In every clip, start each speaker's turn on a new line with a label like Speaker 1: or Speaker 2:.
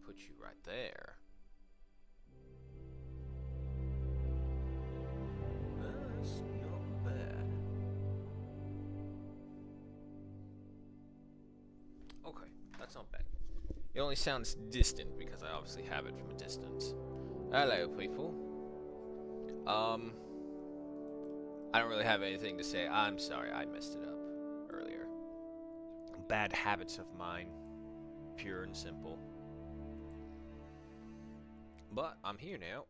Speaker 1: put you right there. That's not bad. Okay, that's not bad. It only sounds distant because I obviously have it from a distance. Hello, people. I don't really have anything to say. I'm sorry, I messed it up earlier. Bad habits of mine, pure and simple. But I'm here now,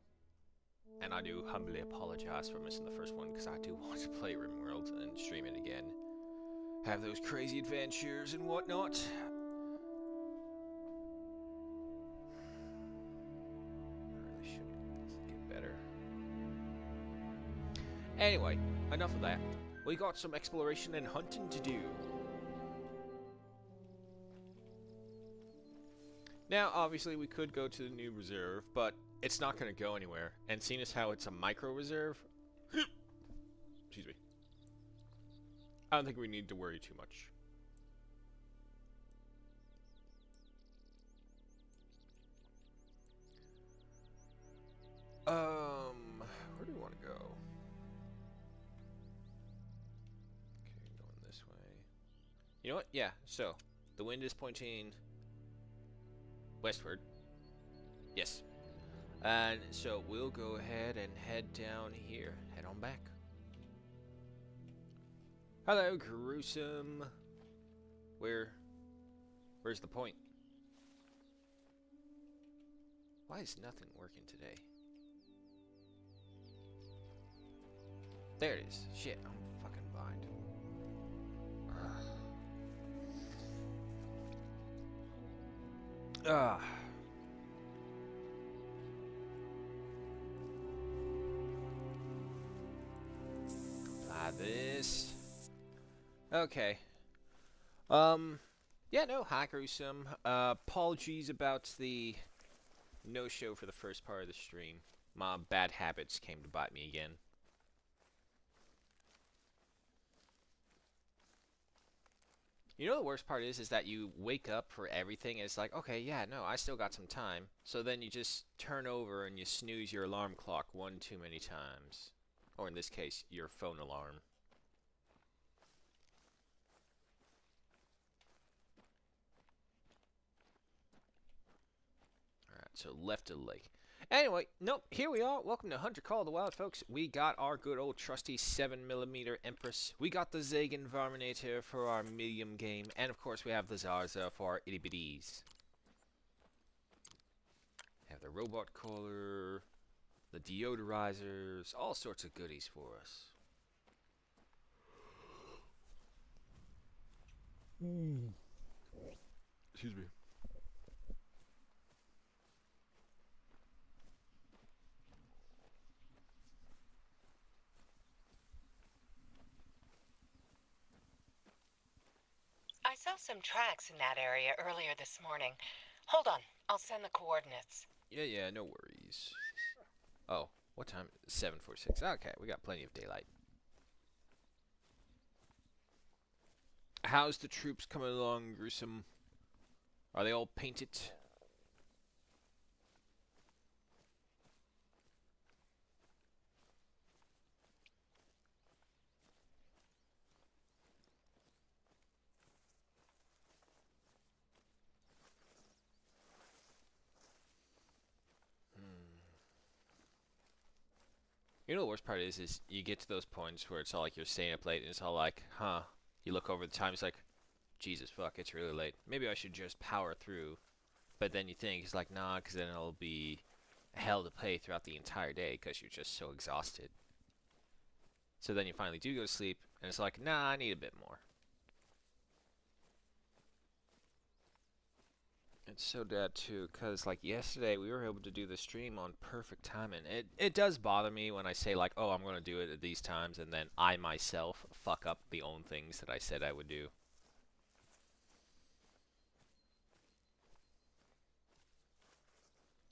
Speaker 1: and I do humbly apologize for missing the first one because I do want to play RimWorld and stream it again. Have those crazy adventures and whatnot. I really should get better. Anyway, enough of that. We got some exploration and hunting to do. Now, obviously, we could go to the new reserve, but it's not going to go anywhere. And seeing as how it's a micro reserve, excuse me, I don't think we need to worry too much. Where do we want to go? Okay, going this way. You know what? Yeah, so the wind is pointing westward. Yes. And so we'll go ahead and head down here. Head on back. Hello, gruesome. Where's the point? Why is nothing working today? There it is. Shit, I'm fucking blind. Ah. Apply this. Okay. Yeah, no, hi, gruesome. Apologies about the no-show for the first part of the stream. My bad habits came to bite me again. You know the worst part is that you wake up for everything and it's like, okay, yeah, no, I still got some time. So then you just turn over and you snooze your alarm clock one too many times. Or in this case, your phone alarm. Alright, so left of the lake. Anyway, nope, here we are. Welcome to Hunter Call of the Wild, folks. We got our good old trusty 7mm Empress. We got the Zagan Varminator for our medium game. And of course, we have the Zarza for our itty bitties. Have the robot collar, the deodorizers, all sorts of goodies for us. Excuse me.
Speaker 2: I saw some tracks in that area earlier this morning. Hold on, I'll send the coordinates.
Speaker 1: Yeah, no worries. Oh, what time? 7:46. Okay, we got plenty of daylight. How's the troops coming along, gruesome? Are they all painted? You know the worst part is you get to those points where it's all like you're staying up late and it's all like, huh. You look over the time, it's like, Jesus fuck, it's really late. Maybe I should just power through. But then you think, it's like, nah, because then it'll be hell to play throughout the entire day because you're just so exhausted. So then you finally do go to sleep, and it's like, nah, I need a bit more. It's so dead too, because like yesterday we were able to do the stream on perfect timing. It does bother me when I say like, oh, I'm going to do it at these times, and then I myself fuck up the own things that I said I would do.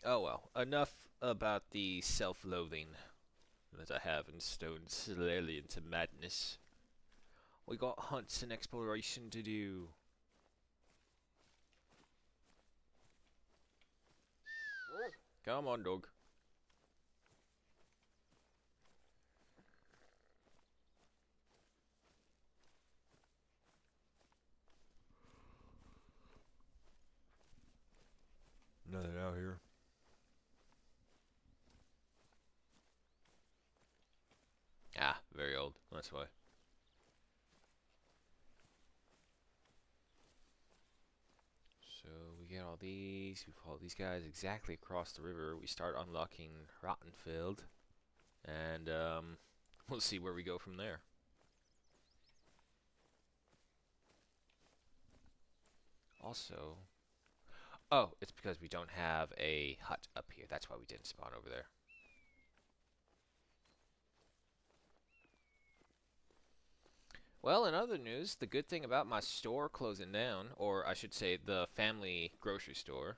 Speaker 1: Oh well, enough about the self-loathing that I have instilled slowly into madness. We got hunts and exploration to do. Come on, dog. Nothing out here. Ah, very old. That's why. So we get all these. We follow these guys exactly across the river. We start unlocking Rottenfeld, and we'll see where we go from there. Also, oh, it's because we don't have a hut up here. That's why we didn't spawn over there. Well, in other news, the good thing about my store closing down, or I should say the family grocery store,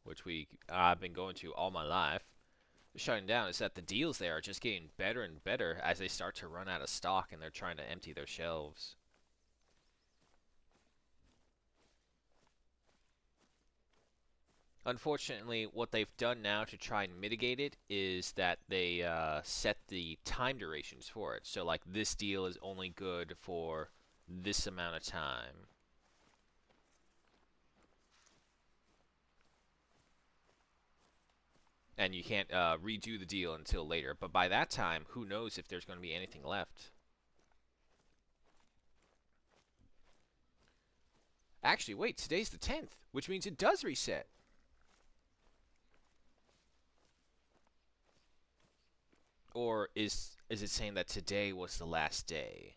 Speaker 1: which I've been going to all my life, shutting down, is that the deals there are just getting better and better as they start to run out of stock and they're trying to empty their shelves. Unfortunately, what they've done now to try and mitigate it is that they set the time durations for it. So, like, this deal is only good for this amount of time. And you can't redo the deal until later. But by that time, who knows if there's going to be anything left. Actually, wait, today's the 10th, which means it does reset. Or is it saying that today was the last day,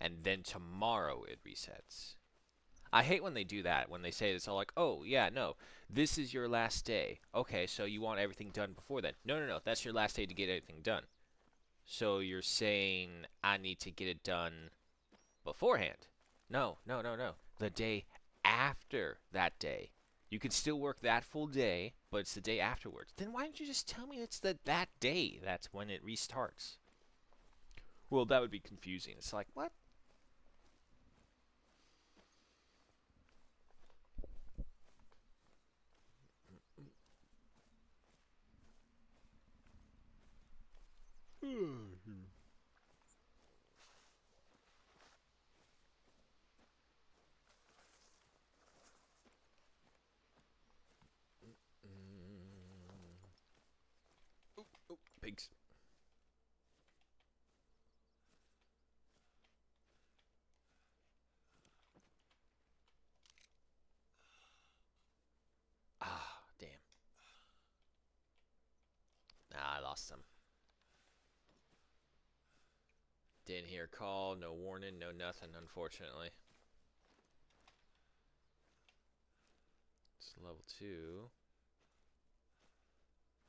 Speaker 1: and then tomorrow it resets? I hate when they do that, when they say it's all like, oh, yeah, no, this is your last day. Okay, so you want everything done before then. No, no, no, that's your last day to get everything done. So you're saying I need to get it done beforehand. No, no, no, no. The day after that day. You could still work that full day, but it's the day afterwards. Then why don't you just tell me it's that day that's when it restarts? Well, that would be confusing. It's like, what? Oh, pigs. Ah, damn. Ah, I lost them. Didn't hear a call, no warning, no nothing, unfortunately. It's level 2.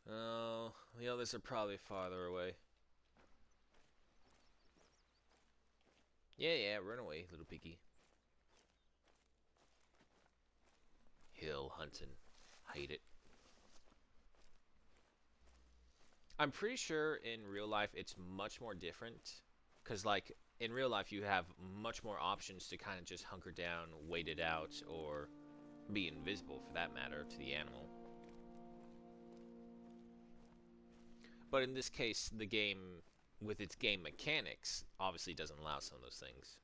Speaker 1: Oh, the others are probably farther away. Yeah, yeah, run away, little piggy. Hill hunting. Hate it. I'm pretty sure in real life it's much more different. Because, like, in real life you have much more options to kind of just hunker down, wait it out, or be invisible for that matter to the animal. But in this case, the game, with its game mechanics, obviously doesn't allow some of those things.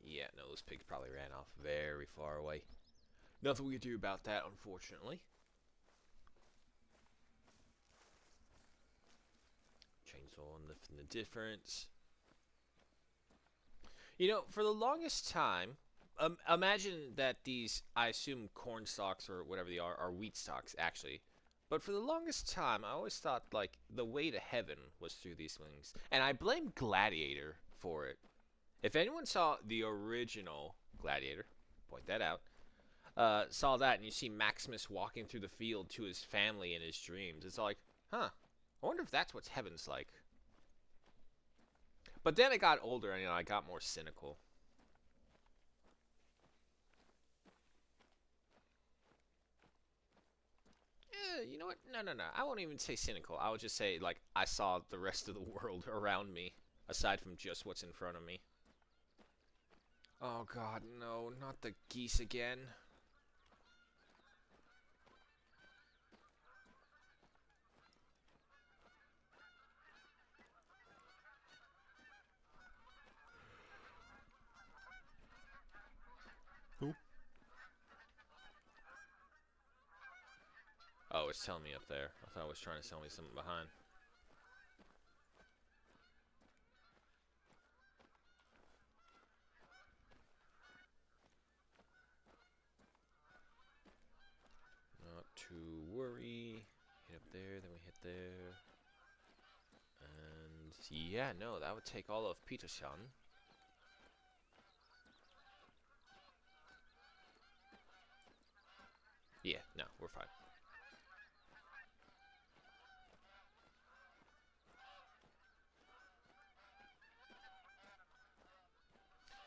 Speaker 1: Yeah, no, those pigs probably ran off very far away. Nothing we could do about that, unfortunately. Chainsaw and lifting the difference. You know, for the longest time, imagine that these, I assume corn stalks or whatever they are wheat stalks, actually. But for the longest time, I always thought like the way to heaven was through these things, and I blame Gladiator for it. If anyone saw the original Gladiator, point that out. Saw that, and you see Maximus walking through the field to his family in his dreams. It's like, huh? I wonder if that's what heaven's like. But then I got older, and I got more cynical. You know what? No, no, no. I won't even say cynical. I would just say, like, I saw the rest of the world around me, aside from just what's in front of me. Oh, God, no. Not the geese again. Who? Oh, it's telling me up there. I thought it was trying to tell me something behind. Not to worry. Hit up there, then we hit there. And yeah, no, that would take all of Peterson. Yeah, no, we're fine.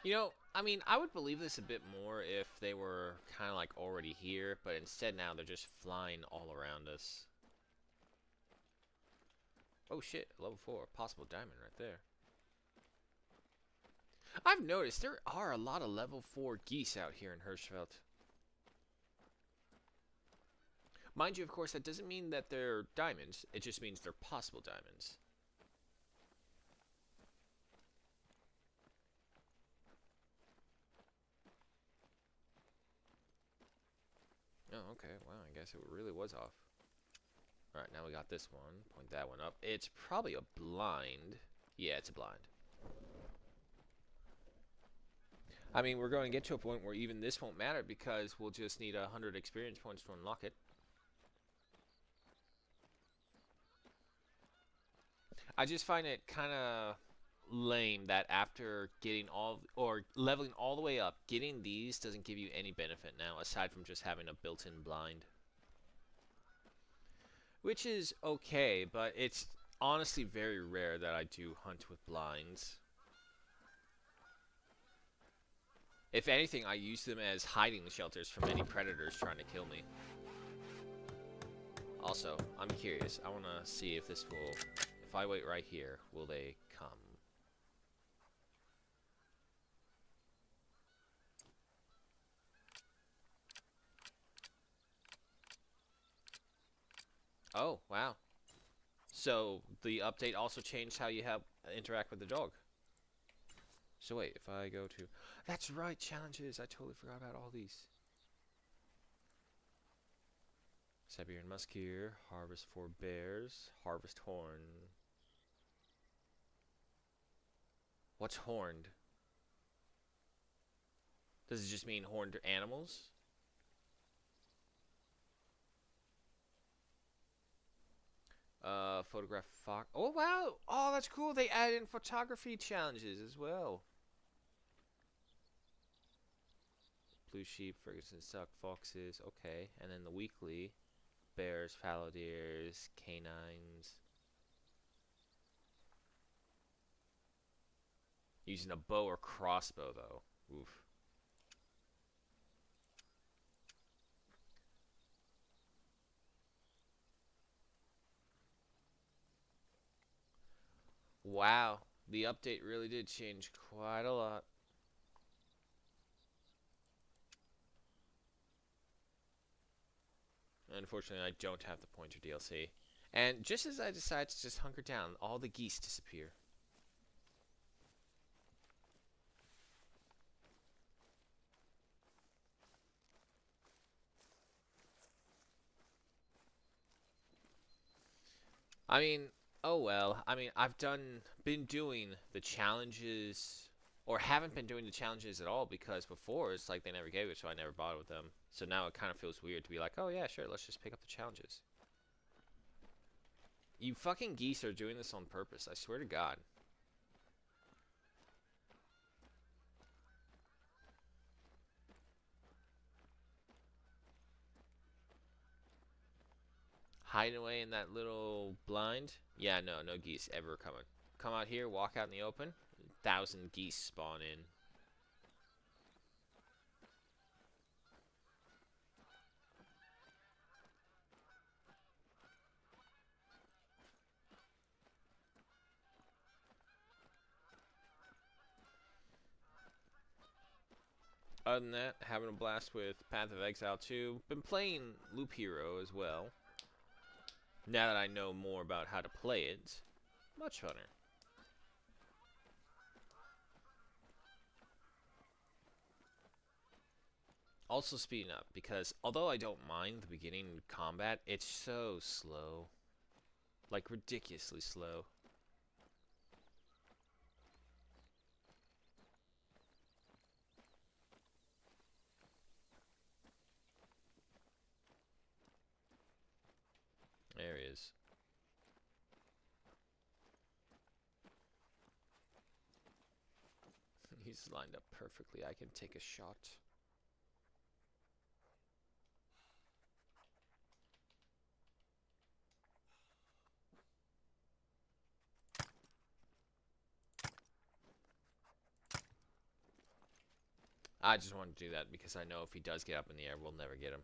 Speaker 1: You know, I mean, I would believe this a bit more if they were kind of like already here, but instead now they're just flying all around us. Oh shit, level 4, possible diamond right there. I've noticed there are a lot of level 4 geese out here in Hirschfeld. Mind you, of course, that doesn't mean that they're diamonds, it just means they're possible diamonds. Oh, okay, wow, I guess it really was off. Alright, now we got this one. Point that one up. It's probably a blind. Yeah, it's a blind. I mean, we're going to get to a point where even this won't matter because we'll just need 100 experience points to unlock it. I just find it kind of lame that after getting all, or leveling all the way up, getting these doesn't give you any benefit now aside from just having a built-in blind. Which is okay, but it's honestly very rare that I do hunt with blinds. If anything, I use them as hiding shelters from any predators trying to kill me. Also, I'm curious. I want to see if this will... If I wait right here, will they come? Oh, wow. So, the update also changed how you have interact with the dog. So wait, if I go to... That's right, challenges. I totally forgot about all these. Siberian Musketeer, Harvest 4 Bears, Harvest Horn. What's horned? Does it just mean horned animals? Photograph fox. Oh, wow. Oh, that's cool. They added in photography challenges as well. Blue sheep, Ferguson stock, foxes. Okay. And then the weekly. Bears, fallow deers, canines. Using a bow or crossbow, though. Oof. Wow. The update really did change quite a lot. Unfortunately, I don't have the pointer DLC. And just as I decide to just hunker down, all the geese disappear. I mean, oh well. I mean, been doing the challenges, or haven't been doing the challenges at all because before it's like they never gave it, so I never bothered with them. So now it kind of feels weird to be like, oh yeah, sure, let's just pick up the challenges. You fucking geese are doing this on purpose, I swear to God. Hiding away in that little blind? Yeah, no, no geese ever coming. Come out here, walk out in the open. 1,000 geese spawn in. Other than that, having a blast with Path of Exile 2. Been playing Loop Hero as well. Now that I know more about how to play it, much funner. Also speeding up, because although I don't mind the beginning combat, it's so slow. Like, ridiculously slow. There he is. He's lined up perfectly. I can take a shot. I just wanted to do that because I know if he does get up in the air, we'll never get him.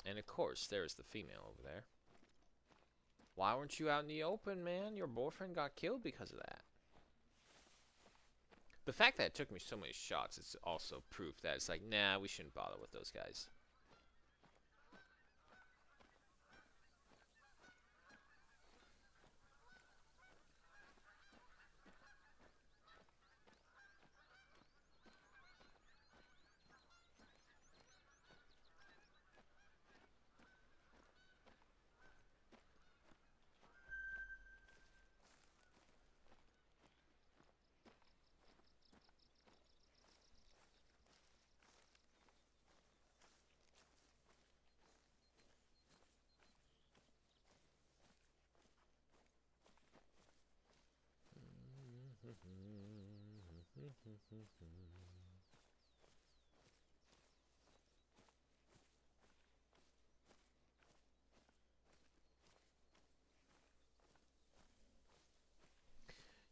Speaker 1: And of course, there's the female over there. Why weren't you out in the open, man? Your boyfriend got killed because of that. The fact that it took me so many shots is also proof that it's like, nah, we shouldn't bother with those guys.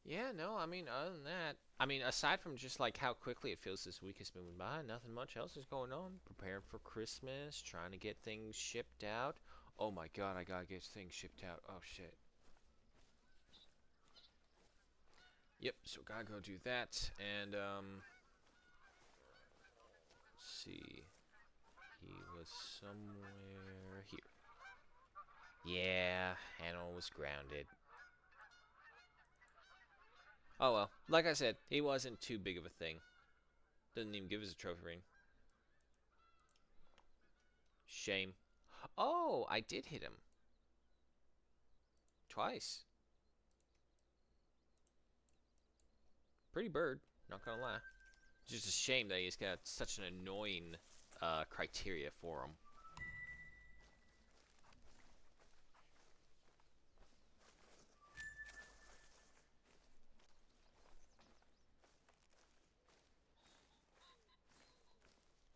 Speaker 1: Yeah, no, I mean, other than that, I mean, aside from just like how quickly it feels this week is moving by, nothing much else is going on. Preparing for Christmas, trying to get things shipped out. Oh my God, I gotta get things shipped out. Oh shit. Yep, so gotta go do that, and let's see. He was somewhere here. Yeah, Hannibal was grounded. Oh well, like I said, he wasn't too big of a thing. Doesn't even give us a trophy ring. Shame. Oh, I did hit him. Twice. Pretty bird, not gonna lie. It's just a shame that he's got such an annoying criteria for him.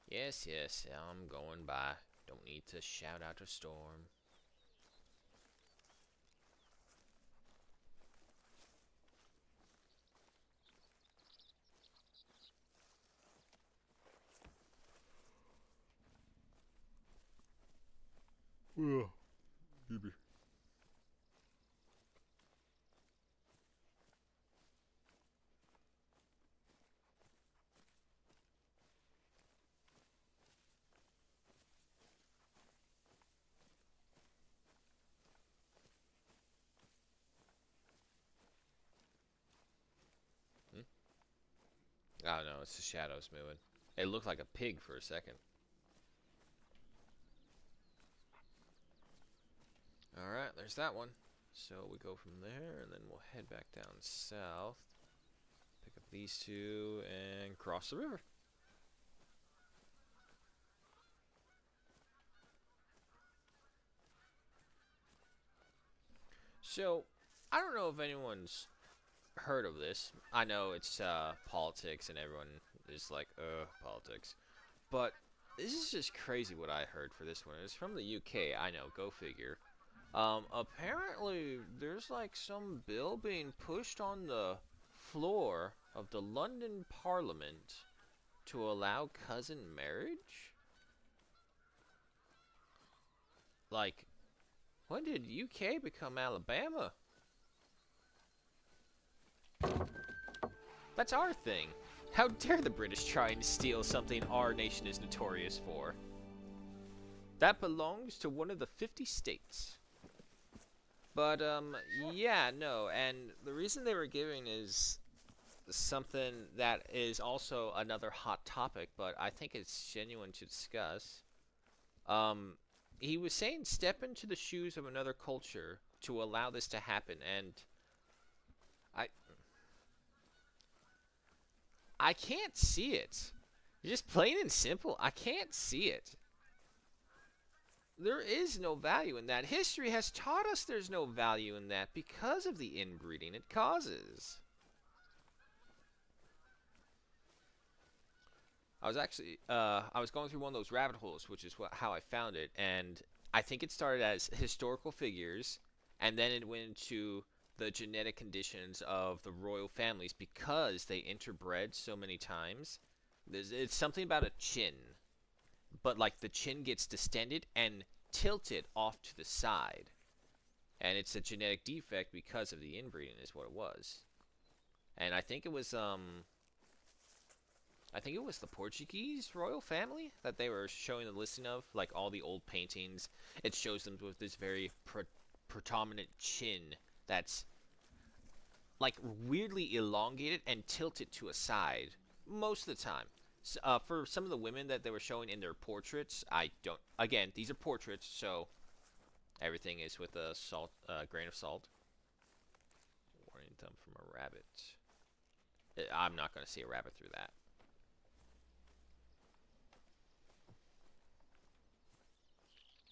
Speaker 1: Yes, yes, I'm going by. Don't need to shout out a storm. Yeah, maybe. Hmm? Oh no, it's the shadows moving. It looked like a pig for a second. Alright, there's that one. So we go from there, and then we'll head back down south. Pick up these two, and cross the river. So, I don't know if anyone's heard of this. I know it's politics and everyone is like, politics. But this is just crazy what I heard for this one. It's from the UK. I know, go figure. Apparently, there's like some bill being pushed on the floor of the London Parliament to allow cousin marriage? Like, when did UK become Alabama? That's our thing. How dare the British try and steal something our nation is notorious for? That belongs to one of the 50 states. But, yeah, no, and the reason they were giving is something that is also another hot topic, but I think it's genuine to discuss. Um, he was saying step into the shoes of another culture to allow this to happen, and I I can't see it. Just plain and simple, I can't see it. There is no value in that. History has taught us there's no value in that because of the inbreeding it causes. I was going through one of those rabbit holes, which is how I found it, and I think it started as historical figures, and then it went into the genetic conditions of the royal families because they interbred so many times. It's something about a chin, but like the chin gets distended and tilted off to the side, and it's a genetic defect because of the inbreeding, is what it was. And I think it was the Portuguese royal family that they were showing the listing of, like all the old paintings. It shows them with this very predominant chin that's like weirdly elongated and tilted to a side most of the time. For some of the women that they were showing in their portraits, I don't. Again, these are portraits, so everything is with a grain of salt. Warning them from a rabbit. I'm not going to see a rabbit through that.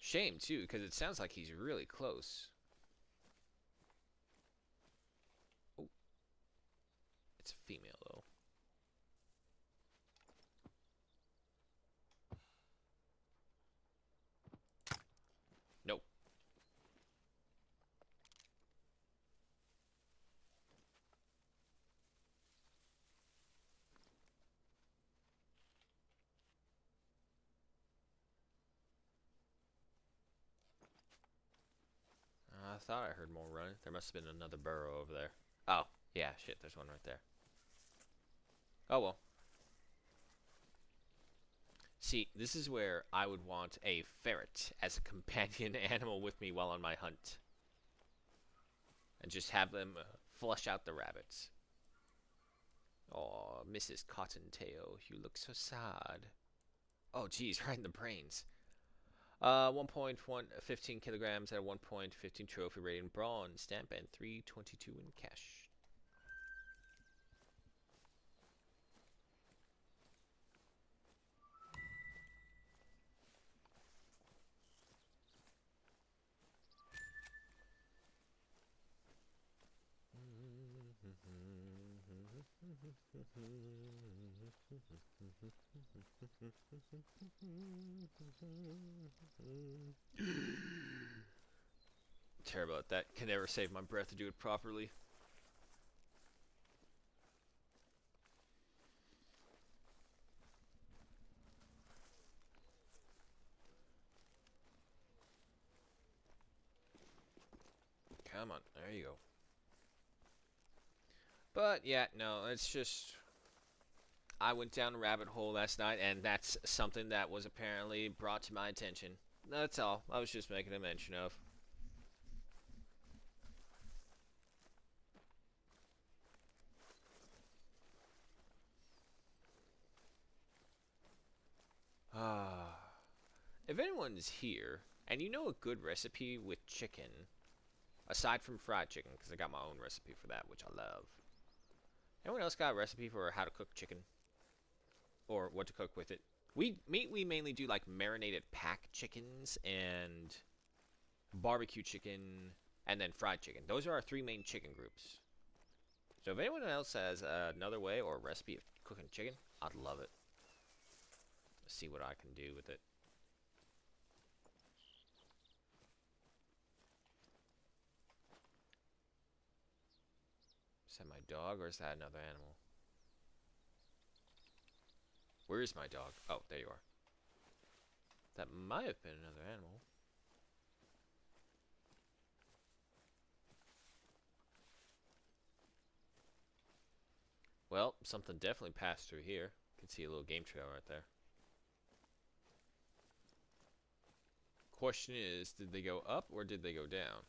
Speaker 1: Shame, too, because it sounds like he's really close. Oh. It's a female, though. Nope. I thought I heard more running. There must have been another burrow over there. Oh, yeah, shit, there's one right there. Oh, well. See, this is where I would want a ferret as a companion animal with me while on my hunt. And just have them flush out the rabbits. Oh, Mrs. Cottontail, you look so sad. Oh, geez, right in the brains. 1.15 kilograms at a 1.15 trophy rating, bronze, stamp, and 322 in cash. Terrible at that. Can never save my breath to do it properly. Come on, there you go. But yeah, no, it's just I went down a rabbit hole last night, and that's something that was apparently brought to my attention. That's all. I was just making a mention of. Ah. If anyone's here, and you know a good recipe with chicken, aside from fried chicken, because I got my own recipe for that, which I love. Anyone else got a recipe for how to cook chicken? Or what to cook with it? We mainly do like marinated pack chickens and barbecue chicken and then fried chicken. Those are our 3 main chicken groups. So if anyone else has another way or a recipe of cooking chicken, I'd love it. Let's see what I can do with it. Is that my dog or is that another animal? Where is my dog? Oh, there you are. That might have been another animal. Well, something definitely passed through here. You can see a little game trail right there. Question is, did they go up or did they go down?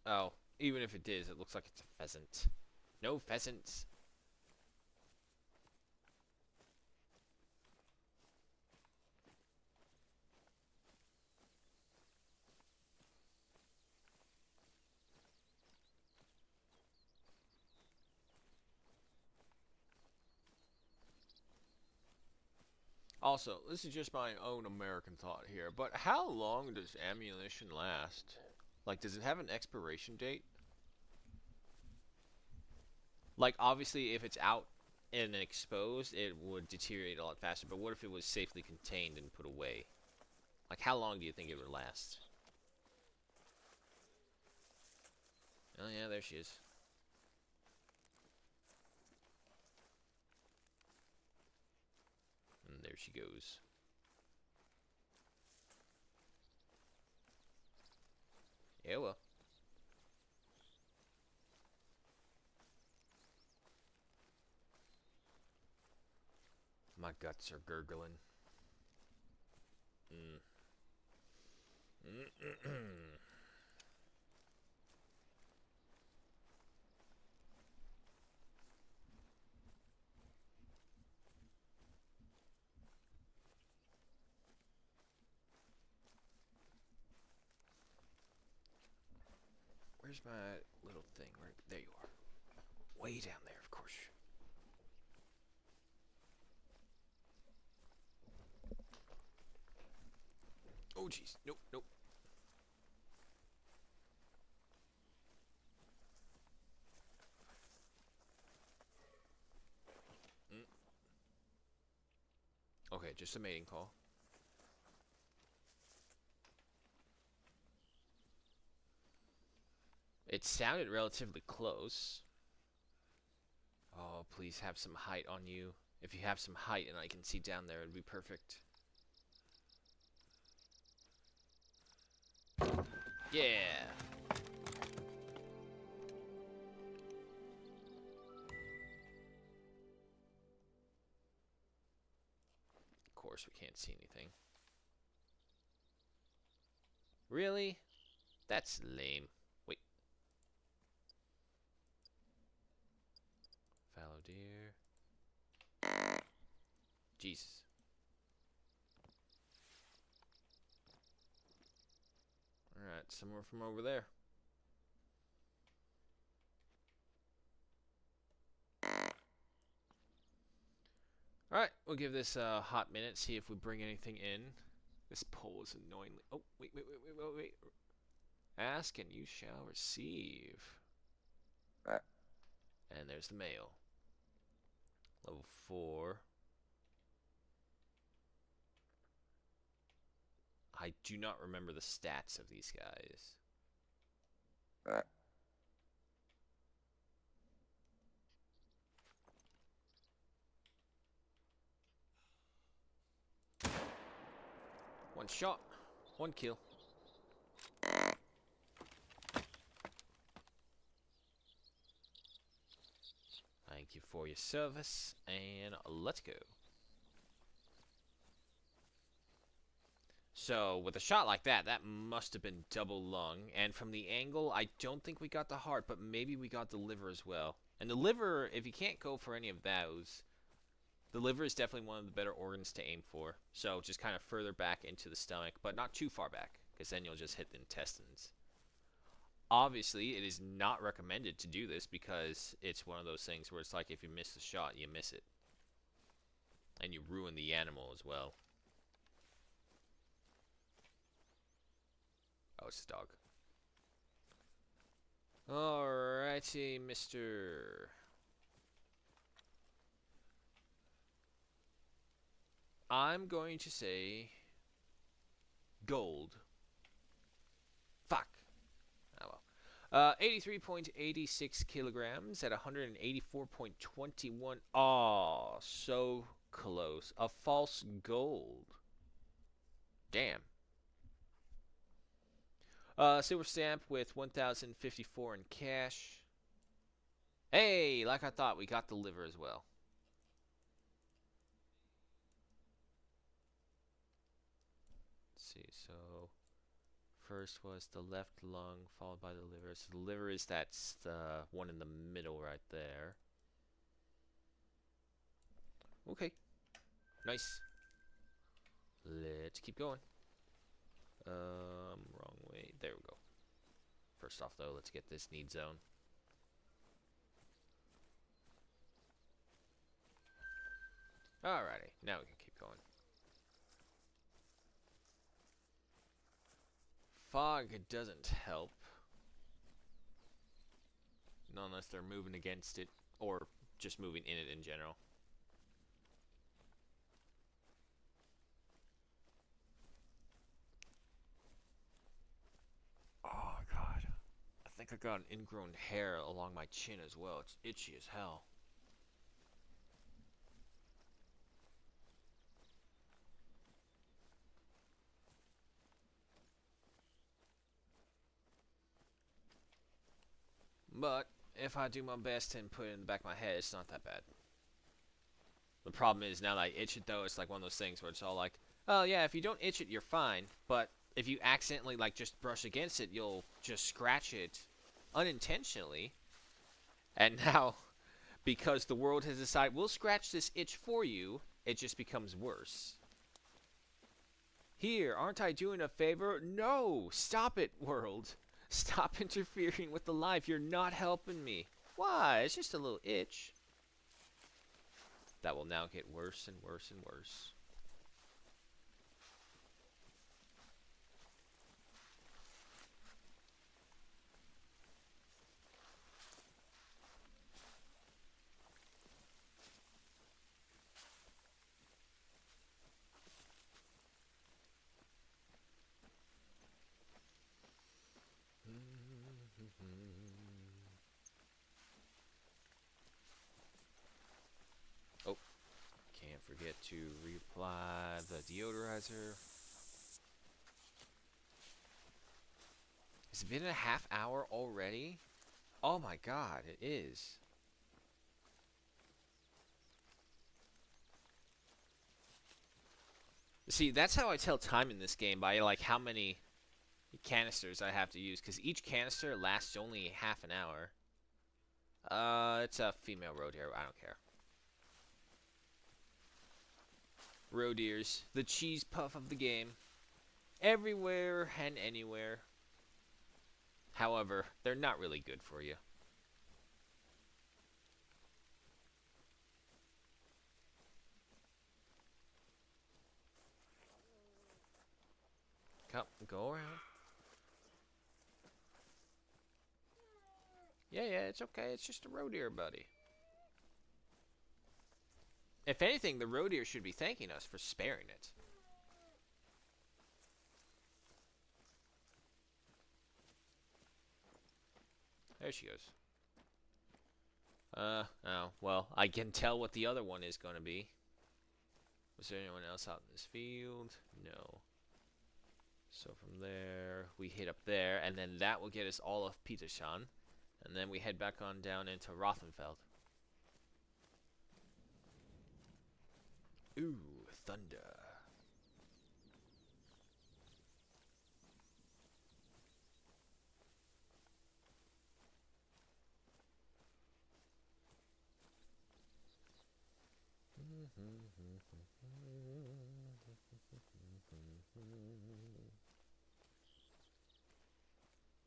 Speaker 1: Oh, even if it is, it looks like it's a pheasant. No pheasants. Also, this is just my own American thought here, but how long does ammunition last? Like, does it have an expiration date? Like, obviously, if it's out and exposed, it would deteriorate a lot faster, but what if it was safely contained and put away? Like, how long do you think it would last? Oh, yeah, there she is. And there she goes. Yeah, well. My guts are gurgling. Mm. Where's my little thing? Where? There you are. Way down there, of course. Oh, jeez. Nope, nope. Mm. Okay, just a mating call. It sounded relatively close. Oh, please have some height on you. If you have some height and I can see down there, it'd be perfect. Yeah. Of course, we can't see anything. Really? That's lame. Wait. Fallow deer. Jesus. Alright, somewhere from over there. Alright, we'll give this a hot minute, see if we bring anything in. This poll is annoyingly... Oh, wait. Ask and you shall receive. And there's the mail. Level 4. I do not remember the stats of these guys. One shot, one kill. Thank you for your service, and let's go. So, with a shot like that, that must have been double lung. And from the angle, I don't think we got the heart, but maybe we got the liver as well. And the liver, if you can't go for any of those, the liver is definitely one of the better organs to aim for. So, just kind of further back into the stomach, but not too far back, because then you'll just hit the intestines. Obviously, it is not recommended to do this because it's one of those things where it's like if you miss the shot, you miss it. And you ruin the animal as well. Oh, it's the dog. Alrighty, mister. I'm going to say gold. Fuck. Oh well. 83.86 kilograms at 184.21. Aw, so close. A false gold. Damn. Silver stamp with 1,054 in cash. Hey, like I thought, we got the liver as well. Let's see, so first was the left lung, followed by the liver. So the liver that's the one in the middle right there. Okay, nice. Let's keep going. Wrong way. There we go. First off, though, let's get this need zone. Alrighty, now we can keep going. Fog doesn't help. Not unless they're moving against it, or just moving in it in general. Oh, God. I think I got an ingrown hair along my chin as well. It's itchy as hell. But if I do my best and put it in the back of my head, it's not that bad. The problem is now that I itch it, though, it's like one of those things where it's all like, oh yeah, if you don't itch it, you're fine. But if you accidentally like just brush against it, you'll just scratch it unintentionally. And now, because the world has decided we'll scratch this itch for you, it just becomes worse. Here, aren't I doing a favor? No! Stop it, world. Stop interfering with the life. You're not helping me. Why? It's just a little itch. That will now get worse and worse and worse. Oh, can't forget to reapply the deodorizer. Has it been a half hour already? Oh my god, it is. See, that's how I tell time in this game, by like how many canisters I have to use, because each canister lasts only half an hour. It's a female road deer. I don't care. Road deers, the cheese puff of the game. Everywhere and anywhere. However, they're not really good for you. Come, go around. Yeah, it's okay. It's just a road deer, buddy. If anything, the road deer should be thanking us for sparing it. There she goes. Oh, well, I can tell what the other one is going to be. Was there anyone else out in this field? No. So from there, we hit up there, and then that will get us all of Petersham. And then we head back on down into Rothenfeld. Ooh, thunder.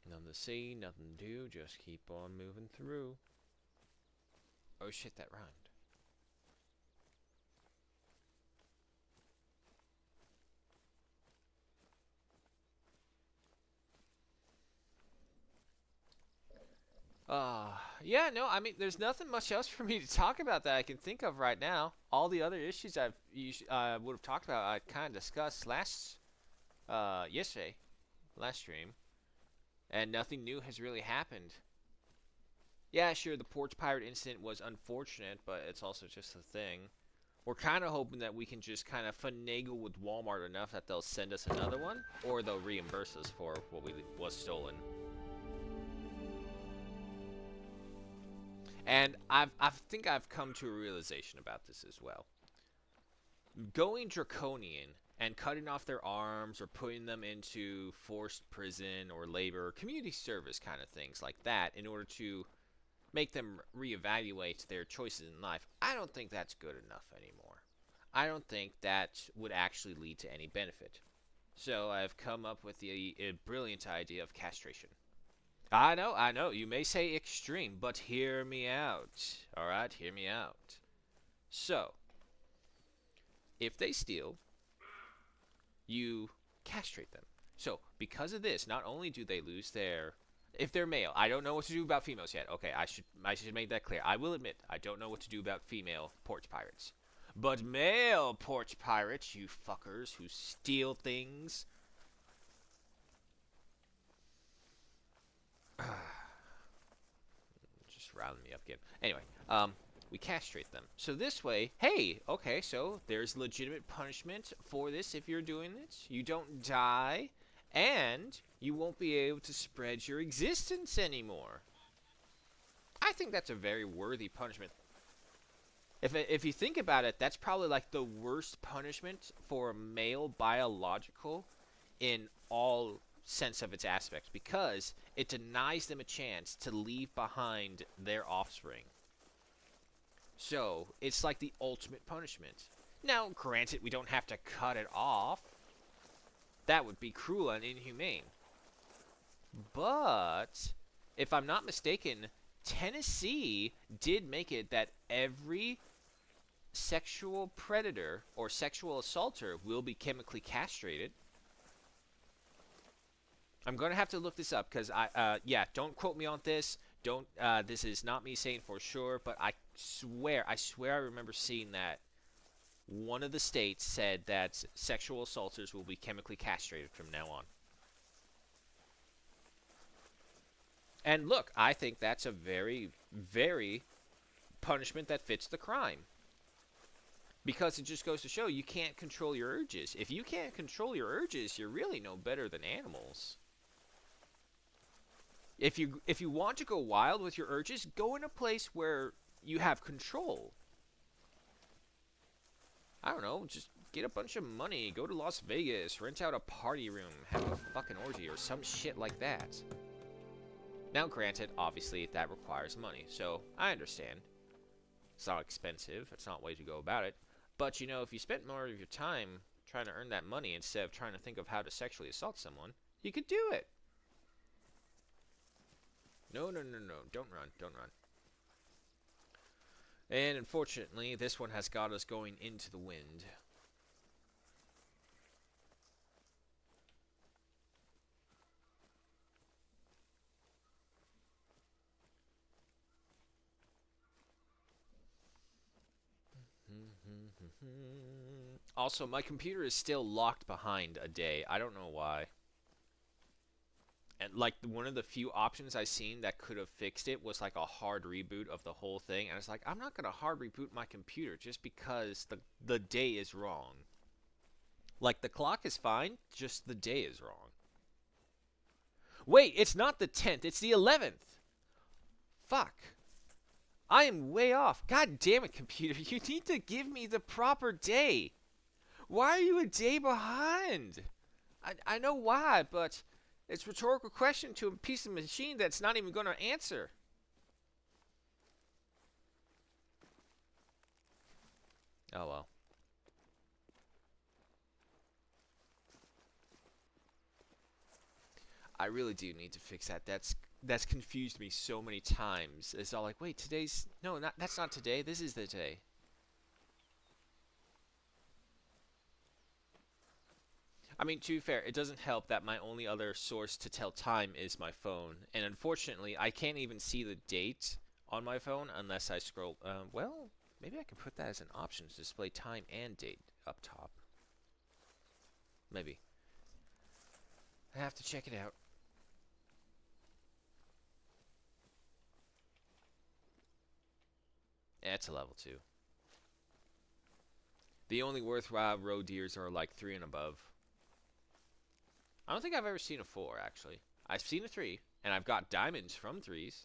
Speaker 1: Nothing to see, nothing to do, just keep on moving through. Oh shit, that rhymed. Yeah, no, I mean, there's nothing much else for me to talk about that I can think of right now. All the other issues would have talked about, I kind of discussed yesterday, last stream, and nothing new has really happened. Yeah, sure, the porch pirate incident was unfortunate, but it's also just a thing. We're kind of hoping that we can just kind of finagle with Walmart enough that they'll send us another one, or they'll reimburse us for what was stolen. And I think I've come to a realization about this as well. Going draconian and cutting off their arms or putting them into forced prison or labor, community service kind of things like that in order to make them reevaluate their choices in life, I don't think that's good enough anymore. I don't think that would actually lead to any benefit. So I've come up with a brilliant idea of castration. I know, you may say extreme, but hear me out. Alright, hear me out. So, if they steal, you castrate them. So, because of this, not only do they lose their... If they're male, I don't know what to do about females yet. Okay, I should make that clear. I will admit, I don't know what to do about female porch pirates. But male porch pirates, you fuckers who steal things... Just riling me up again. Anyway, we castrate them. So this way, hey, okay, so there's legitimate punishment for this if you're doing this. You don't die, and you won't be able to spread your existence anymore. I think that's a very worthy punishment. If you think about it, that's probably like the worst punishment for a male biological in all sense of its aspects, because it denies them a chance to leave behind their offspring. So, it's like the ultimate punishment. Now, granted, we don't have to cut it off. That would be cruel and inhumane. But, if I'm not mistaken, Tennessee did make it that every sexual predator or sexual assaulter will be chemically castrated. I'm going to have to look this up because yeah, don't quote me on this. Don't, this is not me saying for sure, but I swear I remember seeing that one of the states said that sexual assaulters will be chemically castrated from now on. And look, I think that's a very, very punishment that fits the crime. Because it just goes to show you can't control your urges. If you can't control your urges, you're really no better than animals. If you want to go wild with your urges, go in a place where you have control. I don't know, just get a bunch of money, go to Las Vegas, rent out a party room, have a fucking orgy or some shit like that. Now granted, obviously that requires money, so I understand. It's not expensive, it's not a way to go about it. But you know, if you spent more of your time trying to earn that money instead of trying to think of how to sexually assault someone, you could do it. No, don't run, don't run. And unfortunately, this one has got us going into the wind. Also, my computer is still locked behind a day. I don't know why. And like one of the few options I seen that could have fixed it was like a hard reboot of the whole thing. And I was like, I'm not gonna hard reboot my computer just because the day is wrong. Like the clock is fine, just the day is wrong. Wait, it's not the 10th, it's the 11th. Fuck. I am way off. God damn it, computer. You need to give me the proper day. Why are you a day behind? I know why, but it's a rhetorical question to a piece of machine that's not even going to answer. Oh well. I really do need to fix that. That's confused me so many times. It's all like, wait, today's no, not that's not today. This is the day. I mean, to be fair, it doesn't help that my only other source to tell time is my phone, and unfortunately, I can't even see the date on my phone unless I scroll. Well, maybe I can put that as an option to display time and date up top. Maybe. I have to check it out. Yeah, it's a level 2. The only worthwhile roe deers are like 3 and above. I don't think I've ever seen a 4, actually. I've seen a 3, and I've got diamonds from 3s.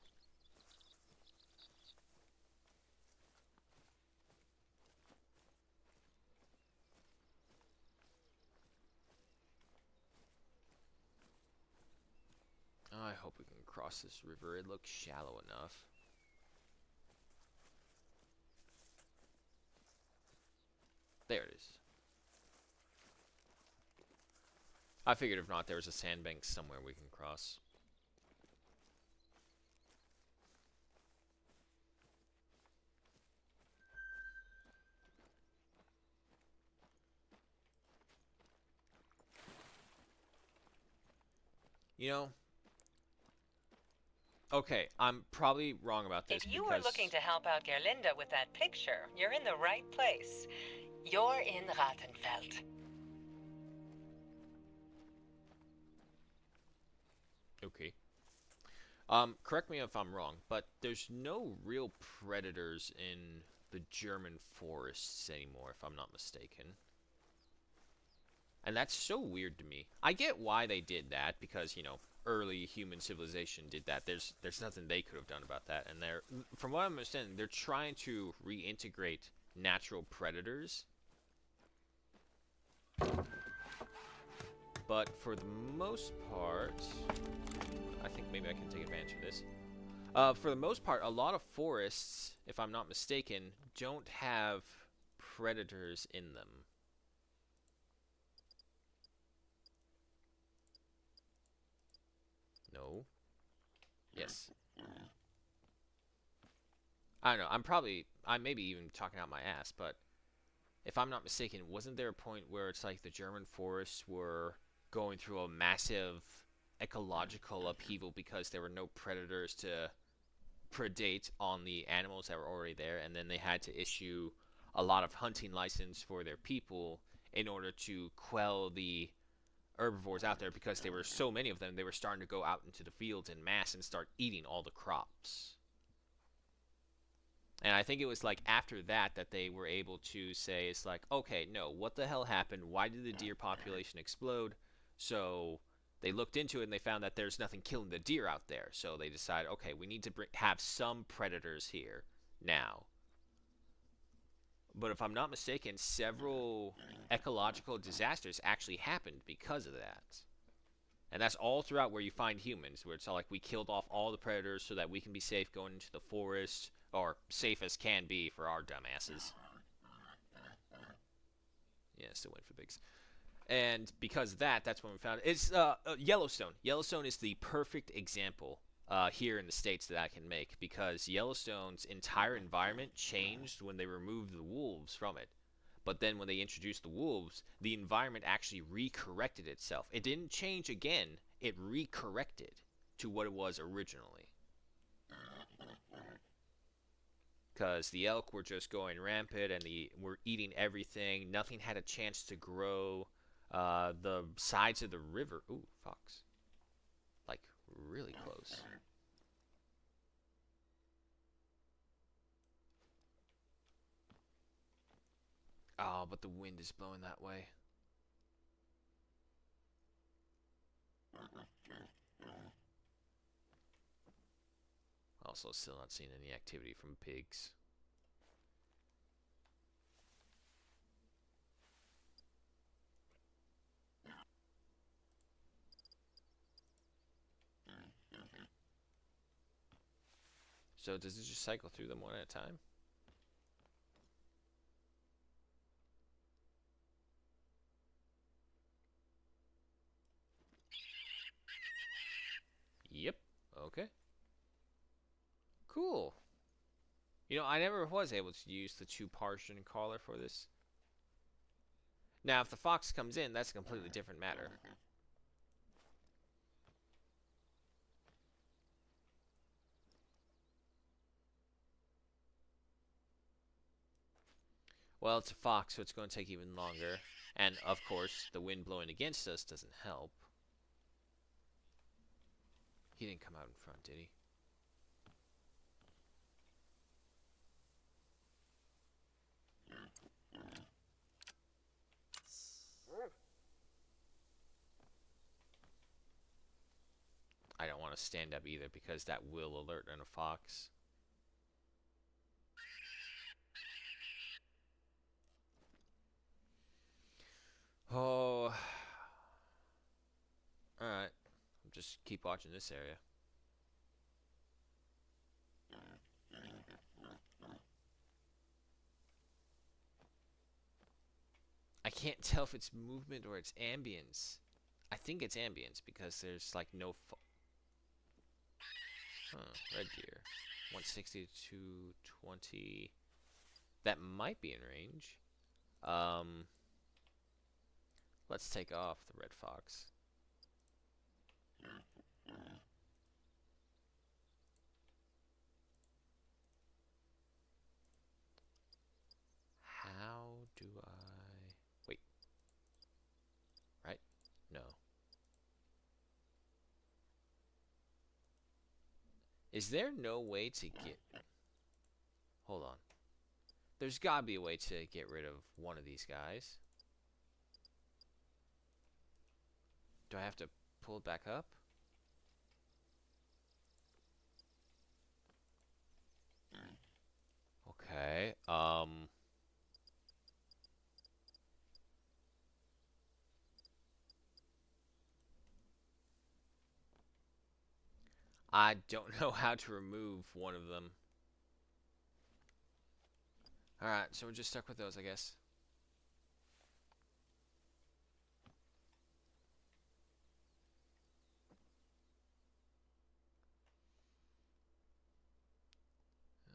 Speaker 1: Oh, I hope we can cross this river. It looks shallow enough. There it is. I figured if not, there was a sandbank somewhere we can cross. You know, okay, I'm probably wrong about this
Speaker 2: If you were looking to help out Gerlinda with that picture, you're in the right place. You're in Rattenfeld.
Speaker 1: Okay. Correct me if I'm wrong, but there's no real predators in the German forests anymore, if I'm not mistaken. And that's so weird to me. I get why they did that, because, you know, early human civilization did that. There's nothing they could have done about that. And they're, from what I'm understanding, they're trying to reintegrate natural predators. But for the most part, I think maybe I can take advantage of this. For the most part, a lot of forests, if I'm not mistaken, don't have predators in them. No. Yes. I don't know. I may be even talking out my ass, but if I'm not mistaken, wasn't there a point where it's like the German forests were going through a massive ecological upheaval because there were no predators to predate on the animals that were already there, and then they had to issue a lot of hunting license for their people in order to quell the herbivores out there, because there were so many of them, they were starting to go out into the fields in mass and start eating all the crops. And I think it was like after that that they were able to say, it's like, okay, no, what the hell happened? Why did the deer population explode? So they looked into it and they found that there's nothing killing the deer out there. So they decided, okay, we need to have some predators here now. But if I'm not mistaken, several ecological disasters actually happened because of that. And that's all throughout where you find humans, where it's all like, we killed off all the predators so that we can be safe going into the forest, or safe as can be for our dumbasses. Yeah, still waiting for Biggs. And because of that, that's when we found it. It's Yellowstone. Yellowstone is the perfect example here in the States that I can make, because Yellowstone's entire environment changed when they removed the wolves from it. But then when they introduced the wolves, the environment actually recorrected itself. It didn't change again, it recorrected to what it was originally. Because the elk were just going rampant and were eating everything. Nothing had a chance to grow. The sides of the river. Ooh, fox. Like, really close. Oh, but the wind is blowing that way. Also, still not seeing any activity from pigs. So does it just cycle through them one at a time? Yep. Okay. Cool. You know, I never was able to use the 2 Parson caller for this. Now, if the fox comes in, that's a completely different matter. Well, it's a fox, so it's going to take even longer. And, of course, the wind blowing against us doesn't help. He didn't come out in front, did he? I don't want to stand up either because that will alert on a fox. Oh. Alright. Just keep watching this area. I can't tell if it's movement or it's ambience. I think it's ambience because there's like no... red deer. 160 to 220. That might be in range. Let's take off the red fox. How do I... Wait. Right? No. Is there no way to get... Hold on. There's gotta be a way to get rid of one of these guys. Do I have to pull it back up? Okay, I don't know how to remove one of them. Alright, so we're just stuck with those, I guess.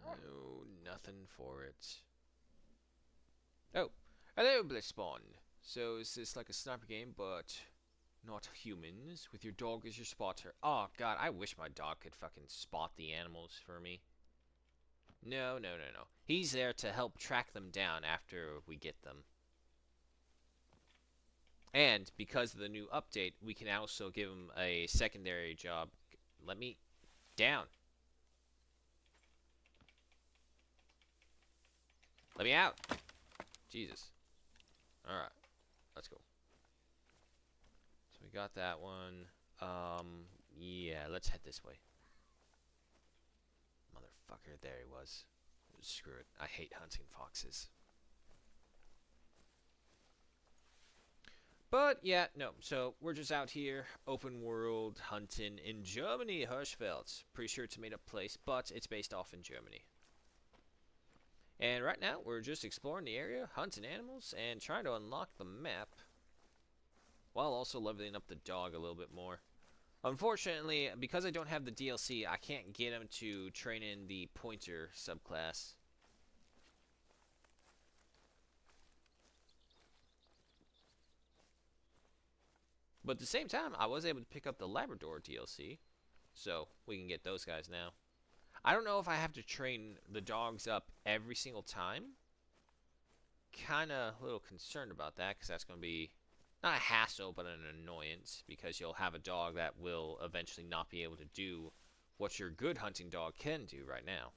Speaker 1: Oh, nothing for it. Oh, hello, Blitzspawn. So is this like a sniper game, but not humans, with your dog as your spotter? Oh, God, I wish my dog could fucking spot the animals for me. No, no, no, no. He's there to help track them down after we get them. And because of the new update, we can also give him a secondary job. Let me down. Let me out. Jesus. Alright. Let's go. So we got that one. Yeah, let's head this way. Motherfucker, there he was. Screw it. I hate hunting foxes. But, yeah, no. So, we're just out here, open world, hunting in Germany, Hirschfeld. Pretty sure it's a made-up place, but it's based off in Germany. And right now, we're just exploring the area, hunting animals, and trying to unlock the map, while also leveling up the dog a little bit more. Unfortunately, because I don't have the DLC, I can't get him to train in the pointer subclass. But at the same time, I was able to pick up the Labrador DLC, so we can get those guys now. I don't know if I have to train the dogs up every single time. Kinda a little concerned about that, because that's going to be not a hassle, but an annoyance, because you'll have a dog that will eventually not be able to do what your good hunting dog can do right now.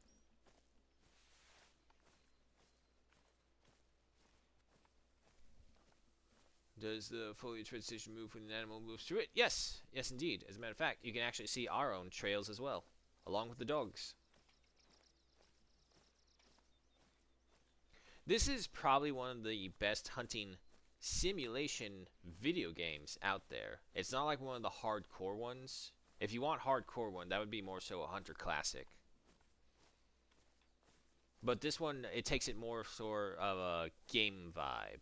Speaker 1: Does the foliage vegetation move when an animal moves through it? Yes, yes indeed. As a matter of fact, you can actually see our own trails as well, along with the dogs. This is probably one of the best hunting simulation video games out there. It's not like one of the hardcore ones. If you want hardcore one, that would be more so a Hunter Classic. But this one, it takes it more sort of a game vibe.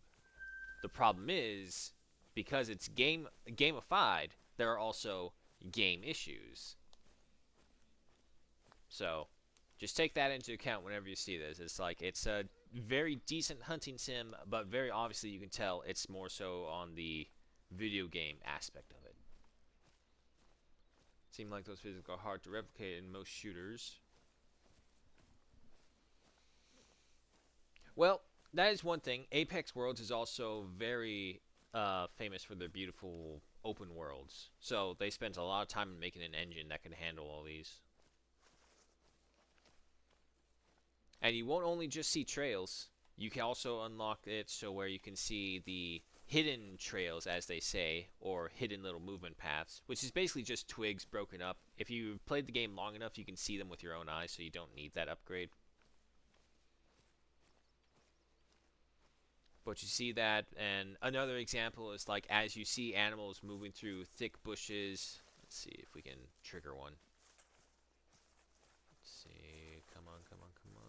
Speaker 1: The problem is, because it's gamified, there are also game issues. So just take that into account whenever you see this. It's like it's a very decent hunting sim, but very obviously you can tell it's more so on the video game aspect of it. Seem like those physics are hard to replicate in most shooters. Well, that is one thing. Apex Worlds is also very famous for their beautiful open worlds. So they spent a lot of time making an engine that can handle all these. And you won't only just see trails. You can also unlock it so where you can see the hidden trails, as they say, or hidden little movement paths, which is basically just twigs broken up. If you played the game long enough, you can see them with your own eyes, so you don't need that upgrade. But you see that, and another example is like as you see animals moving through thick bushes. Let's see if we can trigger one. Let's see. Come on, come on, come on.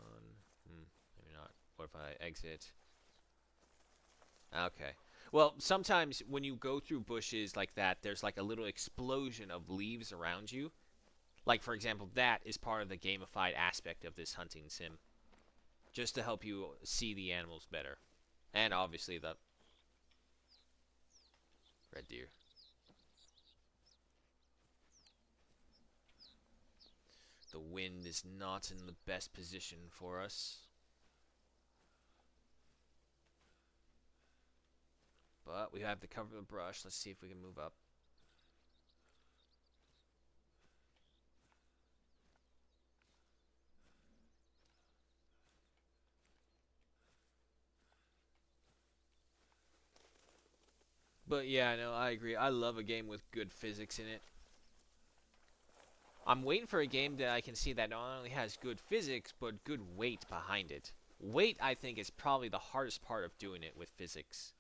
Speaker 1: Maybe not. What if I exit? Okay. Well, sometimes when you go through bushes like that, there's like a little explosion of leaves around you. Like, for example, that is part of the gamified aspect of this hunting sim. Just to help you see the animals better. And obviously the red deer. The wind is not in the best position for us. But we have to cover the brush. Let's see if we can move up. But yeah, no, I agree. I love a game with good physics in it. I'm waiting for a game that I can see that not only has good physics, but good weight behind it. Weight, I think, is probably the hardest part of doing it with physics.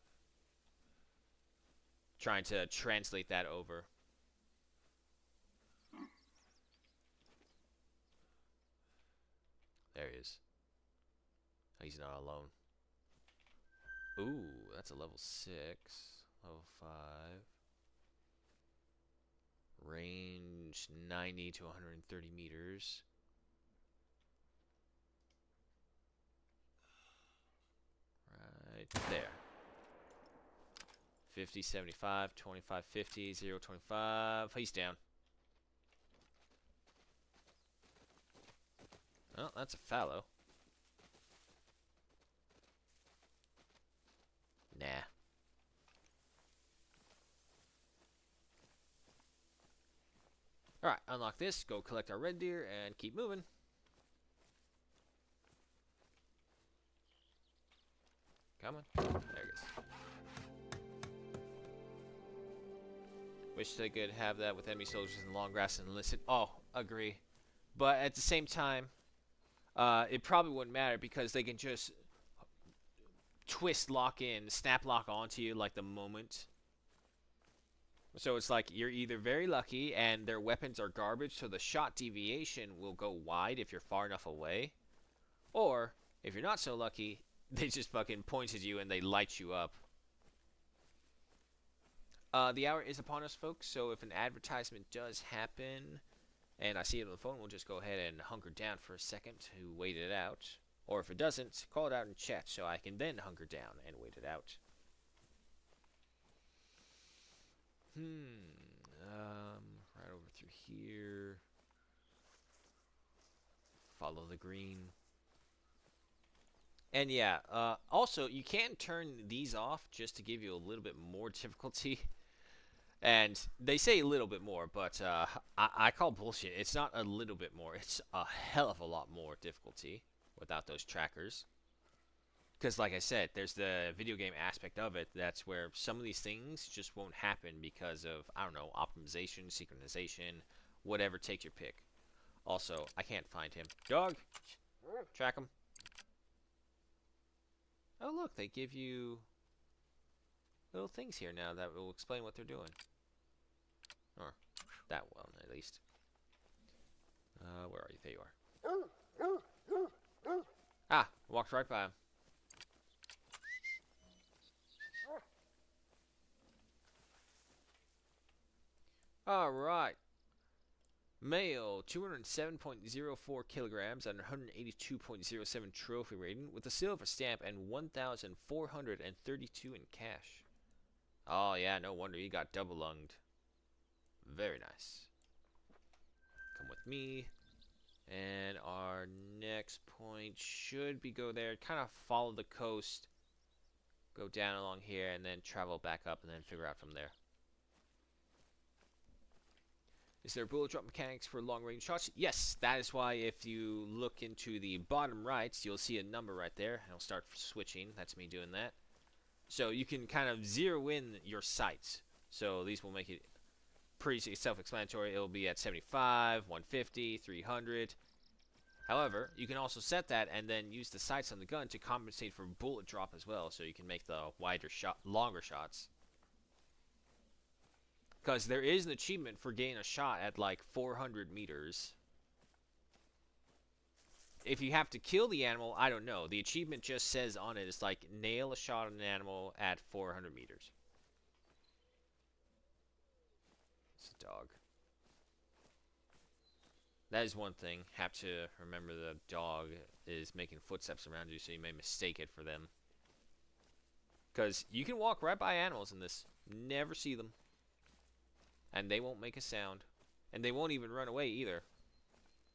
Speaker 1: Trying to translate that over. There he is. He's not alone. Ooh, that's a level 6. Level 5. Range 90 to 130 meters. Right there. 50, 75, 25, 50, 0, 25. He's down. Oh, that's a fallow. Nah. Alright, unlock this, go collect our red deer, and keep moving. Come on. There it is. Wish they could have that with enemy soldiers in the long grass and enlisted. Oh, agree. But at the same time, it probably wouldn't matter because they can just twist lock in, snap lock onto you like the moment. So it's like you're either very lucky and their weapons are garbage, so the shot deviation will go wide if you're far enough away. Or, if you're not so lucky, they just fucking point at you and they light you up. The hour is upon us, folks, so if an advertisement does happen and I see it on the phone, we'll just go ahead and hunker down for a second to wait it out. Or if it doesn't, call it out in chat so I can then hunker down and wait it out. Right over through here. Follow the green. And yeah, also, you can turn these off just to give you a little bit more difficulty. And they say a little bit more, but I call bullshit. It's not a little bit more. It's a hell of a lot more difficulty without those trackers. Because like I said, there's the video game aspect of it. That's where some of these things just won't happen because of, I don't know, optimization, synchronization, whatever, take your pick. Also, I can't find him. Dog! Track him. Oh look, they give you little things here now that will explain what they're doing. Or that one, at least. Where are you? There you are. Ah, walked right by him. Alright. Male, 207.04 kilograms and 182.07 trophy rating with a silver stamp and 1,432 in cash. Oh yeah, no wonder he got double lunged. Very nice. Come with me. And our next point should be go there, kind of follow the coast, go down along here, and then travel back up and then figure out from there. Is there bullet drop mechanics for long range shots? Yes, that is why if you look into the bottom right, you'll see a number right there. It'll start switching. That's me doing that. So you can kind of zero in your sights. So these will make it pretty self-explanatory. It'll be at 75, 150, 300. However, you can also set that and then use the sights on the gun to compensate for bullet drop as well, so you can make the wider shot, longer shots. Because there is an achievement for getting a shot at like 400 meters. If you have to kill the animal, I don't know. The achievement just says on it, it's like nail a shot on an animal at 400 meters. It's a dog. That is one thing. Have to remember the dog is making footsteps around you, so you may mistake it for them. Because you can walk right by animals in this. Never see them. And they won't make a sound. And they won't even run away either.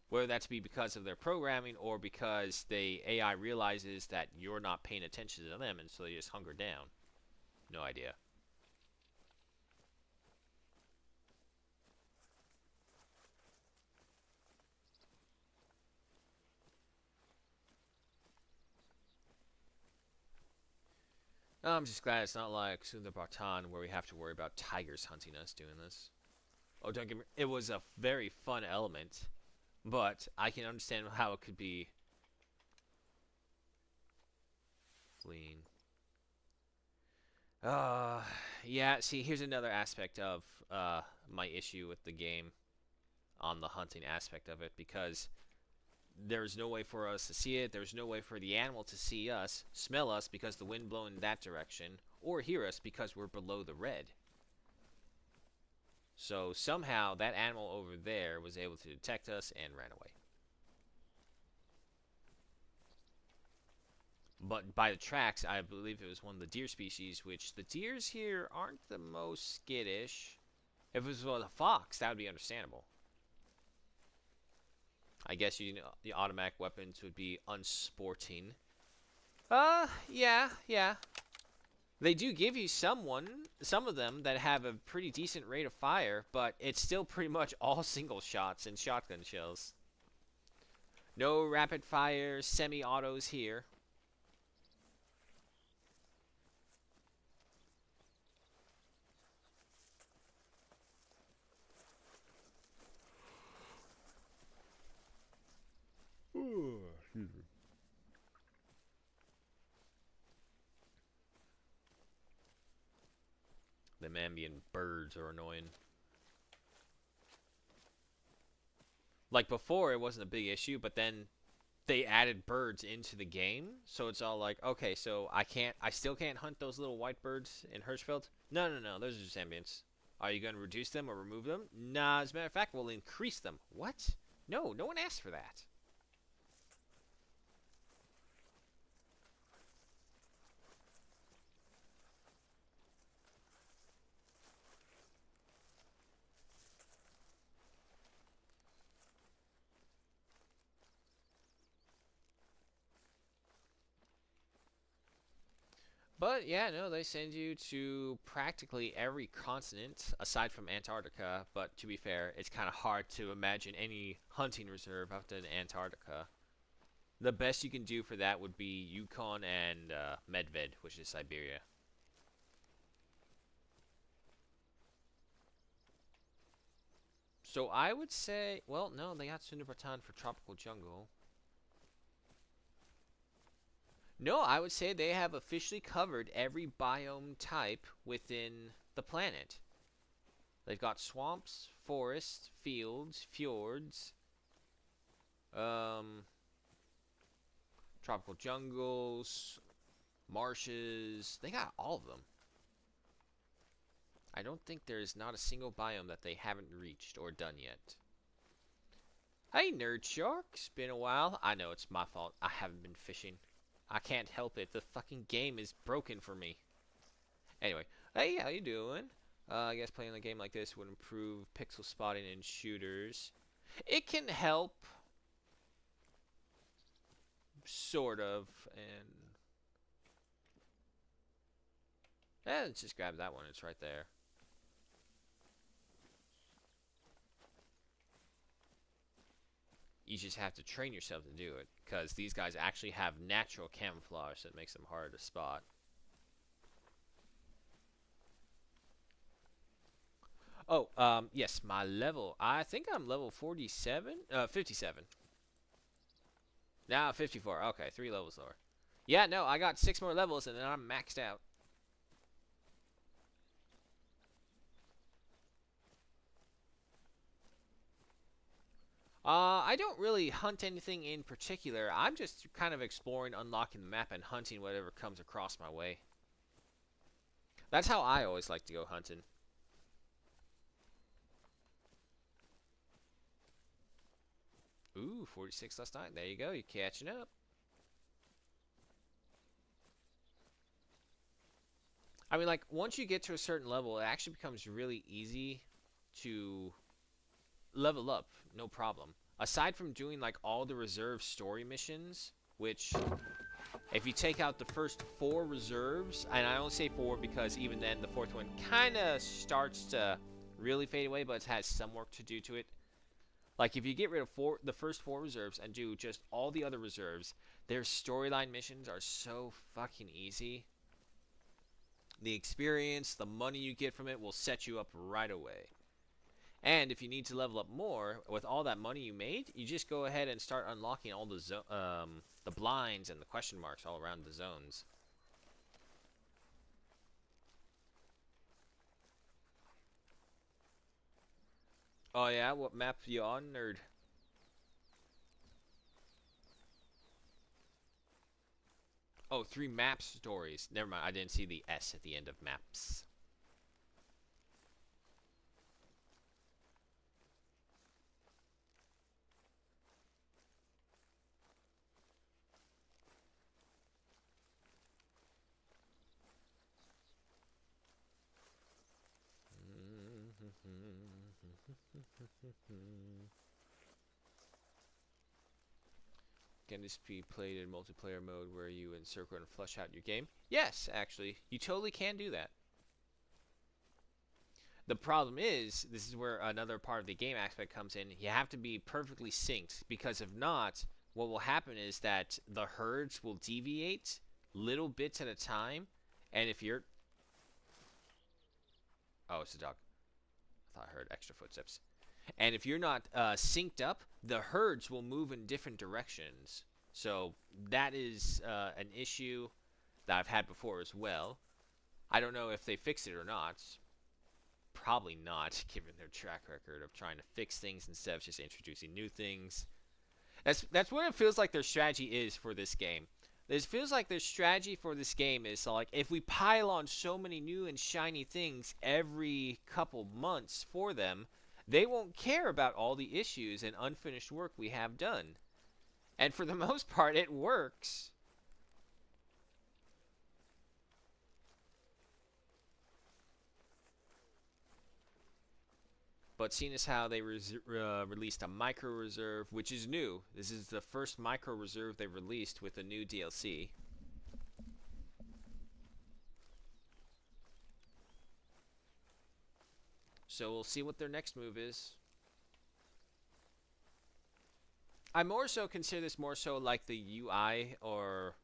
Speaker 1: Whether that's be because of their programming or because the AI realizes that you're not paying attention to them and so they just hunker down. No idea. I'm just glad it's not like Sundarbartan where we have to worry about tigers hunting us doing this. Oh, don't get me. It was a very fun element, but I can understand how it could be fleeing. Yeah. See, here's another aspect of my issue with the game on the hunting aspect of it, because there's no way for us to see it. There's no way for the animal to see us, smell us because the wind blowing in that direction, or hear us because we're below the red. So somehow that animal over there was able to detect us and ran away. But by the tracks, I believe it was one of the deer species, which the deers here aren't the most skittish. If it was a fox, that would be understandable. I guess the automatic weapons would be unsporting. Yeah. They do give you some of them that have a pretty decent rate of fire, but it's still pretty much all single shots and shotgun shells. No rapid fire semi-autos here.
Speaker 3: Excuse me.
Speaker 1: The ambient birds are annoying. Like before, it wasn't a big issue, but then they added birds into the game, so it's all like, okay, so I still can't hunt those little white birds in Hirschfeld? No, those are just ambients. Are you going to reduce them or remove them? Nah, as a matter of fact, we'll increase them. What? No one asked for that. But yeah, no, they send you to practically every continent aside from Antarctica. But to be fair, it's kind of hard to imagine any hunting reserve out in Antarctica. The best you can do for that would be Yukon and Medved, which is Siberia. So I would say, well, no, they got Sundarbartan for tropical jungle. No, I would say they have officially covered every biome type within the planet. They've got swamps, forests, fields, fjords, tropical jungles, marshes. They got all of them. I don't think there's not a single biome that they haven't reached or done yet. Hey, Nerd Shark. It's been a while. I know it's my fault. I haven't been fishing. I can't help it. The fucking game is broken for me. Anyway, hey, how you doing? I guess playing a game like this would improve pixel spotting in shooters. It can help, sort of, and let's just grab that one. It's right there. You just have to train yourself to do it, because these guys actually have natural camouflage that makes them hard to spot. Oh, yes, my level. I think I'm level 47? 57. Now 54. Okay, 3 levels lower. Yeah, no, I got 6 more levels and then I'm maxed out. I don't really hunt anything in particular. I'm just kind of exploring, unlocking the map, and hunting whatever comes across my way. That's how I always like to go hunting. Ooh, 46 last night. There you go. You're catching up. I mean, like, once you get to a certain level, it actually becomes really easy to level up, no problem. Aside from doing, like, all the reserve story missions, which, if you take out the first 4 reserves, and I only say 4 because even then the 4th one kind of starts to really fade away, but it has some work to do to it. Like, if you get rid of the first 4 reserves and do just all the other reserves, their storyline missions are so fucking easy. The experience, the money you get from it will set you up right away. And if you need to level up more, with all that money you made, you just go ahead and start unlocking all the blinds and the question marks all around the zones. Oh yeah, what map you on, nerd? Oh, 3 map stories. Never mind, I didn't see the S at the end of maps. Can this be played in multiplayer mode where you encircle and flush out your game? Yes, actually. You totally can do that. The problem is, this is where another part of the game aspect comes in. You have to be perfectly synced, because if not, what will happen is that the herds will deviate little bits at a time, and if you're... Oh, it's a dog. I thought I heard extra footsteps. And if you're not synced up, the herds will move in different directions. So that is an issue that I've had before as well. I don't know if they fixed it or not. Probably not, given their track record of trying to fix things instead of just introducing new things. That's what it feels like their strategy is for this game. It feels like their strategy for this game is like, if we pile on so many new and shiny things every couple months for them, they won't care about all the issues and unfinished work we have done. And for the most part, it works. But seeing as how they released a micro reserve, which is new. This is the first micro reserve they released with the new DLC. So we'll see what their next move is. I more so consider this more so like the UI or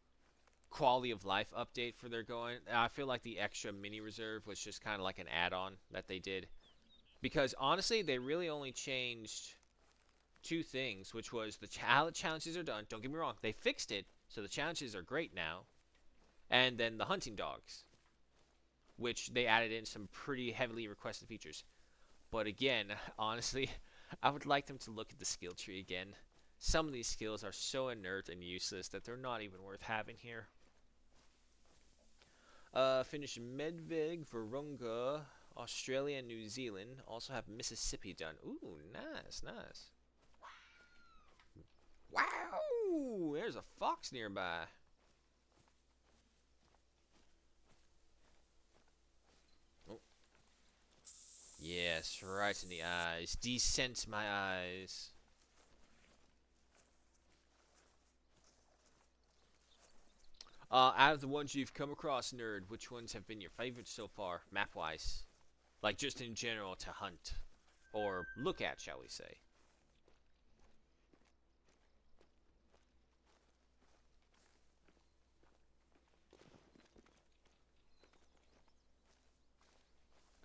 Speaker 1: quality of life update for their going. I feel like the extra mini reserve was just kind of like an add-on that they did. Because honestly, they really only changed 2 things, which was how the challenges are done. Don't get me wrong, they fixed it, so the challenges are great now. And then the hunting dogs, which they added in some pretty heavily requested features. But again, honestly, I would like them to look at the skill tree again. Some of these skills are so inert and useless that they're not even worth having here. Finish Medveg, Virunga, Australia and New Zealand. Also have Mississippi done. Ooh, nice, nice. Wow! There's a fox nearby. Oh. Yes, right in the eyes. Descent my eyes. Out of the ones you've come across, nerd, which ones have been your favorites so far, map-wise? Like, just in general to hunt. Or look at, shall we say.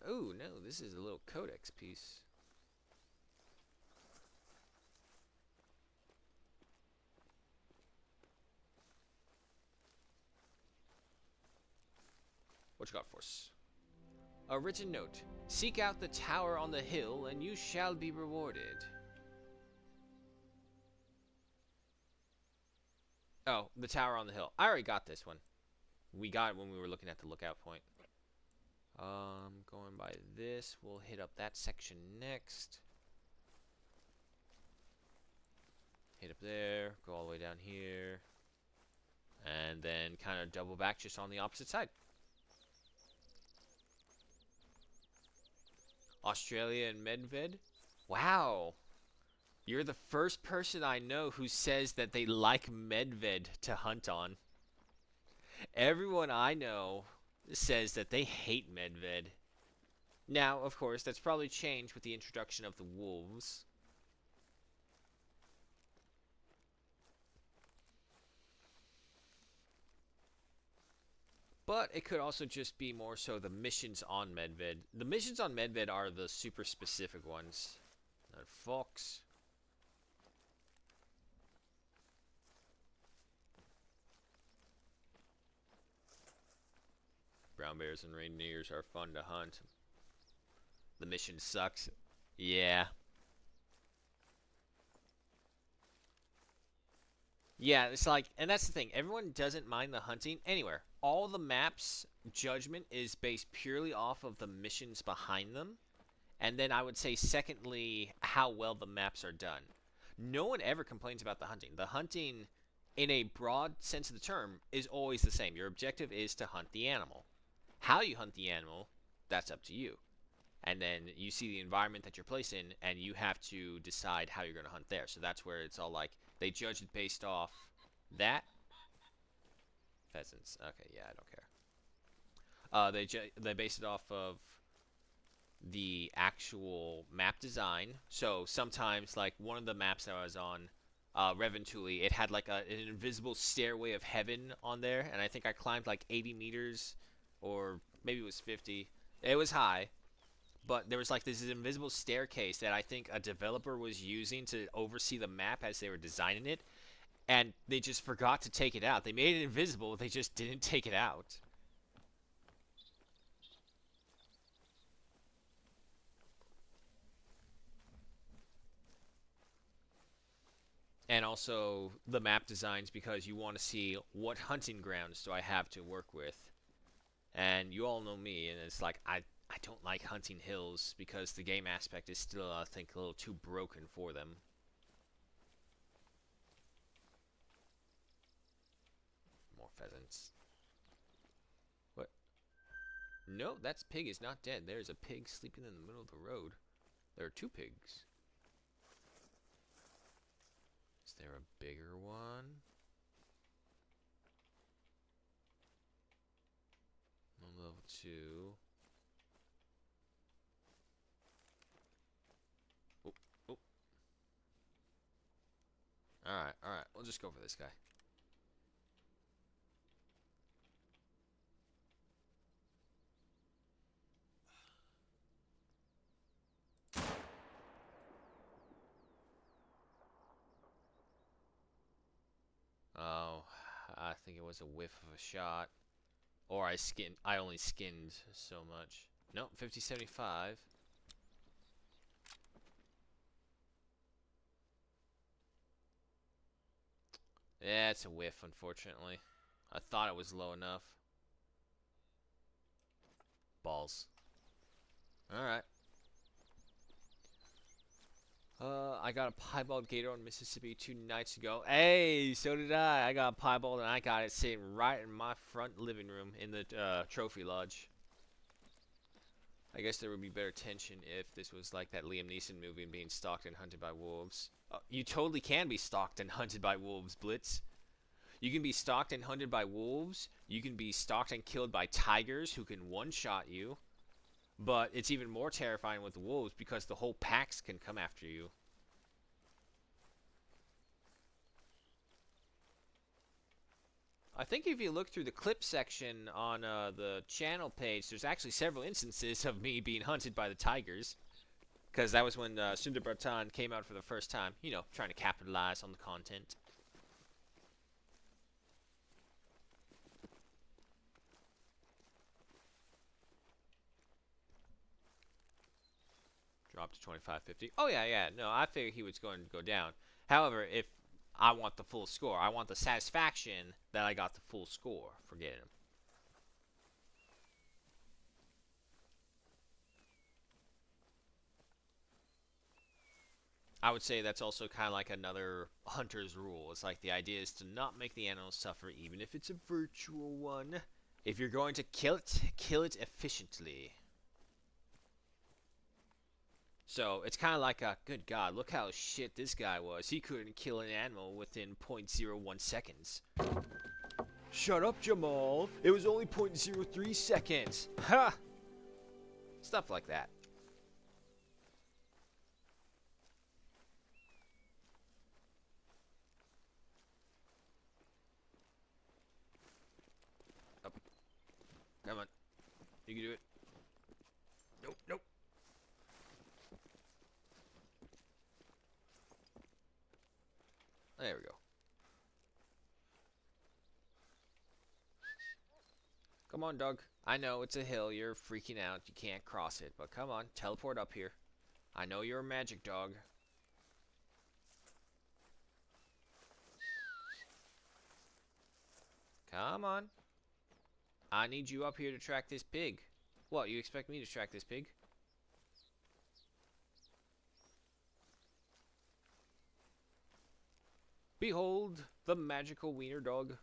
Speaker 1: Oh, no, this is a little codex piece. What you got for us? A written note. Seek out the tower on the hill, and you shall be rewarded. Oh, the tower on the hill. I already got this one. We got it when we were looking at the lookout point. Going by this, we'll hit up that section next. Hit up there, go all the way down here. And then kind of double back just on the opposite side. Australia and Medved? Wow. You're the first person I know who says that they like Medved to hunt on. Everyone I know says that they hate Medved. Now, of course, that's probably changed with the introduction of the wolves. But it could also just be more so the missions on Medved. The missions on Medved are the super specific ones. Not fox. Brown bears and reindeers are fun to hunt. The mission sucks. Yeah. Yeah, it's like, and that's the thing. Everyone doesn't mind the hunting anywhere. All the maps' judgment is based purely off of the missions behind them. And then I would say, secondly, how well the maps are done. No one ever complains about the hunting. The hunting, in a broad sense of the term, is always the same. Your objective is to hunt the animal. How you hunt the animal, that's up to you. And then you see the environment that you're placed in, and you have to decide how you're going to hunt there. So that's where it's all like, they judge it based off that. Pheasants. Okay, yeah, I don't care. They base it off of the actual map design. So sometimes, like one of the maps that I was on, Reventuli, it had like an invisible stairway of heaven on there, and I think I climbed like 80 meters, or maybe it was 50. It was high, but there was like this invisible staircase that I think a developer was using to oversee the map as they were designing it, and they just forgot to take it out. They made it invisible, they just didn't take it out. And also the map designs, because you want to see what hunting grounds do I have to work with. And you all know me, and it's like I don't like hunting hills because the game aspect is still, I think, a little too broken for them. More pheasants. What? No, that pig is not dead. There's a pig sleeping in the middle of the road. There are two pigs. Is there a bigger one? On level 2. Oh, oh. Alright, alright. We'll just go for this guy. Oh, I think it was a whiff of a shot. Or I only skinned so much. Nope, 50-75. Yeah, it's a whiff, unfortunately. I thought it was low enough. Balls. Alright. I got a piebald gator on Mississippi 2 nights ago. Hey, so did I. I got a piebald and I got it sitting right in my front living room in the trophy lodge. I guess there would be better tension if this was like that Liam Neeson movie and being stalked and hunted by wolves. You totally can be stalked and hunted by wolves, Blitz. You can be stalked and hunted by wolves. You can be stalked and killed by tigers who can one-shot you. But it's even more terrifying with the wolves because the whole packs can come after you. I think if you look through the clip section on the channel page, there's actually several instances of me being hunted by the tigers. Because that was when Sundar Bartan came out for the first time. You know, trying to capitalize on the content. Drop to 25.50. Oh, yeah. No, I figured he was going to go down. However, if I want the full score, I want the satisfaction that I got the full score for getting him. I would say that's also kind of like another hunter's rule. It's like the idea is to not make the animal suffer, even if it's a virtual one. If you're going to kill it efficiently. So, it's kind of like a, good God, look how shit this guy was. He couldn't kill an animal within 0.01 seconds. Shut up, Jamal. It was only 0.03 seconds. Ha! Stuff like that. Up. Come on. You can do it. Nope. There we go. Come on, Doug. I know it's a hill. You're freaking out. You can't cross it. But come on. Teleport up here. I know you're a magic dog. Come on. I need you up here to track this pig. What, you expect me to track this pig? Behold the magical wiener dog.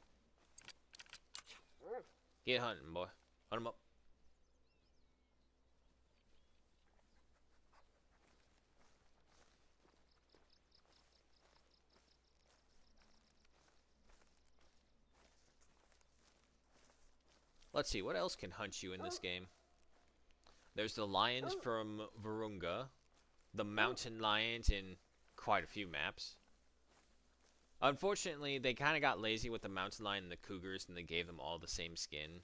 Speaker 1: Get hunting, boy. Hunt him up. Let's see, what else can hunt you in this game? There's the lions from Virunga. The mountain lions in quite a few maps. Unfortunately, they kind of got lazy with the mountain lion and the cougars, and they gave them all the same skin.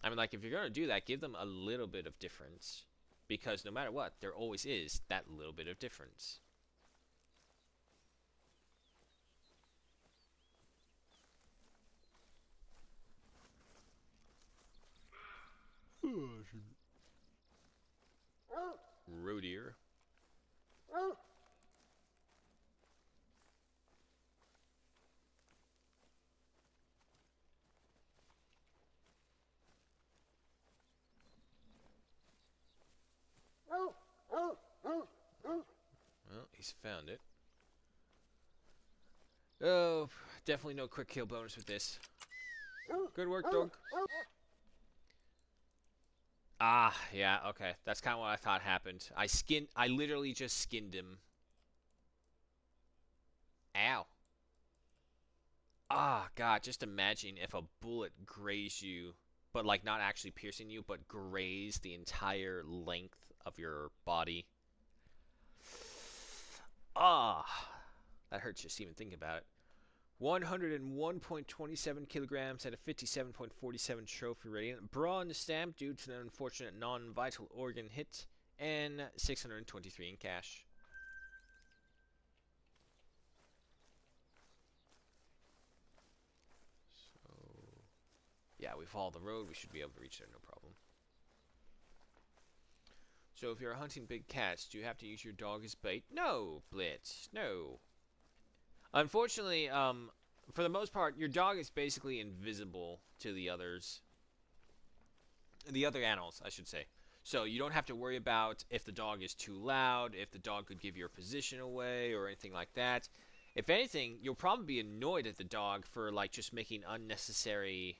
Speaker 1: I mean, like, if you're going to do that, give them a little bit of difference. Because no matter what, there always is that little bit of difference. Roe deer. Well, he's found it. Oh, definitely no quick kill bonus with this. Good work, dog. Ah, yeah, okay. That's kind of what I thought happened. I literally just skinned him. Ow. Ah, God, just imagine if a bullet grazed you, but like not actually piercing you, but grazed the entire length of your body. Ah, that hurts just even thinking about it. 101.27 kilograms at a 57.47 trophy rating. Bronze stamp due to an unfortunate non-vital organ hit. And 623 in cash. So, yeah, we follow the road. We should be able to reach there, no problem. So if you're hunting big cats, do you have to use your dog as bait? No, Blitz. No. Unfortunately, for the most part, your dog is basically invisible to the others. The other animals, I should say. So you don't have to worry about if the dog is too loud, if the dog could give your position away, or anything like that. If anything, you'll probably be annoyed at the dog for like just making unnecessary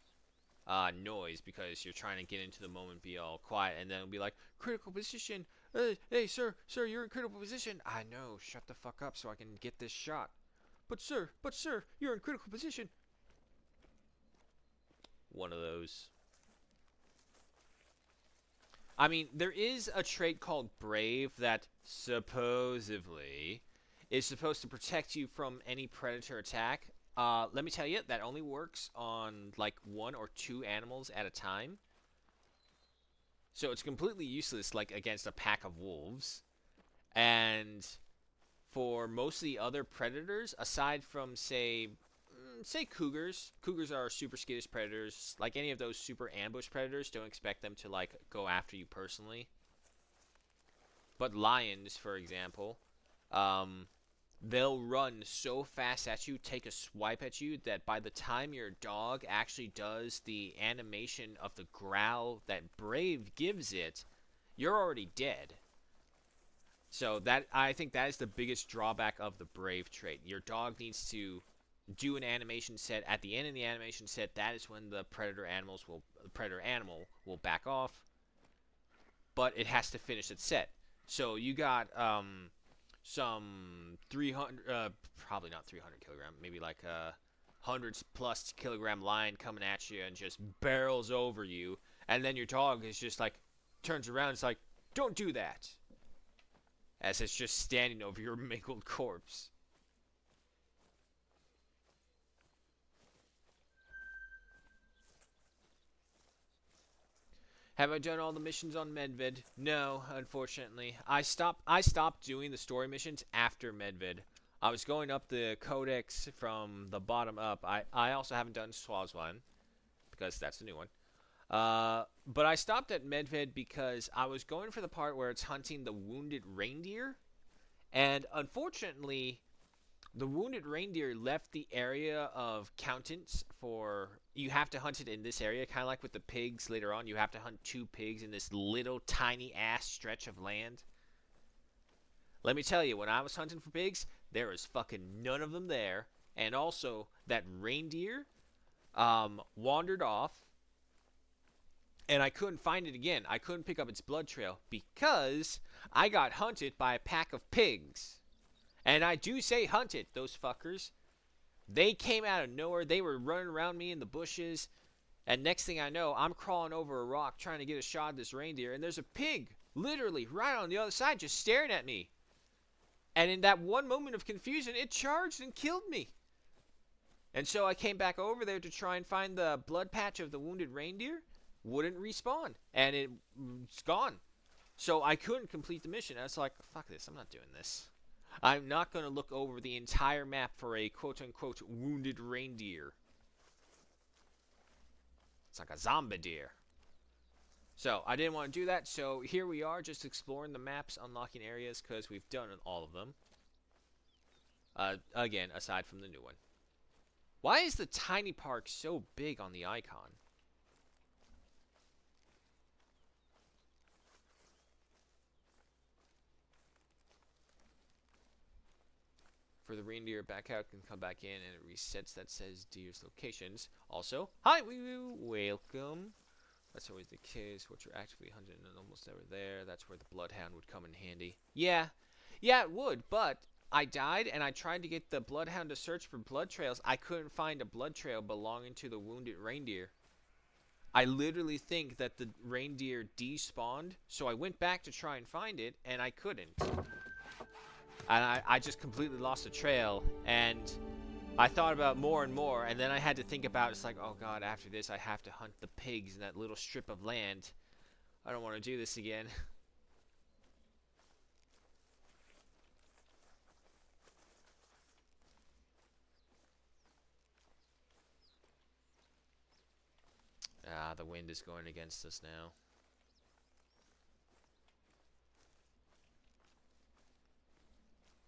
Speaker 1: noise because you're trying to get into the moment, be all quiet, and then it'll be like, critical position. Hey, sir, you're in critical position. I know. Shut the fuck up so I can get this shot. But sir, you're in critical position. One of those. I mean, there is a trait called Brave that supposedly is supposed to protect you from any predator attack. Let me tell you, that only works on like 1 or 2 animals at a time. So it's completely useless like against a pack of wolves. And for most of the other predators, aside from say cougars are super skittish predators. Like any of those super ambush predators, don't expect them to like go after you personally. But lions, for example, they'll run so fast at you, take a swipe at you, that by the time your dog actually does the animation of the growl that Brave gives it, you're already dead. So that, I think that is the biggest drawback of the Brave trait. Your dog needs to do an animation set. At the end of the animation set, that is when the predator animal will back off. But it has to finish its set. So you got some 300, probably not 300 kilogram, maybe like a 100+ kilogram lion coming at you and just barrels over you, and then your dog is just like turns around, it's like, don't do that, as it's just standing over your mangled corpse. Have I done all the missions on Medved? No, unfortunately. I stopped doing the story missions after Medved. I was going up the codex from the bottom up. I also haven't done Swazwan, because that's the new one. But I stopped at Medved because I was going for the part where it's hunting the wounded reindeer. And unfortunately, the wounded reindeer left the area of Countance for... You have to hunt it in this area, kind of like with the pigs later on. You have to hunt 2 pigs in this little tiny ass stretch of land. Let me tell you, when I was hunting for pigs, there was fucking none of them there. And also, that reindeer wandered off, and I couldn't find it again. I couldn't pick up its blood trail because I got hunted by a pack of pigs. And I do say hunted, those fuckers. They came out of nowhere. They were running around me in the bushes. And next thing I know, I'm crawling over a rock trying to get a shot at this reindeer. And there's a pig, literally, right on the other side, just staring at me. And in that one moment of confusion, it charged and killed me. And so I came back over there to try and find the blood patch of the wounded reindeer. Wouldn't respawn. And it's gone. So I couldn't complete the mission. I was like, fuck this, I'm not doing this. I'm not going to look over the entire map for a quote-unquote wounded reindeer. It's like a zombie deer. So, I didn't want to do that, so here we are, just exploring the maps, unlocking areas, because we've done all of them. Again, aside from the new one. Why is the tiny park so big on the icon? For the reindeer, back out can come back in and it resets that says deer's locations. Also, hi, welcome. That's always the case. What you're actively hunting and almost never there. That's where the bloodhound would come in handy. Yeah, it would, but I died and I tried to get the bloodhound to search for blood trails. I couldn't find a blood trail belonging to the wounded reindeer. I literally think that the reindeer despawned, so I went back to try and find it, and I couldn't. And I just completely lost the trail, and I thought about more and more, and then I had to think about, it's like, oh god, after this I have to hunt the pigs in that little strip of land. I don't want to do this again. Ah, the wind is going against us now.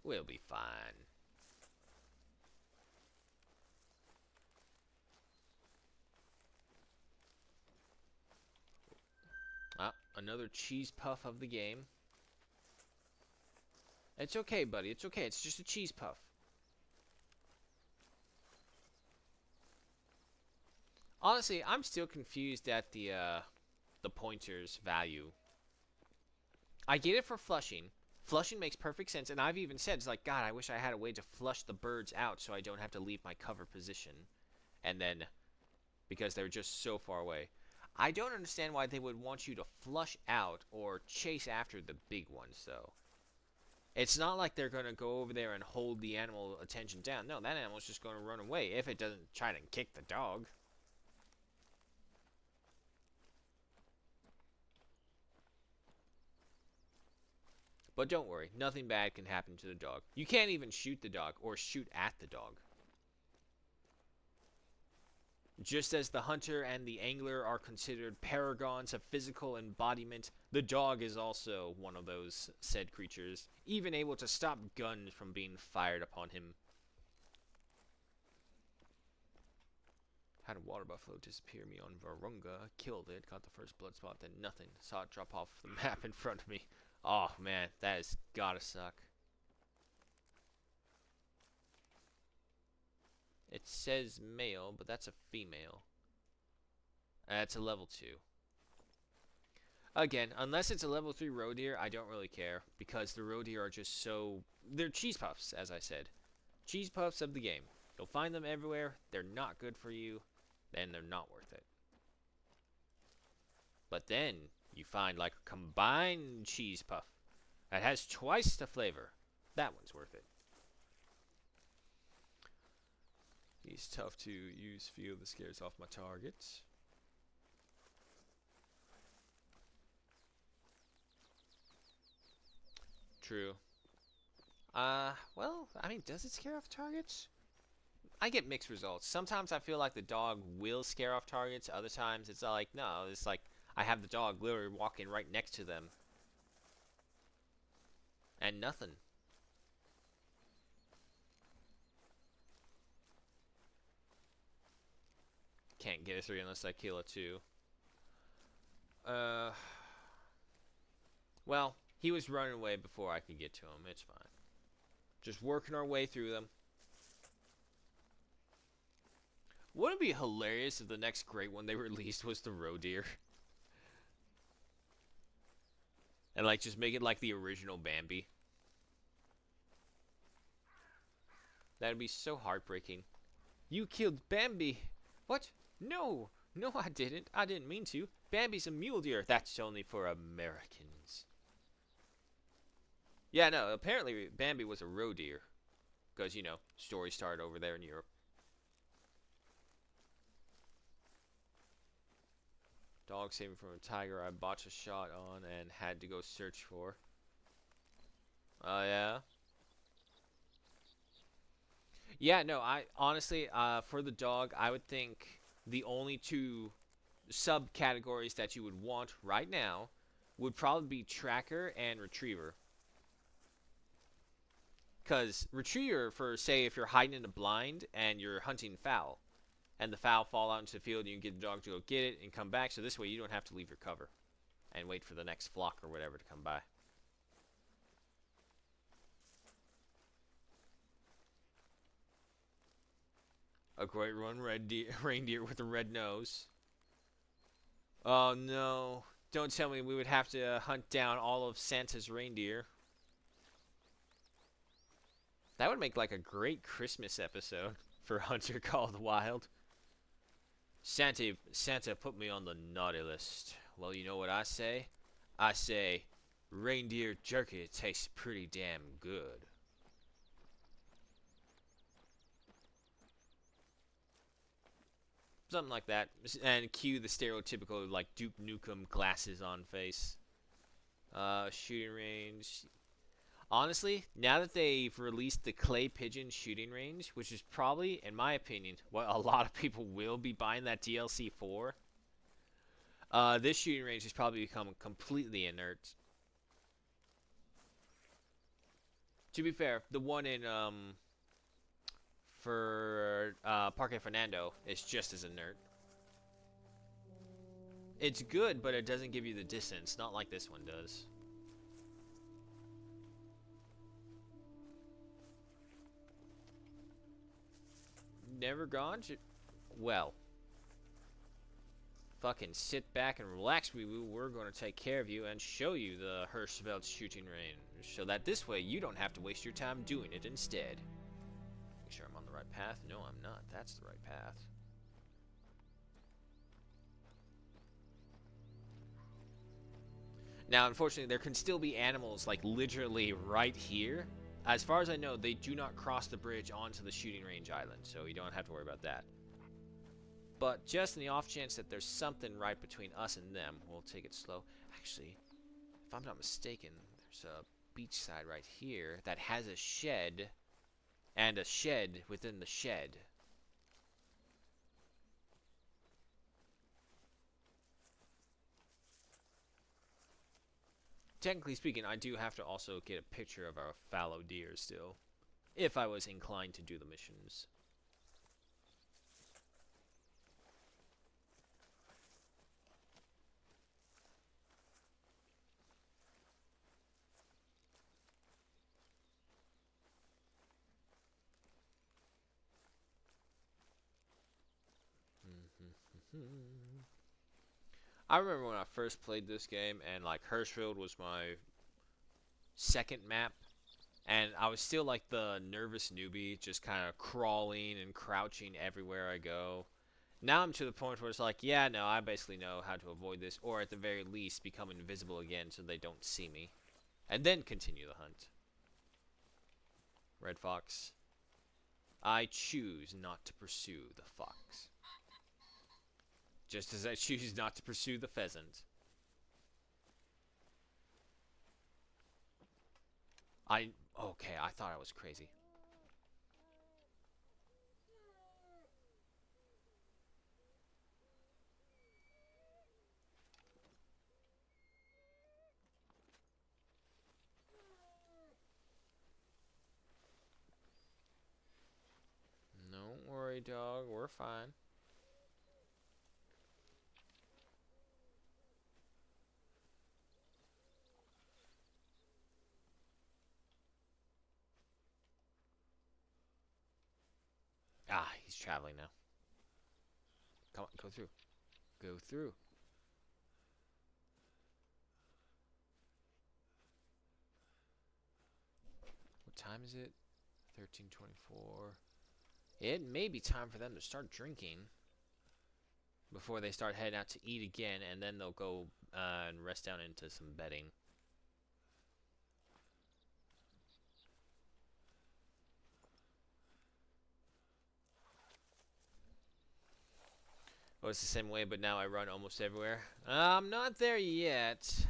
Speaker 1: We'll be fine. Ah, Another cheese puff of the game. It's okay, buddy. It's okay. It's just a cheese puff. Honestly, I'm still confused at the pointer's value. I get it for flushing. Flushing makes perfect sense, and I've even said, it's like, God, I wish I had a way to flush the birds out so I don't have to leave my cover position. And then, because they're just so far away. I don't understand why they would want you to flush out or chase after the big ones, though. It's not like they're going to go over there and hold the animal attention down. No, that animal's just going to run away if it doesn't try to kick the dog. But don't worry, nothing bad can happen to the dog. You can't even shoot the dog or shoot at the dog. Just as the hunter and the angler are considered paragons of physical embodiment, the dog is also one of those said creatures, even able to stop guns from being fired upon him. Had a water buffalo disappear me on Virunga, killed it, got the first blood spot, then nothing. Saw it drop off the map in front of me. Oh man, that has gotta suck. It says male, but that's a female. That's a level 2. Again, unless it's a level 3 roe deer, I don't really care, because the roe deer are just so... They're cheese puffs, as I said. Cheese puffs of the game. You'll find them everywhere, they're not good for you, and they're not worth it. But then, you find like a combined cheese puff that has twice the flavor. That one's worth it. He's tough to use field that scares off my targets. True. Well, I mean, does it scare off targets? I get mixed results. Sometimes I feel like the dog will scare off targets. Other times it's like, no, it's like I have the dog literally walking right next to them. And nothing. Can't get a 3 unless I kill a 2. Well, he was running away before I could get to him. It's fine. Just working our way through them. Wouldn't it be hilarious if the next great one they released was the roe deer? And like just make it like the original Bambi. That'd be so heartbreaking. You killed Bambi. What? No. No, I didn't. I didn't mean to. Bambi's a mule deer. That's only for Americans. Yeah, no, apparently Bambi was a roe deer. Because, you know, story started over there in Europe. Dog saving from a tiger I botched a shot on and had to go search for. Oh, yeah? Yeah, no, I honestly, for the dog, I would think the only 2 subcategories that you would want right now would probably be tracker and retriever. Because retriever, for say if you're hiding in a blind and you're hunting fowl, and the fowl fall out into the field and you can get the dog to go get it and come back, so this way you don't have to leave your cover and wait for the next flock or whatever to come by. A great one, reindeer with a red nose. Oh no. Don't tell me we would have to hunt down all of Santa's reindeer. That would make like a great Christmas episode for Hunter Call of the Wild. Santa put me on the naughty list. Well, you know what I say? I say, reindeer jerky tastes pretty damn good. Something like that. And cue the stereotypical, like, Duke Nukem glasses on face. Shooting range. Honestly, now that they've released the Clay Pigeon shooting range, which is probably, in my opinion, what a lot of people will be buying that DLC for, this shooting range has probably become completely inert. To be fair, the one in, for Parque Fernando is just as inert. It's good, but it doesn't give you the distance, not like this one does. Never gone? Well, fucking sit back and relax, wee woo. We're going to take care of you and show you the Hirschfeld shooting range, so that this way you don't have to waste your time doing it instead. Make sure I'm on the right path. No, I'm not. That's the right path. Now, unfortunately, there can still be animals, like, literally right here. As far as I know, they do not cross the bridge onto the shooting range island, so you don't have to worry about that. But just in the off chance that there's something right between us and them, we'll take it slow. Actually, if I'm not mistaken, there's a beachside right here that has a shed, and a shed within the shed. Technically speaking, I do have to also get a picture of our fallow deer still, if I was inclined to do the missions. I remember when I first played this game, and like Hirschfeld was my second map, and I was still like the nervous newbie, just kind of crawling and crouching everywhere I go. Now I'm to the point where it's like, yeah, no, I basically know how to avoid this, or at the very least become invisible again so they don't see me, and then continue the hunt. Red fox. I choose not to pursue the fox. Just as I choose not to pursue the pheasant. Okay, I thought I was crazy. Don't worry, dog. We're fine. Ah, he's traveling now. Come on, go through. Go through. What time is it? 13:24. It may be time for them to start drinking before they start heading out to eat again, and then they'll go and rest down into some bedding. Oh, it's the same way, but now I run almost everywhere. I'm not there yet.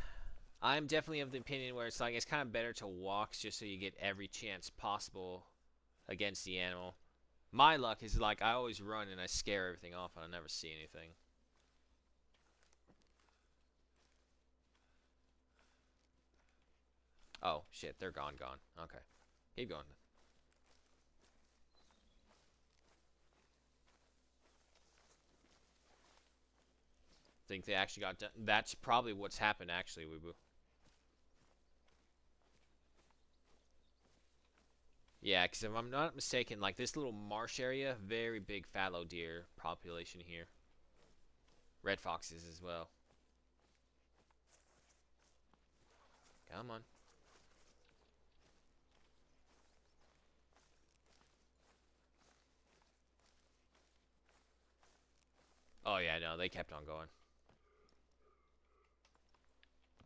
Speaker 1: I'm definitely of the opinion where it's like it's kind of better to walk just so you get every chance possible against the animal. My luck is like I always run and I scare everything off and I never see anything. Oh, shit, they're gone. Okay. Keep going. Think they actually got done. That's probably what's happened, actually, Weeboo. Yeah, because if I'm not mistaken, like this little marsh area, very big fallow deer population here. Red foxes as well. Come on. Oh, yeah, no, they kept on going.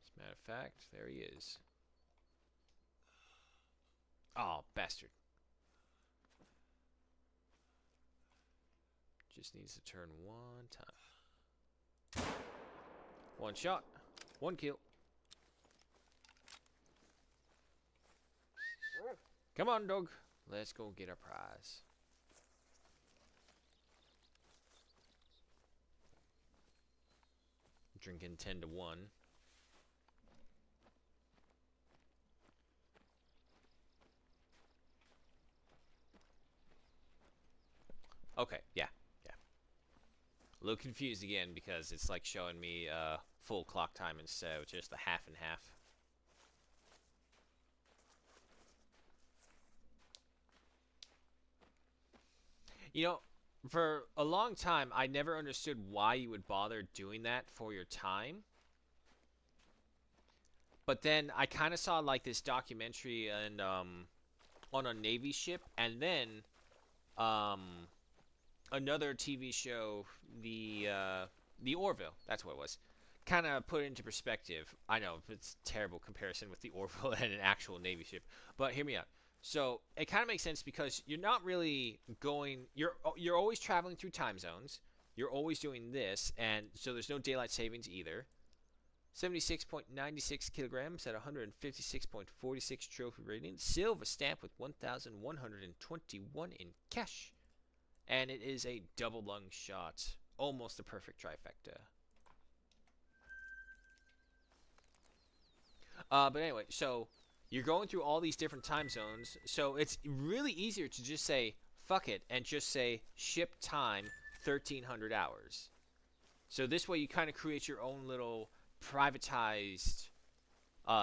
Speaker 1: As a matter of fact, there he is. Oh, bastard. Just needs to turn one time. One shot. One kill. Come on, dog. Let's go get our prize. Drinking 10-1. Okay, yeah. A little confused again because it's like showing me full clock time instead of just the half and half. You know, for a long time, I never understood why you would bother doing that for your time. But then I kind of saw like this documentary and on a Navy ship, and then um, another TV show, the Orville. That's what it was. Kind of put it into perspective. I know it's a terrible comparison with the Orville and an actual Navy ship, but hear me out. So it kind of makes sense because you're not really going. You're always traveling through time zones. You're always doing this, and so there's no daylight savings either. 76.96 kilograms at 156.46 trophy rating. Silver stamp with 1,121 in cash. And it is a double lung shot. Almost a perfect trifecta. But anyway, so you're going through all these different time zones. So it's really easier to just say, fuck it, and just say ship time 1,300 hours. So this way you kind of create your own little privatized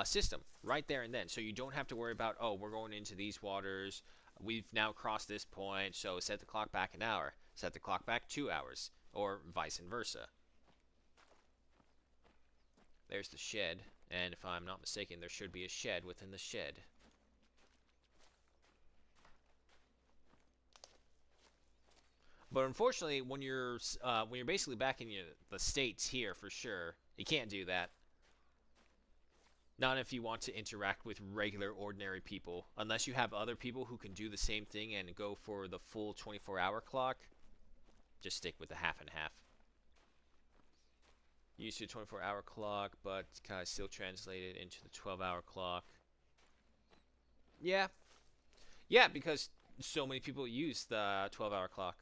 Speaker 1: system right there and then. So you don't have to worry about, oh, we're going into these waters. We've now crossed this point, so set the clock back an hour. Set the clock back 2 hours, or vice versa. There's the shed, and if I'm not mistaken, there should be a shed within the shed. But unfortunately, when you're basically back in the States here for sure, you can't do that. Not if you want to interact with regular, ordinary people. Unless you have other people who can do the same thing and go for the full 24-hour clock, just stick with the half and half. Used to a 24-hour clock, but kind of still translated into the 12-hour clock. Yeah. Yeah, because so many people use the 12-hour clock.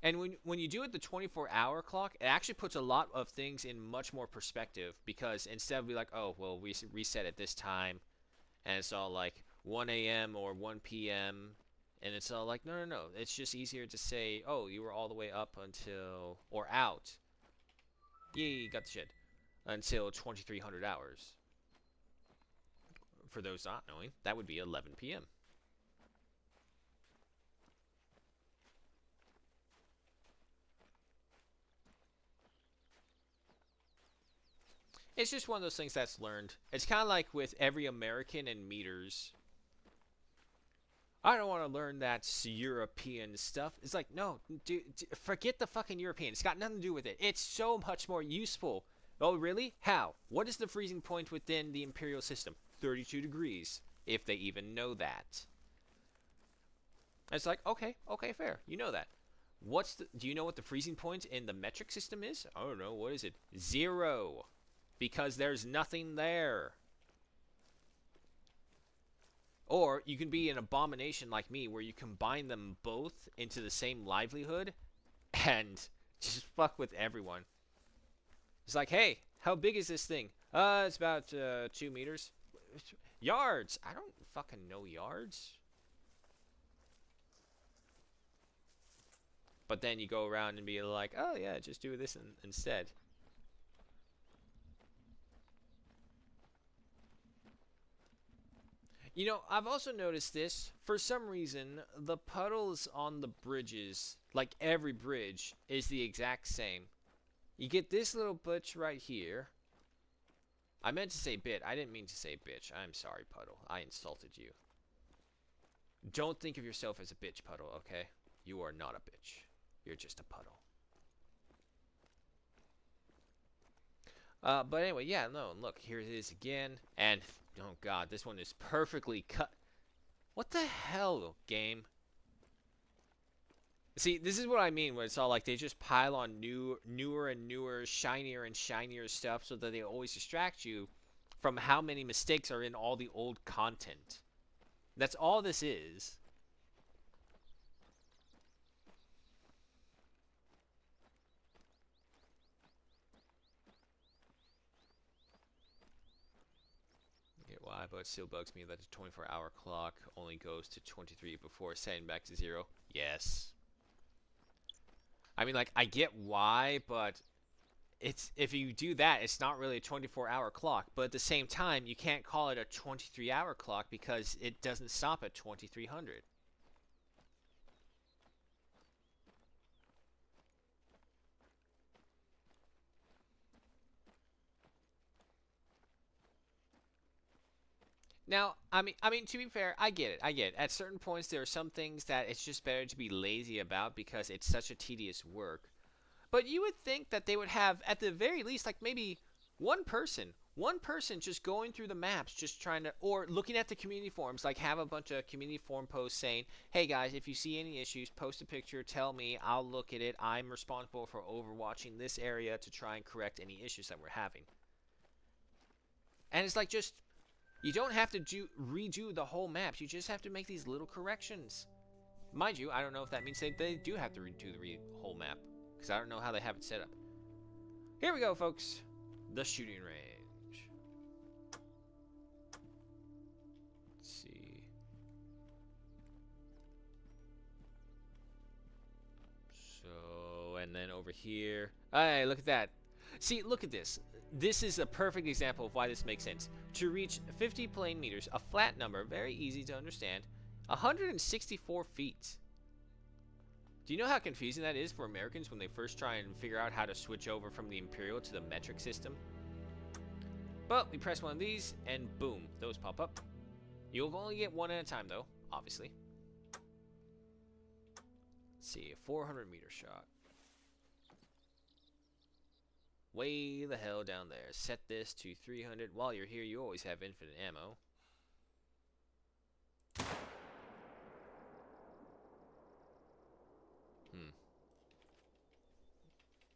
Speaker 1: And when you do it the 24-hour clock, it actually puts a lot of things in much more perspective, because instead of be like, oh, well, we reset at this time, and it's all like 1 a.m. or 1 p.m., and it's all like, no. It's just easier to say, oh, you were all the way up until, or out. Yeah, got the shit. Until 2,300 hours. For those not knowing, that would be 11 p.m. It's just one of those things that's learned. It's kind of like with every American and meters. I don't want to learn that European stuff. It's like, no, dude, forget the fucking European. It's got nothing to do with it. It's so much more useful. Oh, really? How? What is the freezing point within the imperial system? 32 degrees, if they even know that. It's like, okay, fair. You know that. Do you know what the freezing point in the metric system is? I don't know. What is it? 0. Because there's nothing there. Or you can be an abomination like me, where you combine them both into the same livelihood and just fuck with everyone. It's like, hey, how big is this thing? It's about 2 meters. Yards. I don't fucking know yards. But then you go around and be like, oh yeah, just do this instead. You know, I've also noticed this. For some reason, the puddles on the bridges, like every bridge, is the exact same. You get this little butch right here. I meant to say bit. I didn't mean to say bitch. I'm sorry, Puddle. I insulted you. Don't think of yourself as a bitch, Puddle, okay? You are not a bitch. You're just a puddle. But anyway, yeah, no, look, here it is again. And, oh god, this one is perfectly cut. What the hell, game? See, this is what I mean when it's all like they just pile on newer and newer, shinier and shinier stuff so that they always distract you from how many mistakes are in all the old content. That's all this is. why, but it still bugs me that the 24-hour clock only goes to 23 before setting back to 0. Yes. I mean, like, I get why, but it's if you do that, it's not really a 24-hour clock. But at the same time, you can't call it a 23-hour clock because it doesn't stop at 2300. Now, I mean, to be fair, I get it. I get it. At certain points, there are some things that it's just better to be lazy about because it's such a tedious work. But you would think that they would have, at the very least, like maybe one person just going through the maps, just trying to, or looking at the community forums, like have a bunch of community forum posts saying, hey guys, if you see any issues, post a picture, tell me, I'll look at it. I'm responsible for overwatching this area to try and correct any issues that we're having. And it's like just, you don't have to redo the whole maps. You just have to make these little corrections. Mind you, I don't know if that means they do have to redo the whole map, because I don't know how they have it set up. Here we go, folks. The shooting range. Let's see. So, and then over here. Hey, look at that. See, look at this. This is a perfect example of why this makes sense. To reach 50 plane meters, a flat number, very easy to understand, 164 feet. Do you know how confusing that is for Americans when they first try and figure out how to switch over from the imperial to the metric system? But we press one of these, and boom, those pop up. You'll only get one at a time, though, obviously. Let's see, a 400-meter shot. Way the hell down there. Set this to 300. While you're here, you always have infinite ammo.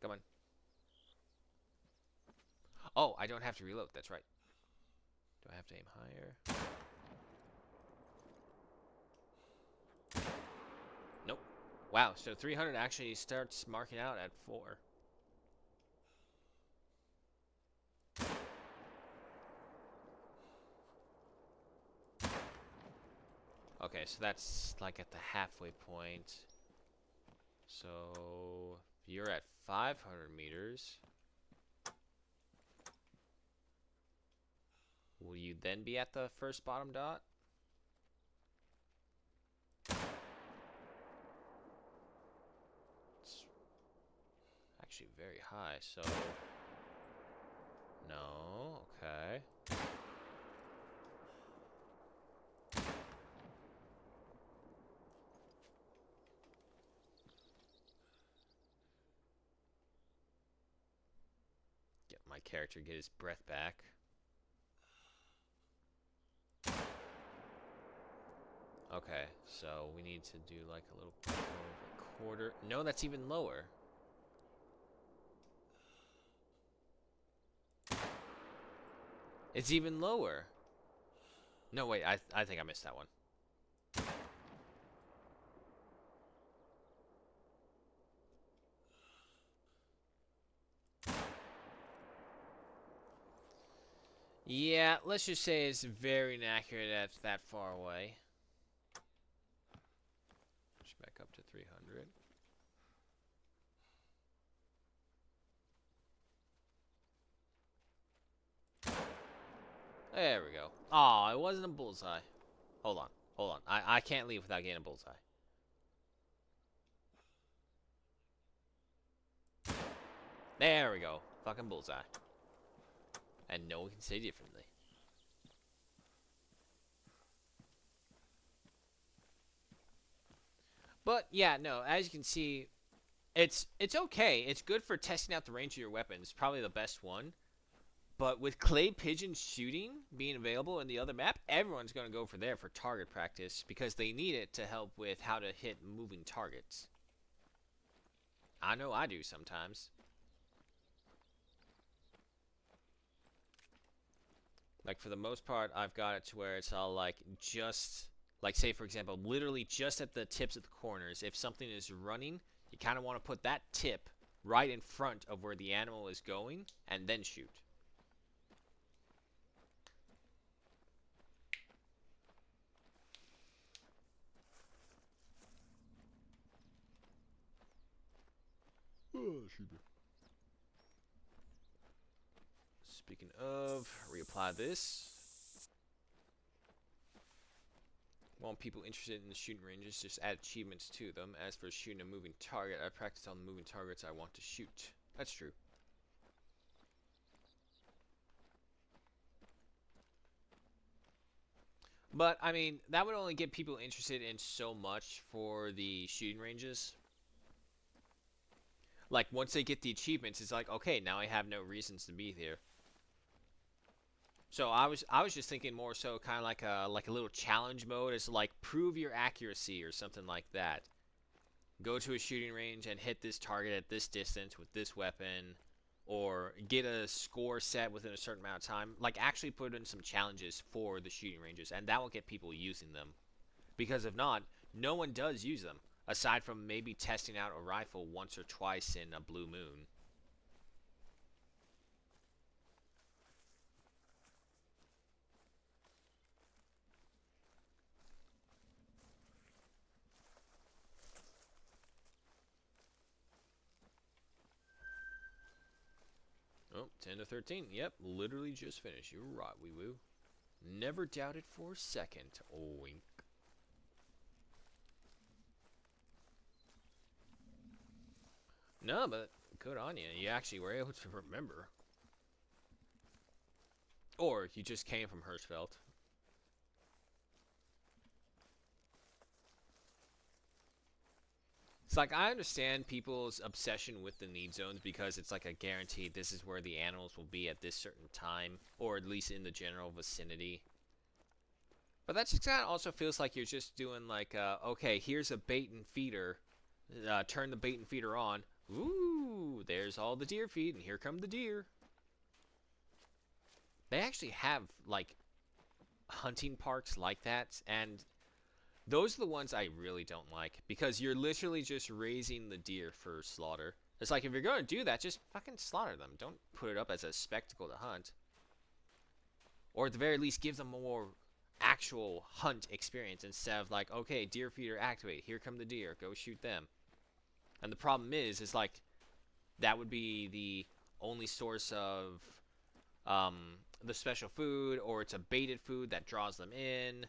Speaker 1: Come on. Oh, I don't have to reload. That's right. Do I have to aim higher? Nope. Wow, so 300 actually starts marking out at 4. Okay, so that's like at the halfway point. So you're at 500 meters. Will you then be at the first bottom dot? It's actually very high, so no, okay. Get my character get his breath back. Okay, so we need to do like a little more of a quarter. No, that's even lower. It's even lower. No, wait, I think I missed that one. Yeah, let's just say it's very inaccurate at that far away. Push back up to 300. There we go. Aw, it wasn't a bullseye. Hold on, hold on. I can't leave without getting a bullseye. There we go. Fucking bullseye. And no one can say differently. But yeah, no, as you can see, it's okay. It's good for testing out the range of your weapons. Probably the best one. But with clay pigeon shooting being available in the other map, everyone's going to go for there for target practice because they need it to help with how to hit moving targets. I know I do sometimes. Like, for the most part, I've got it to where it's all, like, just, like, say, for example, literally just at the tips of the corners. If something is running, you kind of want to put that tip right in front of where the animal is going, and then shoot.
Speaker 3: Oh, excuse me.
Speaker 1: Speaking of, reapply this. Want people interested in the shooting ranges, just add achievements to them. As for shooting a moving target, I practice on the moving targets I want to shoot. That's true. But, I mean, that would only get people interested in so much for the shooting ranges. Like, once they get the achievements, it's like, okay, now I have no reasons to be here. So I was just thinking more so kind of like a little challenge mode. It's like prove your accuracy or something like that. Go to a shooting range and hit this target at this distance with this weapon, or get a score set within a certain amount of time. Like actually put in some challenges for the shooting ranges, and that will get people using them. Because if not, no one does use them aside from maybe testing out a rifle once or twice in a blue moon. Oh, 10 to 13. Yep, literally just finished. You're right, wee woo. Never doubted for a second. Wink. No, but good on you. You actually were able to remember. Or you just came from Hirschfeld. It's like, I understand people's obsession with the need zones because it's like a guaranteed this is where the animals will be at this certain time, or at least in the general vicinity. But that just kind of also feels like you're just doing like, okay, here's a bait and feeder. Turn the bait and feeder on. Ooh, there's all the deer feed, and here come the deer. They actually have, like, hunting parks like that, and those are the ones I really don't like, because you're literally just raising the deer for slaughter. It's like, if you're going to do that, just fucking slaughter them. Don't put it up as a spectacle to hunt. Or at the very least, give them more actual hunt experience instead of like, okay, deer feeder activate. Here come the deer. Go shoot them. And the problem is like, that would be the only source of the special food, or it's a baited food that draws them in.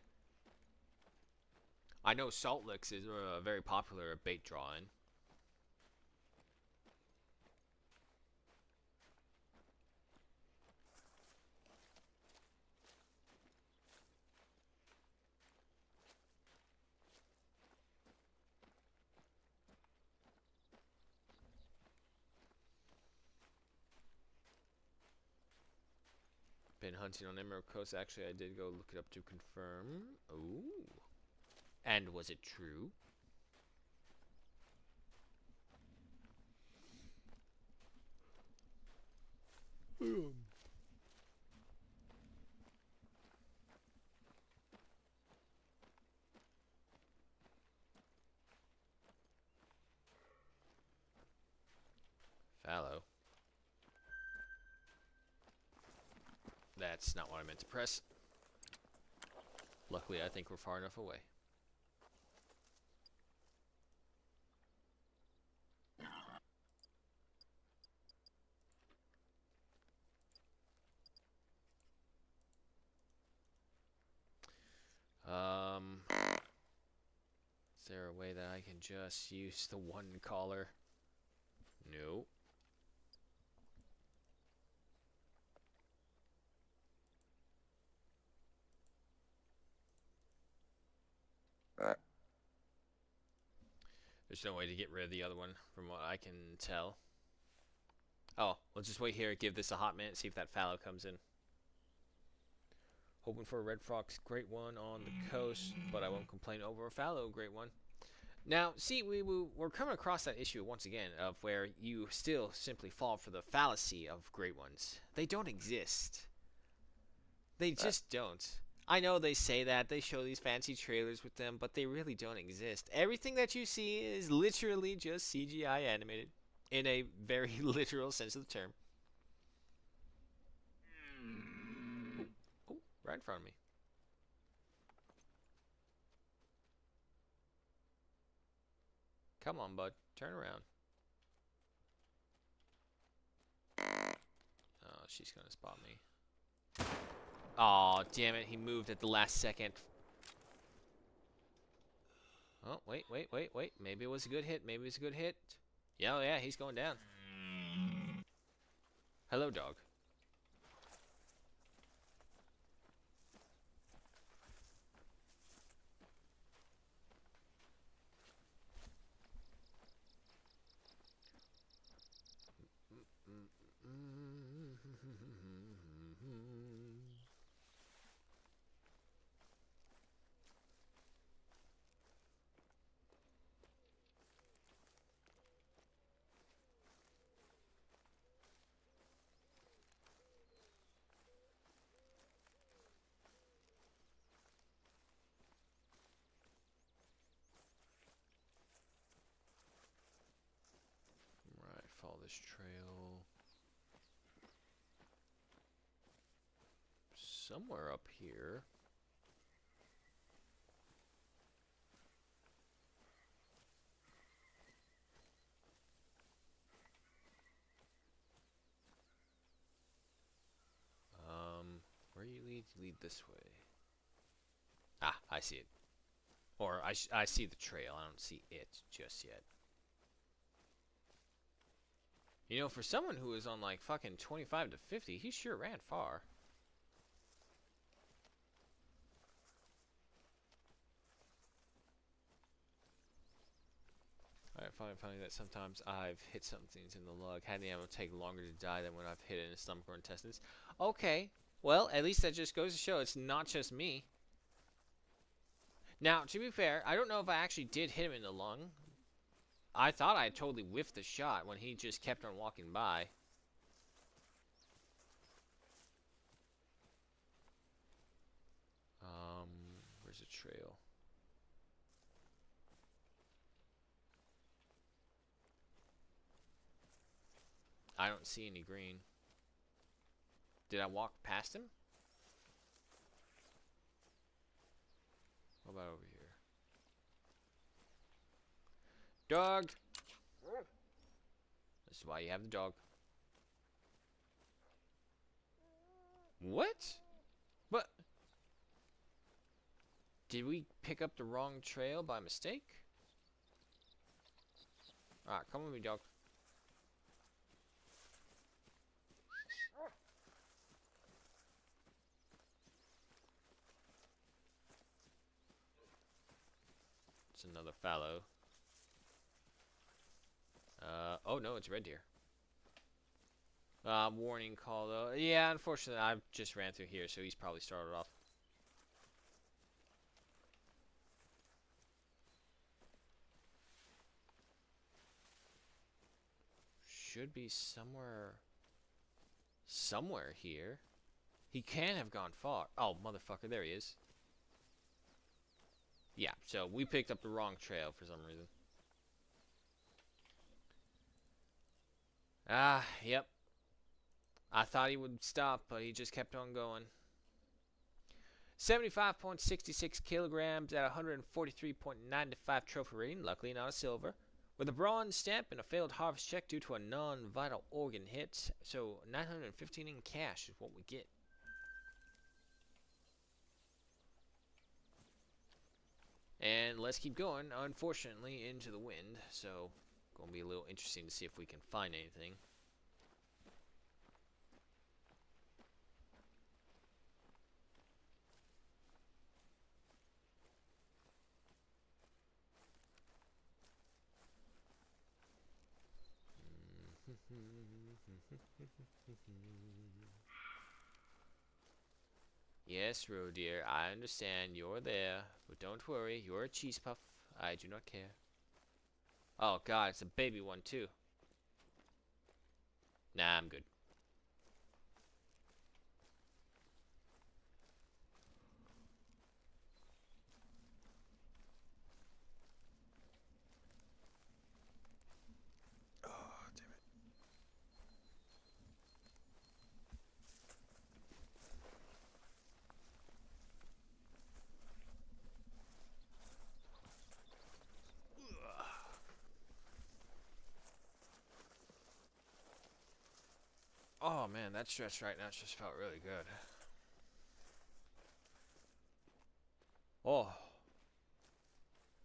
Speaker 1: I know salt licks is very popular bait drawing. Been hunting on Emerald Coast. Actually, I did go look it up to confirm. Ooh. And was it true? Fallow. That's not what I meant to press. Luckily, I think we're far enough away. Is there a way that I can just use the one collar? No. There's no way to get rid of the other one, from what I can tell. Oh, we'll just wait here, give this a hot minute, see if that fallow comes in. Hoping for a red fox great one on the coast, but I won't complain over a fallow great one. Now, see, we're coming across that issue once again of where you still simply fall for the fallacy of great ones. They don't exist. They just don't. I know they say that, they show these fancy trailers with them, but they really don't exist. Everything that you see is literally just CGI animated, in a very literal sense of the term. Oh, right in front of me. Come on, bud. Turn around. she's gonna spot me. Aw, damn it, he moved at the last second. Oh, wait. Maybe it was a good hit. Maybe it was a good hit. Yeah, oh yeah, he's going down. Hello, dog. Right, follow this trail. Somewhere up here. Where you lead? You lead this way. Ah, I see it. Or I see the trail. I don't see it just yet. You know, for someone who is on like fucking 25 to 50, he sure ran far. Alright, finally finding that sometimes I've hit some things in the lug. Had the ammo take longer to die than when I've hit it in the stomach or intestines. Okay, well, at least that just goes to show it's not just me. Now, to be fair, I don't know if I actually did hit him in the lung. I thought I totally whiffed the shot when he just kept on walking by. Where's the trail? I don't see any green. Did I walk past him? What about over here? Dog! This is why you have the dog. What? What? Did we pick up the wrong trail by mistake? Alright, come with me, dog. It's another fallow. Oh no, it's red deer. Warning call though. Yeah, unfortunately, I just ran through here, so he's probably started off. Should be somewhere here. He can have gone far. Oh, motherfucker, there he is. Yeah, so we picked up the wrong trail for some reason. Ah, yep. I thought he would stop, but he just kept on going. 75.66 kilograms at 143.95 trophy rating. Luckily not a silver. With a bronze stamp and a failed harvest check due to a non-vital organ hit. So 915 in cash is what we get. And let's keep going, unfortunately, into the wind. So, gonna be a little interesting to see if we can find anything. Yes, roe deer, I understand you're there, but don't worry, you're a cheese puff. I do not care. Oh god, it's a baby one too. Nah, I'm good. Oh, damn it. man, that stretch right now just felt really good. Oh.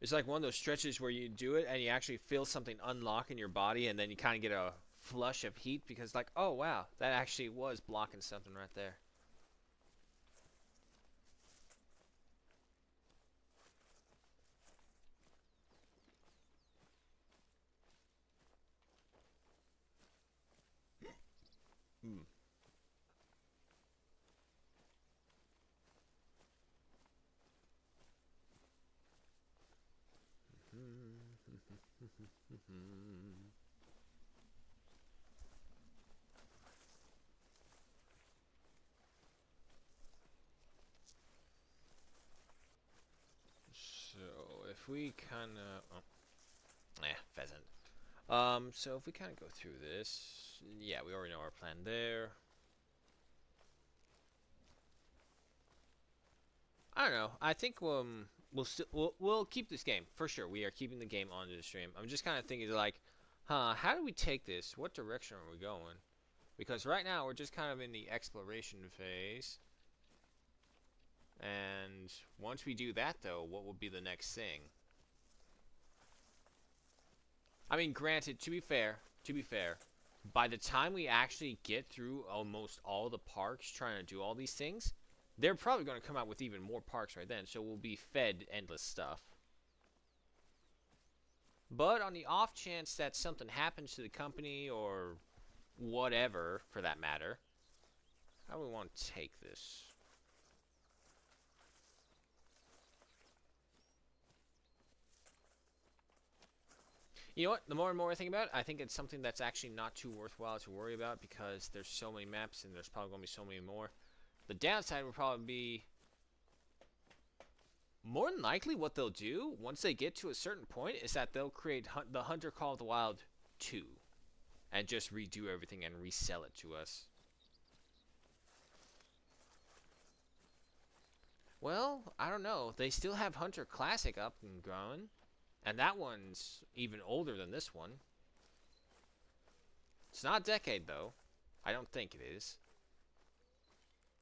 Speaker 1: It's like one of those stretches where you do it and you actually feel something unlock in your body, and then you kind of get a flush of heat because, like, oh wow, that actually was blocking something right there. Hmm. So if we kind of, pheasant. So if we kind of go through this, yeah, we already know our plan there. I don't know. I think we'll keep this game for sure. We are keeping the game onto the stream. I'm just kind of thinking like, how do we take this? What direction are we going? Because right now we're just kind of in the exploration phase. And once we do that, though, what will be the next thing? I mean, granted, to be fair, by the time we actually get through almost all the parks trying to do all these things, they're probably going to come out with even more parks right then, so we'll be fed endless stuff. But on the off chance that something happens to the company or whatever, for that matter, how do we want to take this? You know what? The more and more I think about it, I think it's something that's actually not too worthwhile to worry about because there's so many maps and there's probably going to be so many more. The downside will probably be, more than likely what they'll do once they get to a certain point is that they'll create the Hunter Call of the Wild 2 and just redo everything and resell it to us. Well, I don't know. They still have Hunter Classic up and growing. And that one's even older than this one. It's not a decade, though. I don't think it is.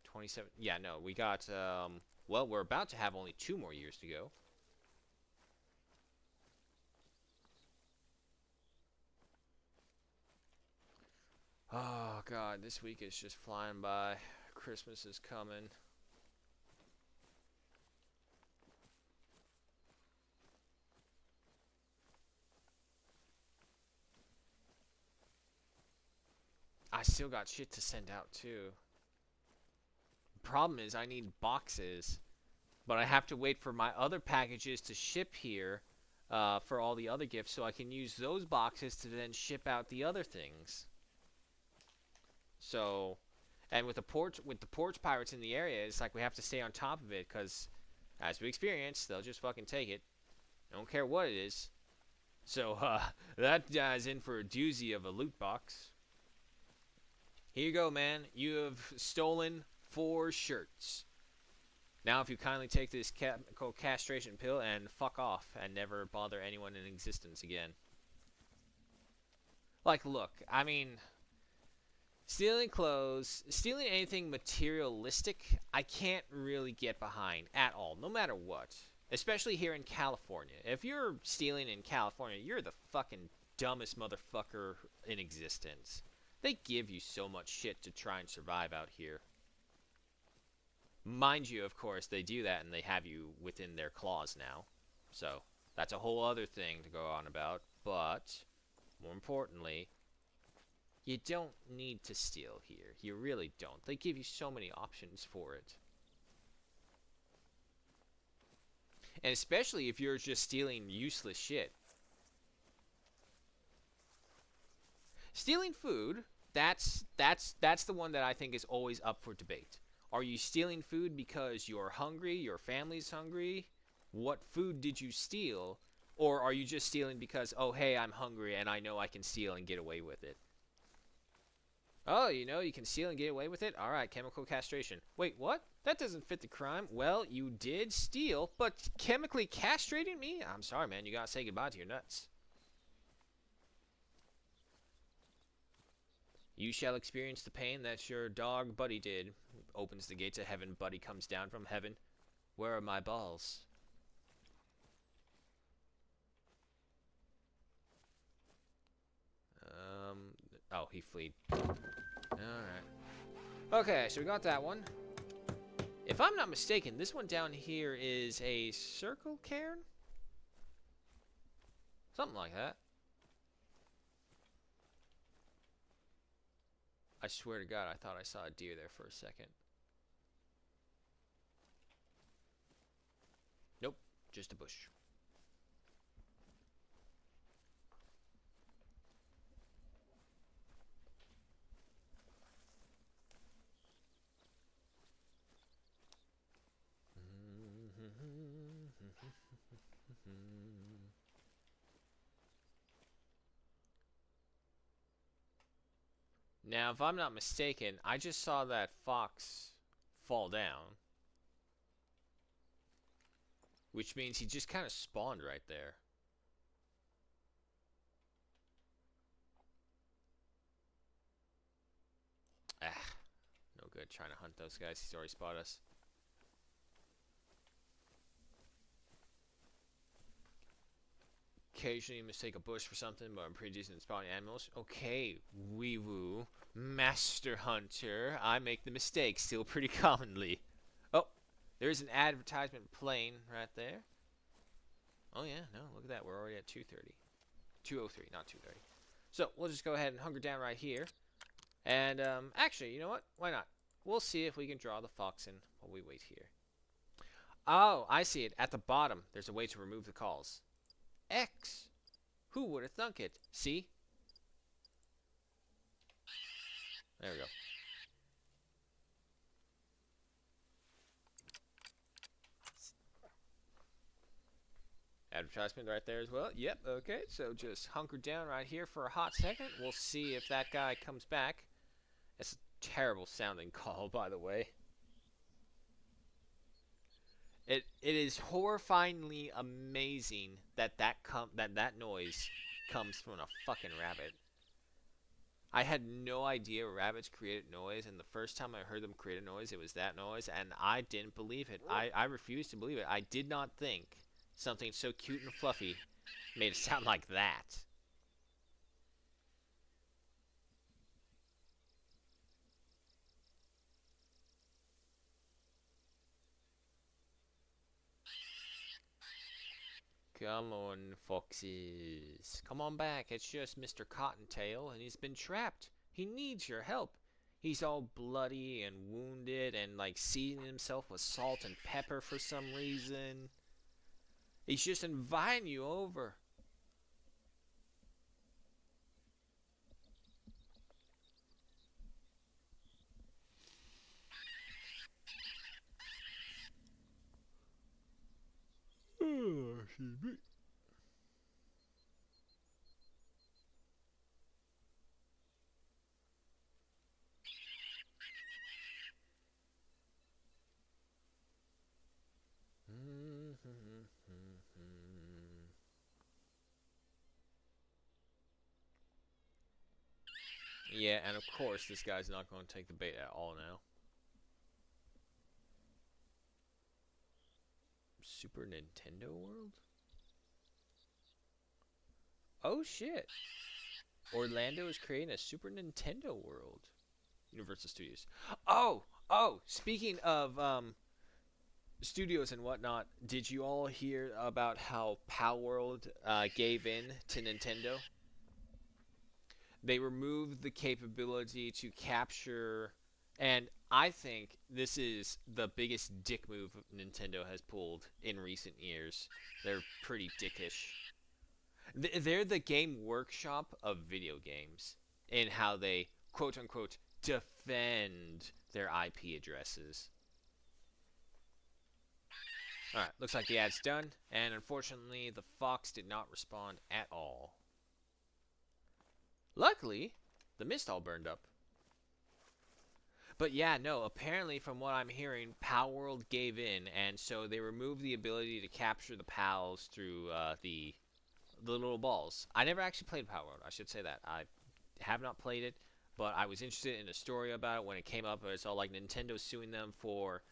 Speaker 1: 27. Yeah, no. We got, well, we're about to have only 2 more years to go. Oh, God. This week is just flying by. Christmas is coming. I still got shit to send out too. Problem is I need boxes, but I have to wait for my other packages to ship here for all the other gifts so I can use those boxes to then ship out the other things. So, and with the porch pirates in the area, it's like we have to stay on top of it because as we experienced, they'll just fucking take it. I don't care what it is. So, that guy's in for a doozy of a loot box. Here you go, man. You have stolen 4 shirts. Now, if you kindly take this chemical castration pill and fuck off and never bother anyone in existence again. Like, look, I mean, stealing clothes, stealing anything materialistic, I can't really get behind at all, no matter what. Especially here in California. If you're stealing in California, you're the fucking dumbest motherfucker in existence. They give you so much shit to try and survive out here. Mind you, of course, they do that and they have you within their claws now. So, that's a whole other thing to go on about. But, more importantly, you don't need to steal here. You really don't. They give you so many options for it. And especially if you're just stealing useless shit. Stealing food, that's the one that I think is always up for debate. Are you stealing food because you're hungry, your family's hungry? What food did you steal? Or are you just stealing because, oh, hey, I'm hungry and I know I can steal and get away with it? Oh, you know you can steal and get away with it? Alright, chemical castration. Wait, what? That doesn't fit the crime. Well, you did steal, but chemically castrating me? I'm sorry, man. You gotta say goodbye to your nuts. You shall experience the pain that your dog Buddy did. Opens the gates of heaven. Buddy comes down from heaven. Where are my balls? Oh, he fleed. Alright. Okay, so we got that one. If I'm not mistaken, this one down here is a circle cairn? Something like that. I swear to God, I thought I saw a deer there for a second. Nope, just a bush. Now, if I'm not mistaken, I just saw that fox fall down. Which means he just kind of spawned right there. Ah, no good trying to hunt those guys. He's already spotted us. Occasionally you mistake a bush for something, but I'm pretty decent at spotting animals. Okay, wee-woo. Master Hunter. I make the mistake still pretty commonly. Oh, there's an advertisement playing right there. Oh yeah, no, look at that. We're already at 2:30. 2:03, not 2:30. So, we'll just go ahead and hunker down right here. And, actually, you know what? Why not? We'll see if we can draw the fox in while we wait here. Oh, I see it. At the bottom, there's a way to remove the calls. X. Who would have thunk it? See? There we go. Advertisement right there as well. Yep, okay. So just hunker down right here for a hot second. We'll see if that guy comes back. It's a terrible sounding call, by the way. It is horrifyingly amazing that that noise comes from a fucking rabbit. I had no idea rabbits created noise, and the first time I heard them create a noise, it was that noise, and I didn't believe it. I refused to believe it. I did not think something so cute and fluffy made it sound like that. Come on, foxes. Come on back. It's just Mr. Cottontail, and he's been trapped. He needs your help. He's all bloody and wounded and, like, seasoning himself with salt and pepper for some reason. He's just inviting you over.
Speaker 3: Oh, excuse me.
Speaker 1: Yeah, and of course, this guy's not going to take the bait at all now. Super Nintendo World? Oh shit. Orlando is creating a Super Nintendo World. Universal Studios. Oh, speaking of studios and whatnot, did you all hear about how Palworld gave in to Nintendo? They removed the capability to capture, and I think this is the biggest dick move Nintendo has pulled in recent years. They're pretty dickish. They're the game workshop of video games in how they, quote unquote, defend their IP addresses. Alright, looks like the ad's done, and unfortunately the fox did not respond at all. Luckily, the mist all burned up. But yeah, no, apparently from what I'm hearing, Palworld gave in, and so they removed the ability to capture the pals through the little balls. I never actually played Palworld, I should say that. I have not played it. but I was interested in a story about it when it came up. It's all like Nintendo suing them for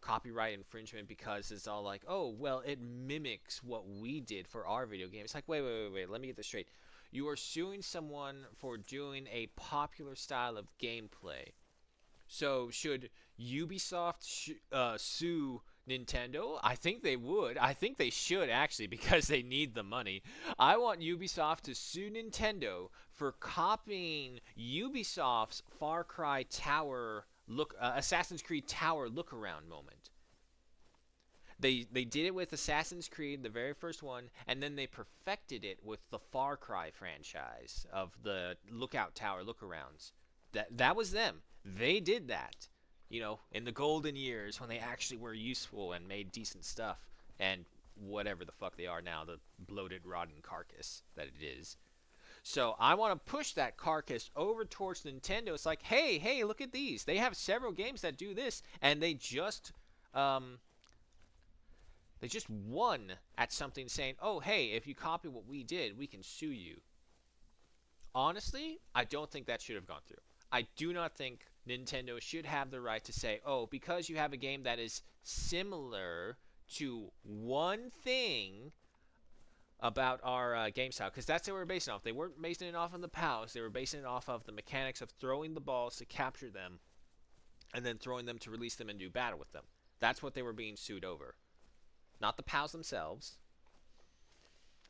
Speaker 1: copyright infringement because it's all like, oh, well, it mimics what we did for our video game. It's like, wait, let me get this straight. You are suing someone for doing a popular style of gameplay. So should Ubisoft sue Nintendo? I think they would. I think they should, actually, because they need the money. I want Ubisoft to sue Nintendo for copying Ubisoft's Far Cry Tower Assassin's Creed Tower look around moment. They did it with Assassin's Creed, the very first one, and then they perfected it with the Far Cry franchise of the Lookout Tower look-arounds. That was them. They did that, you know, in the golden years when they actually were useful and made decent stuff, and whatever the fuck they are now, the bloated, rotten carcass that it is. So I want to push that carcass over towards Nintendo. It's like, hey, look at these. They have several games that do this, and they just won at something saying, oh, hey, if you copy what we did, we can sue you. Honestly, I don't think that should have gone through. I do not think Nintendo should have the right to say, oh, because you have a game that is similar to one thing about our game style, because that's what we're basing it off. They weren't basing it off of the POWs. They were basing it off of the mechanics of throwing the balls to capture them and then throwing them to release them and do battle with them. That's what they were being sued over, not the POWs themselves.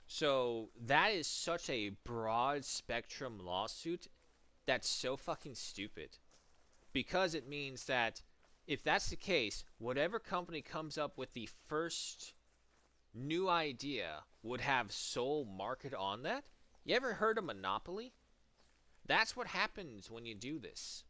Speaker 1: So that is such a broad spectrum lawsuit that's so fucking stupid, because it means that if that's the case, whatever company comes up with the first new idea would have sole market on that. You ever heard of monopoly? That's what happens when you do this.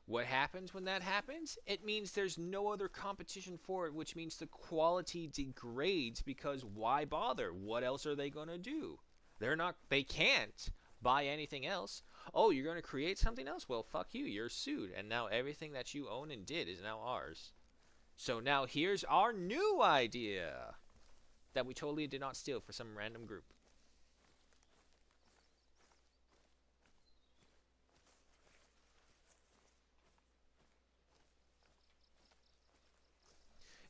Speaker 1: What happens when that happens? It means there's no other competition for it, which means the quality degrades, because why bother? What else are they going to do? They can't buy anything else. Oh, you're going to create something else? Well, fuck you. You're sued. And now everything that you own and did is now ours. So now here's our new idea that we totally did not steal for some random group.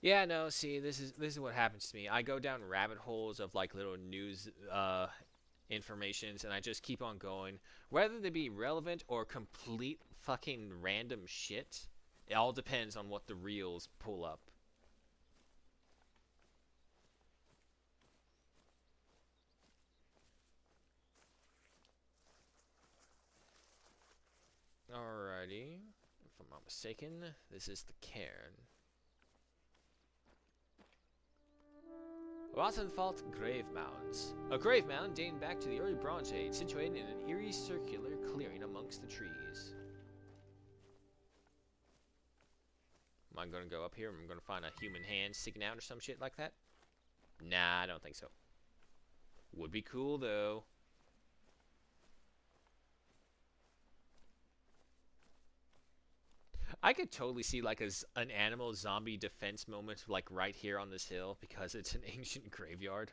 Speaker 1: Yeah, no, see, this is what happens to me. I go down rabbit holes of like little news informations, and I just keep on going. Whether they be relevant or complete fucking random shit, it all depends on what the reels pull up. Alrighty. If I'm not mistaken, this is the cairn. Rottenfalt Grave Mounds. A grave mound dating back to the early Bronze Age, situated in an eerie circular clearing amongst the trees. Am I going to go up here and I'm going to find a human hand sticking out or some shit like that? Nah, I don't think so. Would be cool, though. I could totally see like an animal zombie defense moment like right here on this hill, because it's an ancient graveyard.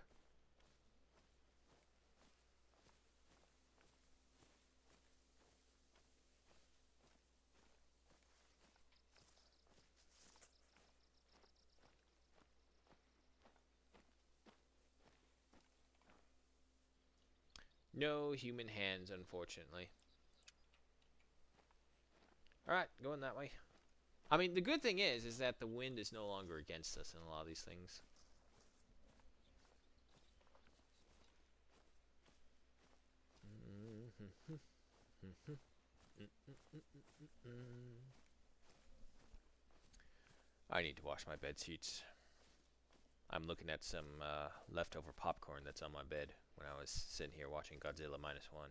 Speaker 1: No human hands, unfortunately. Alright, going that way. I mean, the good thing is that the wind is no longer against us in a lot of these things. I need to wash my bed sheets. I'm looking at some leftover popcorn that's on my bed when I was sitting here watching Godzilla -1.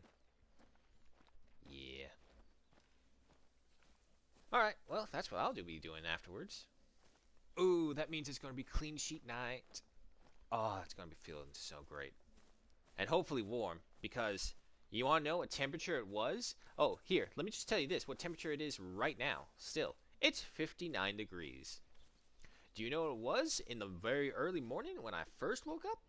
Speaker 1: Yeah. Alright, well, that's what I'll be doing afterwards. Ooh, that means it's going to be clean sheet night. Oh, it's going to be feeling so great. And hopefully warm, because you want to know what temperature it was? Oh, here, let me just tell you this, what temperature it is right now, still. It's 59 degrees. Do you know what it was in the very early morning when I first woke up?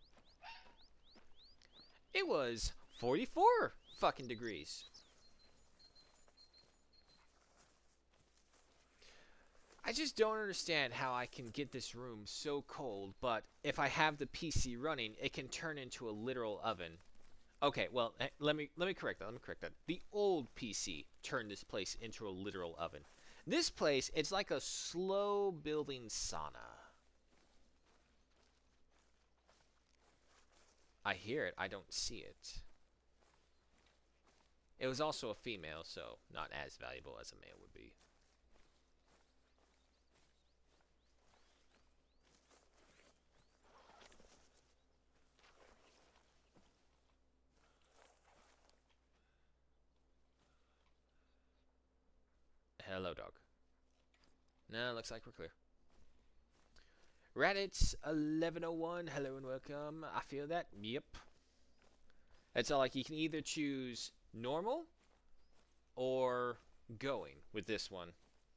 Speaker 1: It was 44 fucking degrees. I just don't understand how I can get this room so cold, but if I have the PC running, it can turn into a literal oven. Okay, well, let me correct that. Let me correct that. The old PC turned this place into a literal oven. This place, it's like a slow building sauna. I hear it, I don't see it. It was also a female, so not as valuable as a male would be. Hello, dog. No, looks like we're clear. Reddit 1101, hello and welcome. I feel that. Yep. It's all like you can either choose normal or going with this one.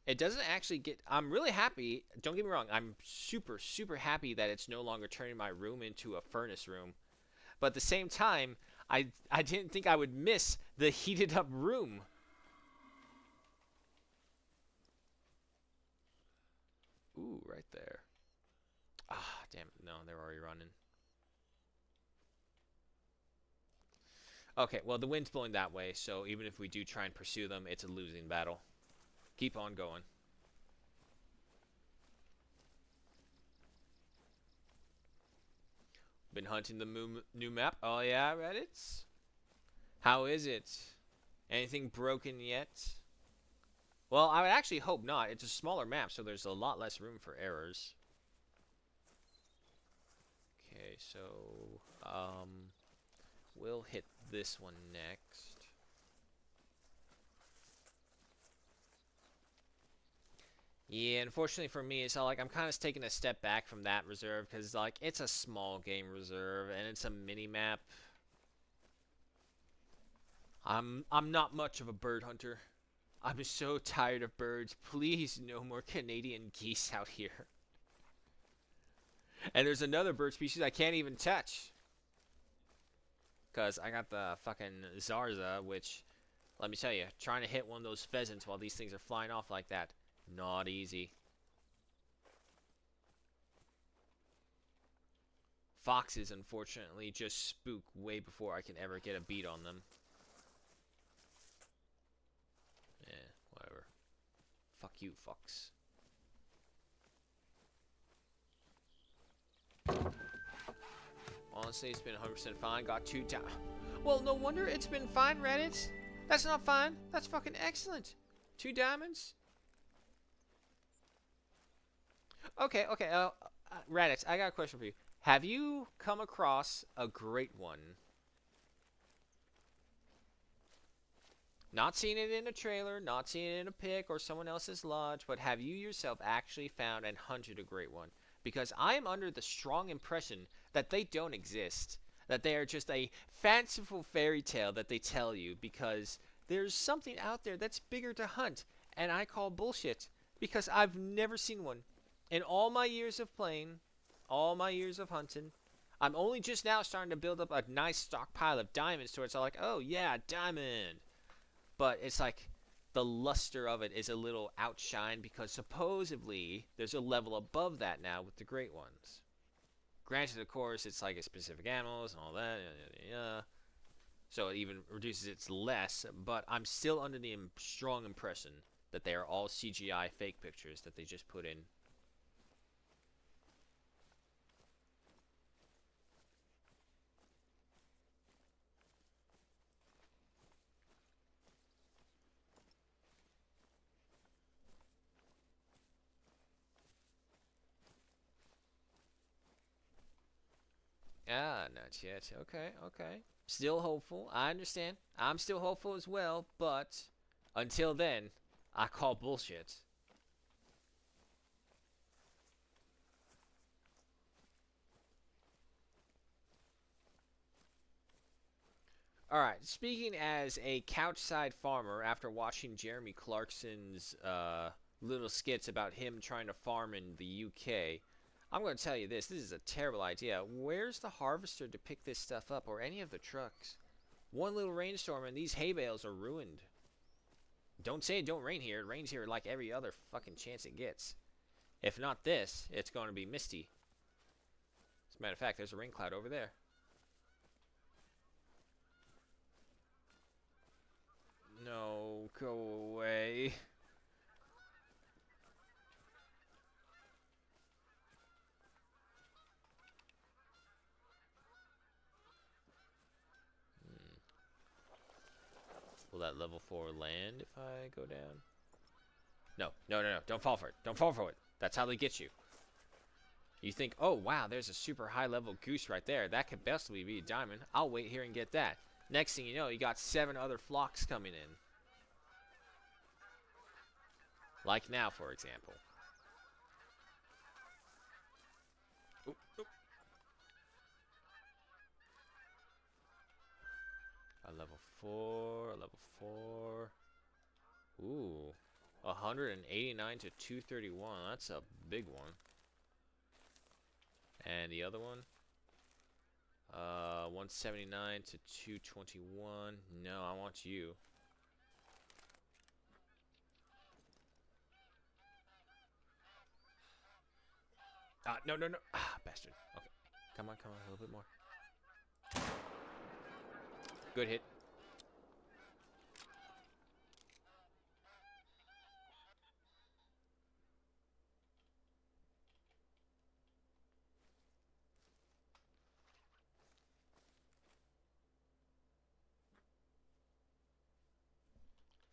Speaker 1: It doesn't actually get. I'm really happy. Don't get me wrong. I'm super, super happy that it's no longer turning my room into a furnace room. But at the same time, I didn't think I would miss the heated up room. Ooh, right there. Ah, damn it. No, they're already running. Okay, well, the wind's blowing that way, so even if we do try and pursue them, it's a losing battle. Keep on going. Been hunting the new map. Oh, yeah, Reddit? How is it? Anything broken yet? Well, I would actually hope not. It's a smaller map, so there's a lot less room for errors. Okay, so we'll hit this one next. Yeah, unfortunately for me, it's all like I'm kind of taking a step back from that reserve because like it's a small game reserve and it's a mini map. I'm not much of a bird hunter. I'm so tired of birds. Please, no more Canadian geese out here. And there's another bird species I can't even touch. Because I got the fucking Zarza, which, let me tell you, trying to hit one of those pheasants while these things are flying off like that, not easy. Foxes, unfortunately, just spook way before I can ever get a beat on them. Yeah, whatever. Fuck you, fox. Honestly, it's been 100% fine. Got 2 down. Well, no wonder it's been fine, Reddit. That's not fine. That's fucking excellent. 2 diamonds. Okay, okay. Reddit, I got a question for you. Have you come across a great one? Not seen it in a trailer, not seen it in a pic or someone else's lodge, but have you yourself actually found and hunted a great one? Because I am under the strong impression that they don't exist. That they are just a fanciful fairy tale that they tell you because there's something out there that's bigger to hunt. And I call bullshit because I've never seen one. In all my years of playing, all my years of hunting, I'm only just now starting to build up a nice stockpile of diamonds so it's all like, oh yeah, diamond. But it's like the luster of it is a little outshined because supposedly there's a level above that now with the great ones. Granted, of course, it's like a specific animals and all that, so it even reduces its less, but I'm still under the strong impression that they are all CGI fake pictures that they just put in. Ah, not yet. Okay, okay. Still hopeful. I understand. I'm still hopeful as well, but until then, I call bullshit. Alright, speaking as a couchside farmer, after watching Jeremy Clarkson's little skits about him trying to farm in the UK, I'm going to tell you this. This is a terrible idea. Where's the harvester to pick this stuff up, or any of the trucks? One little rainstorm and these hay bales are ruined. Don't say it don't rain here. It rains here like every other fucking chance it gets. If not this, it's going to be misty. As a matter of fact, there's a rain cloud over there. No, go away. Will that level 4 land if I go down? No, no, no, no. Don't fall for it. Don't fall for it. That's how they get you. You think, oh, wow, there's a super high level goose right there. That could possibly be a diamond. I'll wait here and get that. Next thing you know, you got 7 other flocks coming in. Like now, for example. Oop, oop. A level 4, a level 4. Ooh. 189 to 231. That's a big one. And the other one? 179 to 221. No, I want you. No, no, no. Ah, bastard. Okay. Come on, come on. A little bit more. Good hit.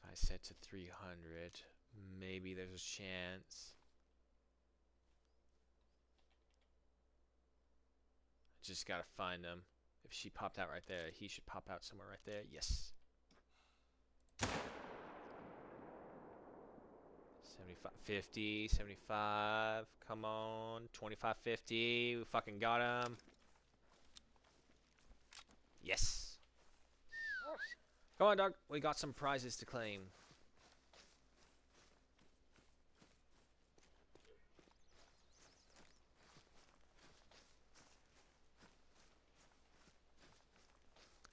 Speaker 1: If I set to 300, maybe there's a chance. Just gotta find them. If she popped out right there, he should pop out somewhere right there. Yes. 75, 50, 75. Come on. 25, 50. We fucking got him. Yes. Come on, dog. We got some prizes to claim.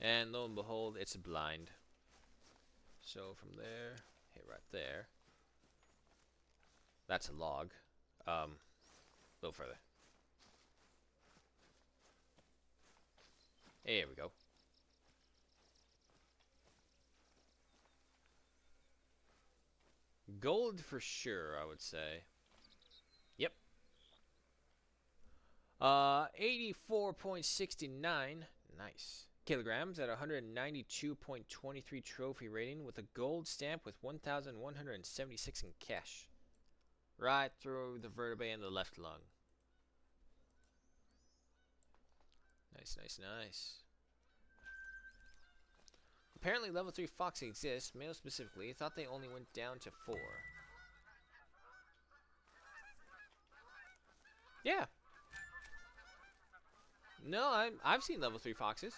Speaker 1: And lo and behold, it's a blind. So from there, hit right there. That's a log. A little further. Here we go. Gold for sure, I would say. Yep. 84.69. Nice. Kilograms at 192.23 trophy rating with a gold stamp with 1,176 in cash. Right through the vertebrae and the left lung. Nice, nice, nice. Apparently level 3 foxes exist, male specifically. I thought they only went down to 4. Yeah. No, I've seen level 3 foxes.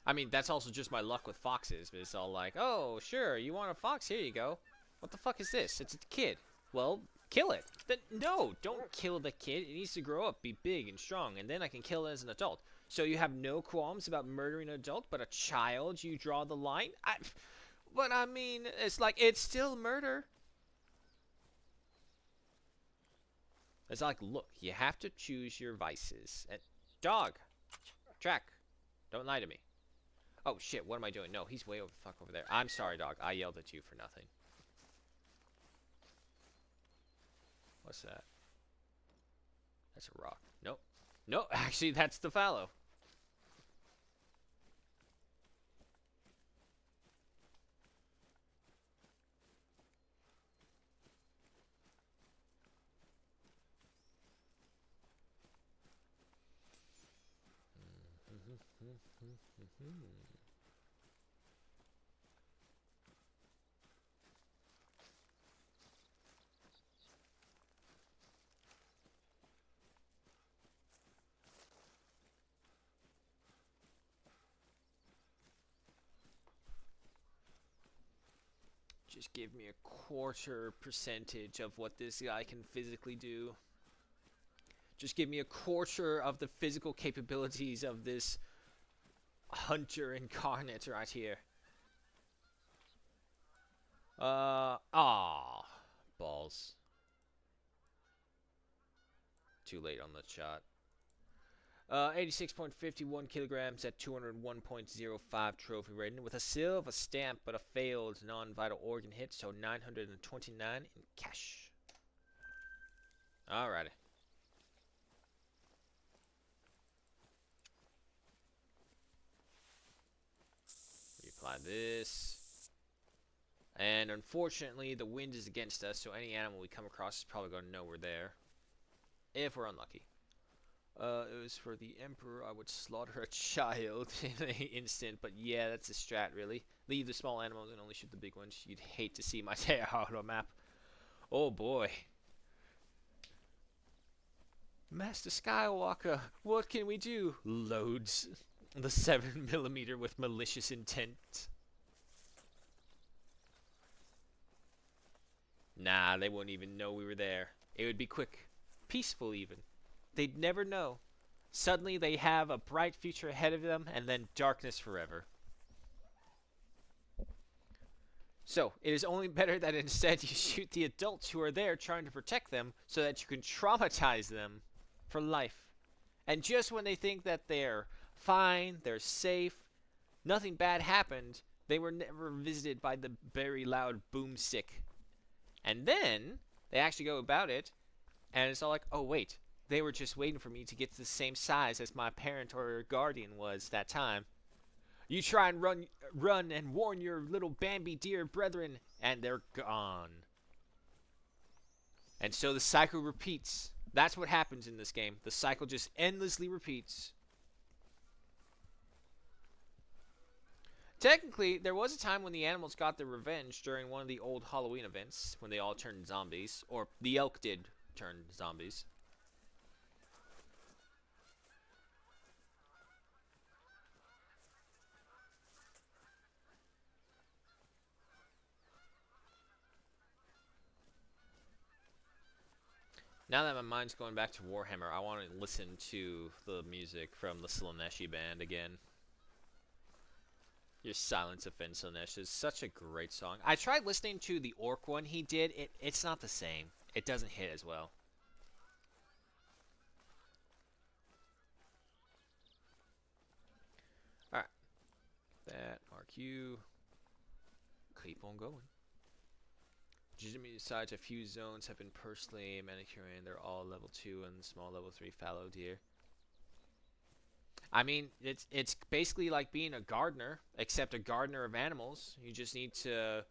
Speaker 1: I mean, that's also just my luck with foxes. But it's all like, oh, sure, you want a fox? Here you go. What the fuck is this? It's a kid. Well, kill it. No, don't kill the kid. It needs to grow up, be big and strong, and then I can kill it as an adult. So you have no qualms about murdering an adult, but a child, you draw the line? But I mean, it's like, it's still murder. It's like, look, you have to choose your vices. And dog, track, don't lie to me. Oh shit, what am I doing? No, he's way over the fuck over there. I'm sorry, dog. I yelled at you for nothing. What's that? That's a rock. Nope. No, actually, that's the fallow. Just give me a 1/4% of what this guy can physically do. Just give me a 1/4 of the physical capabilities of this hunter incarnate right here. balls. Too late on the shot. 86.51 kilograms at 201.05 trophy rating with a silver stamp but a failed non-vital organ hit, so 929 in cash. Alrighty. Reapply this. And unfortunately, the wind is against us, so any animal we come across is probably going to know we're there. If we're unlucky. It was for the Emperor. I would slaughter a child in an instant, but yeah, that's a strat, really. Leave the small animals and only shoot the big ones. You'd hate to see my Terra map. Oh boy. Master Skywalker, what can we do? Loads. The 7mm with malicious intent. Nah, they wouldn't even know we were there. It would be quick. Peaceful, even. They'd never know. Suddenly, they have a bright future ahead of them, and then darkness forever. So, it is only better that instead you shoot the adults who are there trying to protect them, so that you can traumatize them for life. And just when they think that they're fine, they're safe, nothing bad happened, they were never visited by the very loud boomstick. And then, they actually go about it, and it's all like, oh wait, they were just waiting for me to get to the same size as my parent or guardian was that time. You try and run and warn your little Bambi dear brethren, and they're gone. And so the cycle repeats. That's what happens in this game. The cycle just endlessly repeats. Technically, there was a time when the animals got their revenge during one of the old Halloween events, when they all turned zombies. Or, the elk did turn zombies. Now that my mind's going back to Warhammer, I want to listen to the music from the Slaaneshi band again. Your Silence of Fen Slaanesh is such a great song. I tried listening to the Orc one he did. It's not the same. It doesn't hit as well. Alright. That, mark you. Keep on going. Besides, a few zones have been personally manicuring. They're all level 2 and small level 3 fallow deer. I mean, it's basically like being a gardener, except a gardener of animals. You just need to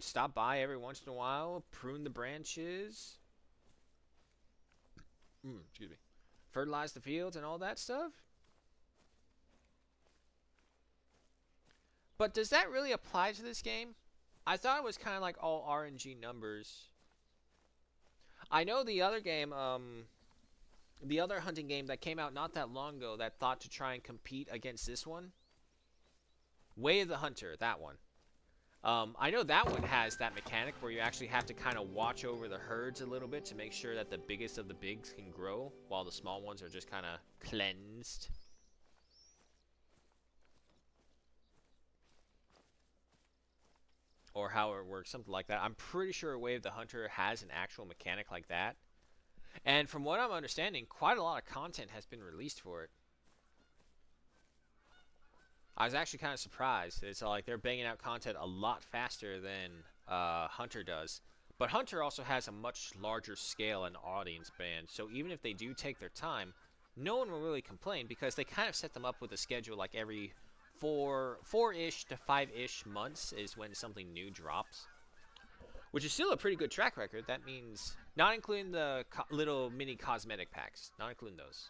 Speaker 1: stop by every once in a while, prune the branches, excuse me, fertilize the fields and all that stuff. But does that really apply to this game? I thought it was kind of like all RNG numbers. I know the other game, the other hunting game that came out not that long ago that thought to try and compete against this one. Way of the Hunter, that one. I know that one has that mechanic where you actually have to kind of watch over the herds a little bit to make sure that the biggest of the bigs can grow while the small ones are just kind of cleansed. Or how it works, something like that. I'm pretty sure Way of the Hunter has an actual mechanic like that. And from what I'm understanding, quite a lot of content has been released for it. I was actually kind of surprised. It's like they're banging out content a lot faster than Hunter does. But Hunter also has a much larger scale and audience band. So even if they do take their time, no one will really complain because they kind of set them up with a schedule like every four-ish to 5-ish months is when something new drops. Which is still a pretty good track record. That means, not including the little mini cosmetic packs. Not including those.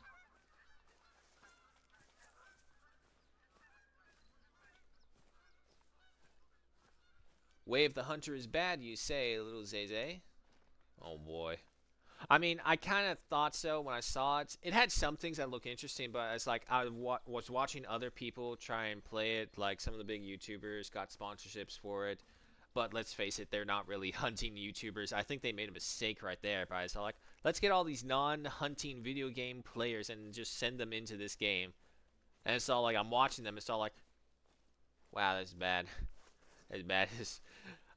Speaker 1: Way of the Hunter is bad, you say, little Zeze. Oh boy. I mean, I kind of thought so when I saw it. It had some things that look interesting, but it's like I was watching other people try and play it. Like some of the big YouTubers got sponsorships for it. But let's face it, they're not really hunting YouTubers. I think they made a mistake right there. But it's like, let's get all these non-hunting video game players and just send them into this game. And it's all like, I'm watching them. It's all like, wow, that's bad. That's bad.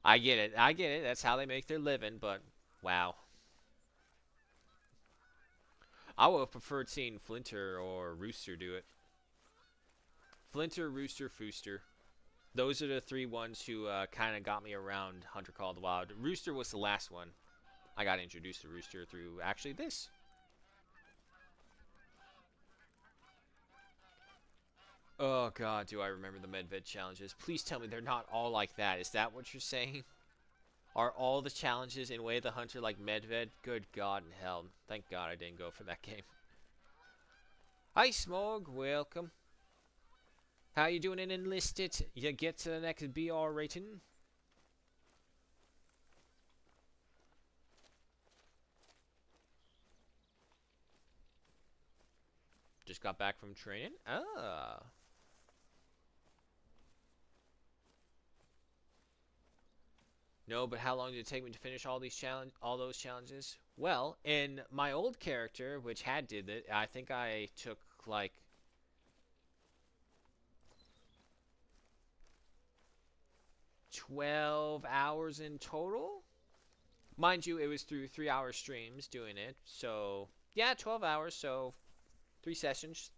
Speaker 1: I get it. I get it. That's how they make their living, but wow. I would have preferred seeing Flinter or Rooster do it. Flinter, Rooster, Fooster. Those are the three ones who kind of got me around Hunter Call of the Wild. Rooster was the last one. I got introduced to Rooster through actually this. Oh god, do I remember the Medved challenges. Please tell me they're not all like that. Is that what you're saying? Are all the challenges in Way of the Hunter like Medved? Good god in hell. Thank god I didn't go for that game. Hi Smog, welcome. How you doing in Enlisted? You get to the next BR rating? Just got back from training? Ah. No, but how long did it take me to finish all those challenges? Well, in my old character, which did it, I think I took like 12 hours in total. Mind you, it was through 3-hour streams doing it. So, yeah, 12 hours, so 3 sessions.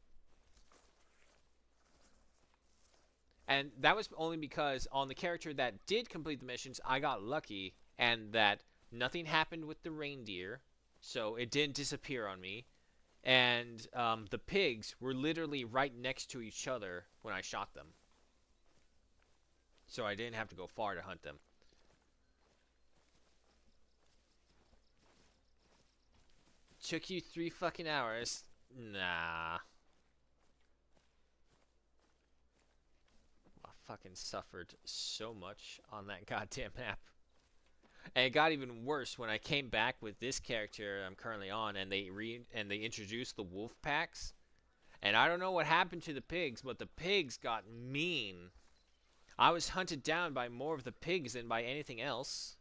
Speaker 1: And that was only because on the character that did complete the missions, I got lucky and that nothing happened with the reindeer, so it didn't disappear on me. And the pigs were literally right next to each other when I shot them. So I didn't have to go far to hunt them. Took you 3 fucking hours? Nah. I fucking suffered so much on that goddamn map. And it got even worse when I came back with this character I'm currently on, and they introduced the wolf packs. And I don't know what happened to the pigs, but the pigs got mean. I was hunted down by more of the pigs than by anything else.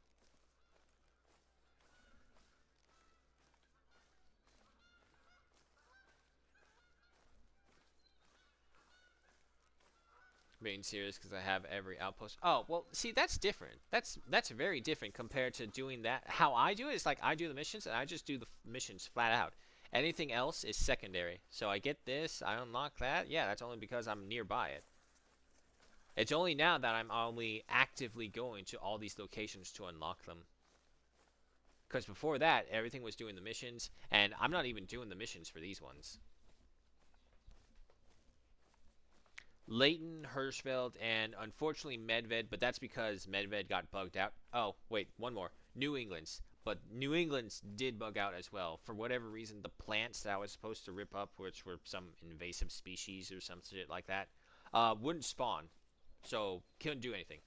Speaker 1: Being serious because I have every outpost. Oh, well, see, that's different. That's very different compared to doing that. How I do it is like I do the missions and I just do the missions flat out. Anything else is secondary. So I get this, I unlock that. Yeah, that's only because I'm nearby it. It's only now that I'm only actively going to all these locations to unlock them. Because before that, everything was doing the missions, and I'm not even doing the missions for these ones. Leighton, Hirschfeld, and unfortunately Medved, but that's because Medved got bugged out. Oh, wait, one more. New England's. But New England's did bug out as well. For whatever reason, the plants that I was supposed to rip up, which were some invasive species or some shit like that, wouldn't spawn. So, couldn't do anything.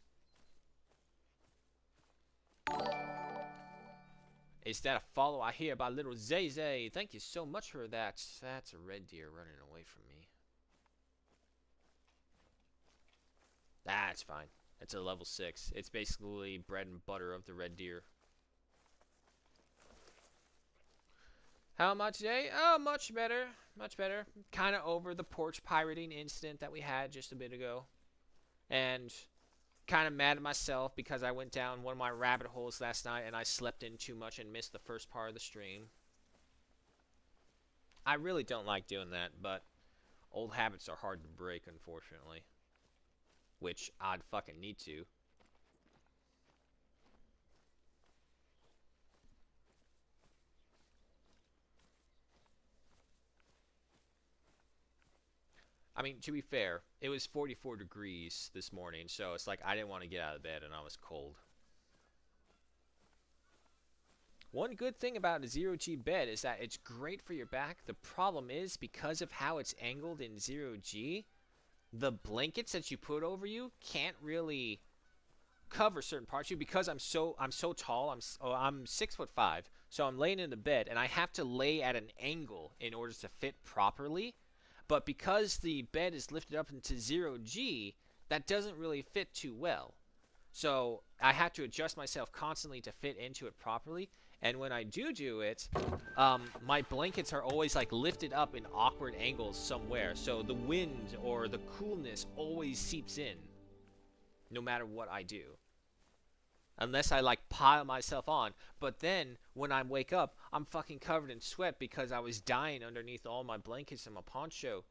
Speaker 1: Is that a follow I hear by little Zay Zay? Thank you so much for that. That's a red deer running away from me. That's fine. It's a level 6. It's basically bread and butter of the red deer. How am I today? Oh, much better. Much better. Kind of over the porch pirating incident that we had just a bit ago. And kind of mad at myself because I went down one of my rabbit holes last night and I slept in too much and missed the first part of the stream. I really don't like doing that, but old habits are hard to break, unfortunately. Which I'd fucking need to. I mean, to be fair, it was 44 degrees this morning, so it's like I didn't want to get out of bed and I was cold. One good thing about a zero-G bed is that it's great for your back. The problem is, because of how it's angled in zero-G, the blankets that you put over you can't really cover certain parts of you because I'm so tall. I'm 6'5", so I'm laying in the bed and I have to lay at an angle in order to fit properly. But because the bed is lifted up into 0G, that doesn't really fit too well. So I have to adjust myself constantly to fit into it properly. And when I do it, my blankets are always like lifted up in awkward angles somewhere. So the wind or the coolness always seeps in, no matter what I do. unless I like pile myself on. But then when I wake up, I'm fucking covered in sweat because I was dying underneath all my blankets and my poncho.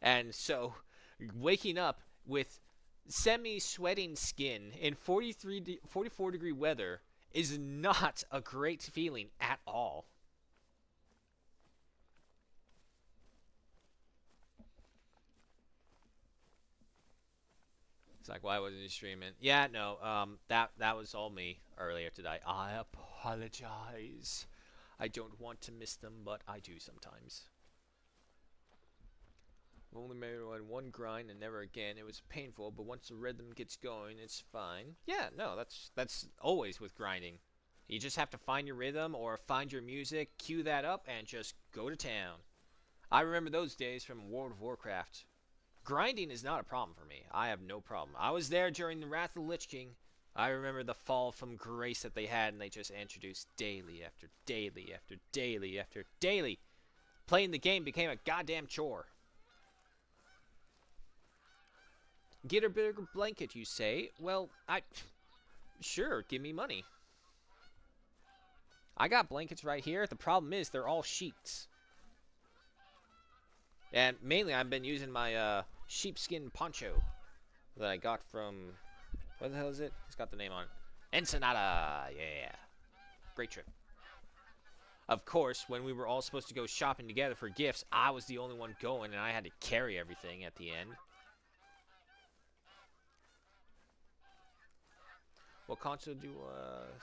Speaker 1: And so waking up with semi-sweating skin in 44 degree weather is not a great feeling at all. It's like, why wasn't you streaming? Yeah, no, that was all me earlier today. I apologize. I don't want to miss them, but I do sometimes. I've only made one grind and never again. It was painful, but once the rhythm gets going, it's fine. Yeah, no, that's always with grinding. You just have to find your rhythm or find your music, cue that up, and just go to town. I remember those days from World of Warcraft. Grinding is not a problem for me. I have no problem. I was there during the Wrath of the Lich King. I remember the fall from grace that they had, and they just introduced daily after daily after daily after daily. Playing the game became a goddamn chore. Get a bigger blanket, you say? Well, sure, give me money. I got blankets right here. The problem is they're all sheets. And mainly I've been using my sheepskin poncho that I got from, what the hell is it? It's got the name on it. Ensenada, yeah. Great trip. Of course, when we were all supposed to go shopping together for gifts, I was the only one going and I had to carry everything at the end. What console do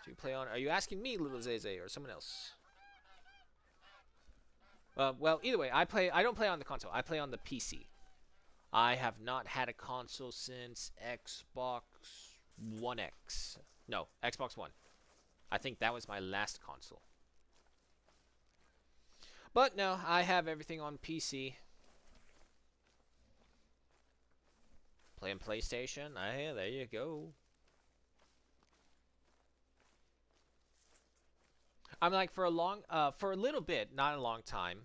Speaker 1: you play on? Are you asking me, Little Zay, or someone else? Well, either way, I don't play on the console. I play on the PC. I have not had a console since Xbox One X. No, Xbox One. I think that was my last console. But no, I have everything on PC. Playing PlayStation. Hey, there you go. I'm like, for a little bit, not a long time.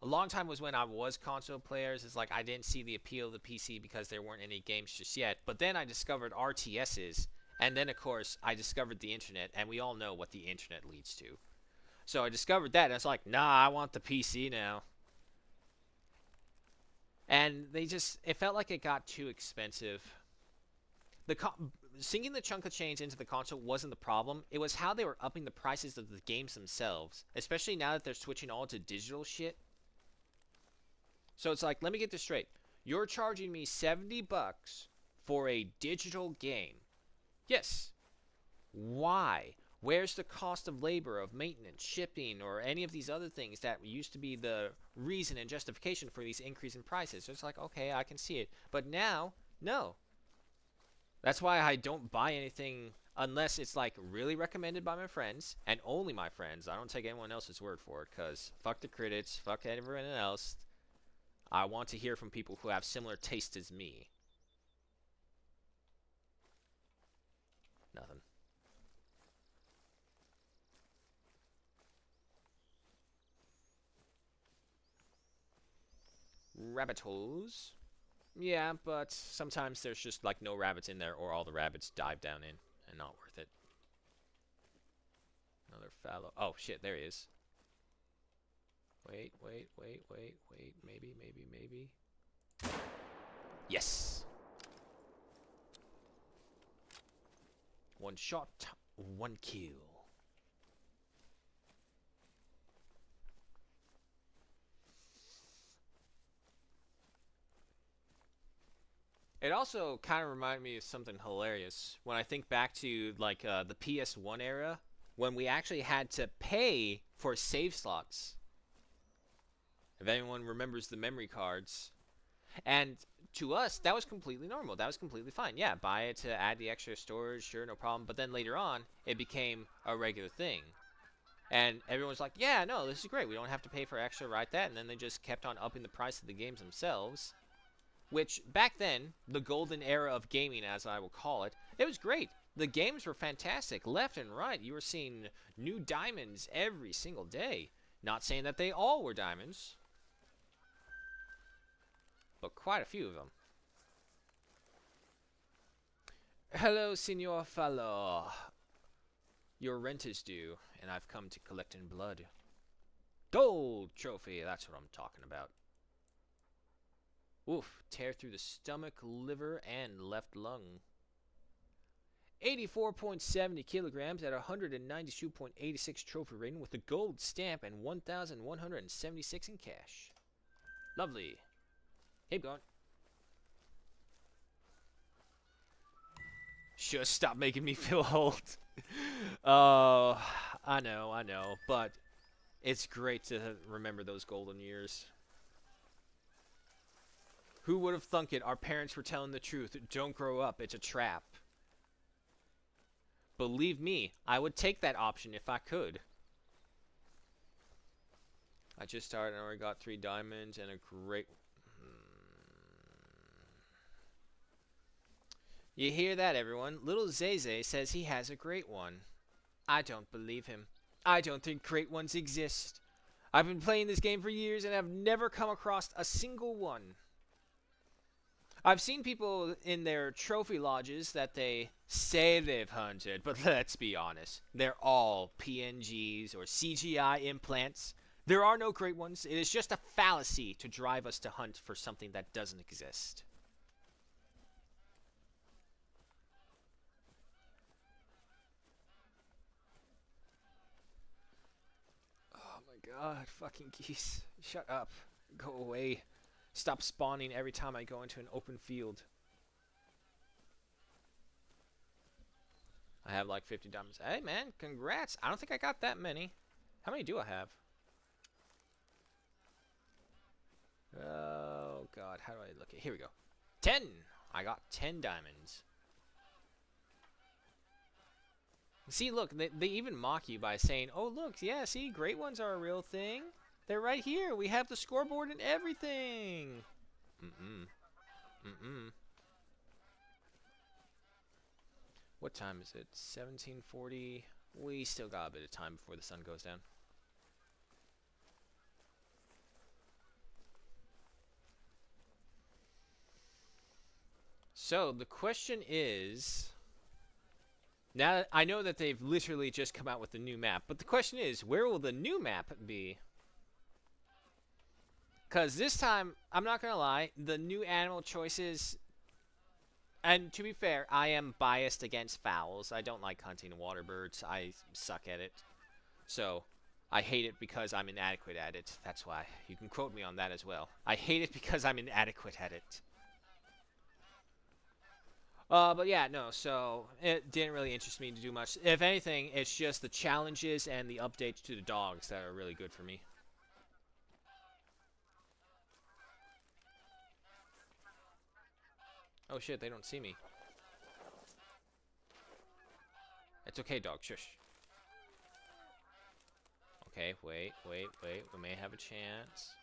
Speaker 1: A long time was when I was console players. It's like I didn't see the appeal of the PC because there weren't any games just yet. But then I discovered RTSs, and then of course I discovered the internet, and we all know what the internet leads to. So I discovered that, and I was like, nah, I want the PC now. And it felt like it got too expensive. Sinking the chunk of change into the console wasn't the problem. It was how they were upping the prices of the games themselves, especially now that they're switching all to digital shit. So it's like, let me get this straight. You're charging me $70 for a digital game. Yes. Why? Where's the cost of labor, of maintenance, shipping, or any of these other things that used to be the reason and justification for these increase in prices? So it's like, okay, I can see it. But now, no. That's why I don't buy anything unless it's like really recommended by my friends, and only my friends. I don't take anyone else's word for it, because fuck the critics, fuck everyone else. I want to hear from people who have similar tastes as me. Nothing. Rabbit holes. Yeah, but sometimes there's just like no rabbits in there, or all the rabbits dive down in, and not worth it. Another fallow. Oh shit, there he is. Wait. Maybe. Yes. One shot, one kill. It also kind of reminded me of something hilarious when I think back to like the PS1 era, when we actually had to pay for save slots. If anyone remembers the memory cards. And to us, that was completely normal. That was completely fine. Yeah, buy it to add the extra storage, sure, no problem. But then later on, it became a regular thing. And everyone's like, yeah, no, this is great. We don't have to pay for extra, right? That. And then they just kept on upping the price of the games themselves. Which, back then, the golden era of gaming, as I will call it, it was great. The games were fantastic, left and right. You were seeing new diamonds every single day. Not saying that they all were diamonds, but quite a few of them. Hello, Senor Fallo. Your rent is due, and I've come to collect in blood. Gold trophy, that's what I'm talking about. Oof, tear through the stomach, liver, and left lung. 84.70 kilograms at 192.86 trophy rating with a gold stamp and 1,176 in cash. Lovely. Keep going. Sure, stop making me feel old. Oh, I know, but it's great to remember those golden years. Who would have thunk it? Our parents were telling the truth. Don't grow up. It's a trap. Believe me, I would take that option if I could. I just started and already got 3 diamonds and a great... You hear that, everyone? Little Zay says he has a great one. I don't believe him. I don't think great ones exist. I've been playing this game for years and have never come across a single one. I've seen people in their trophy lodges that they say they've hunted, but let's be honest. They're all PNGs or CGI implants. There are no great ones. It is just a fallacy to drive us to hunt for something that doesn't exist. Oh my god, fucking geese. Shut up. Go away. Stop spawning every time I go into an open field. I have like 50 diamonds. Hey man, congrats. I don't think I got that many. How many do I have? Oh god, how do I look at? Here we go. 10. I got 10 diamonds. See, look, they even mock you by saying, oh look, yeah, see, great ones are a real thing. They're right here. We have the scoreboard and everything. What time is it? 17:40. We still got a bit of time before the sun goes down. So the question is, now I know that they've literally just come out with the new map, but the question is, where will the new map be? Because this time, I'm not going to lie, the new animal choices... And to be fair, I am biased against fowls. I don't like hunting water birds. I suck at it. So, I hate it because I'm inadequate at it. That's why. You can quote me on that as well. I hate it because I'm inadequate at it. But yeah, no, so it didn't really interest me to do much. If anything, it's just the challenges and the updates to the dogs that are really good for me. Oh shit, they don't see me. It's okay, dog. Shush. Okay, wait. We may have a chance.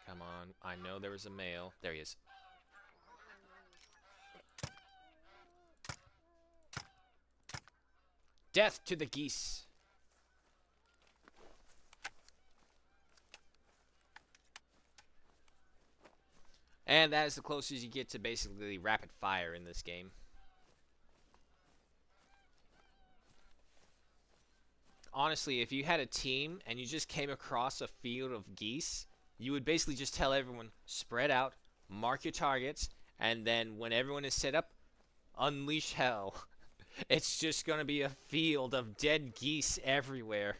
Speaker 1: Come on. I know there was a male. There he is. Death to the geese. And that is the closest you get to basically rapid fire in this game. Honestly, if you had a team and you just came across a field of geese, you would basically just tell everyone, spread out, mark your targets, and then when everyone is set up, unleash hell. It's just going to be a field of dead geese everywhere.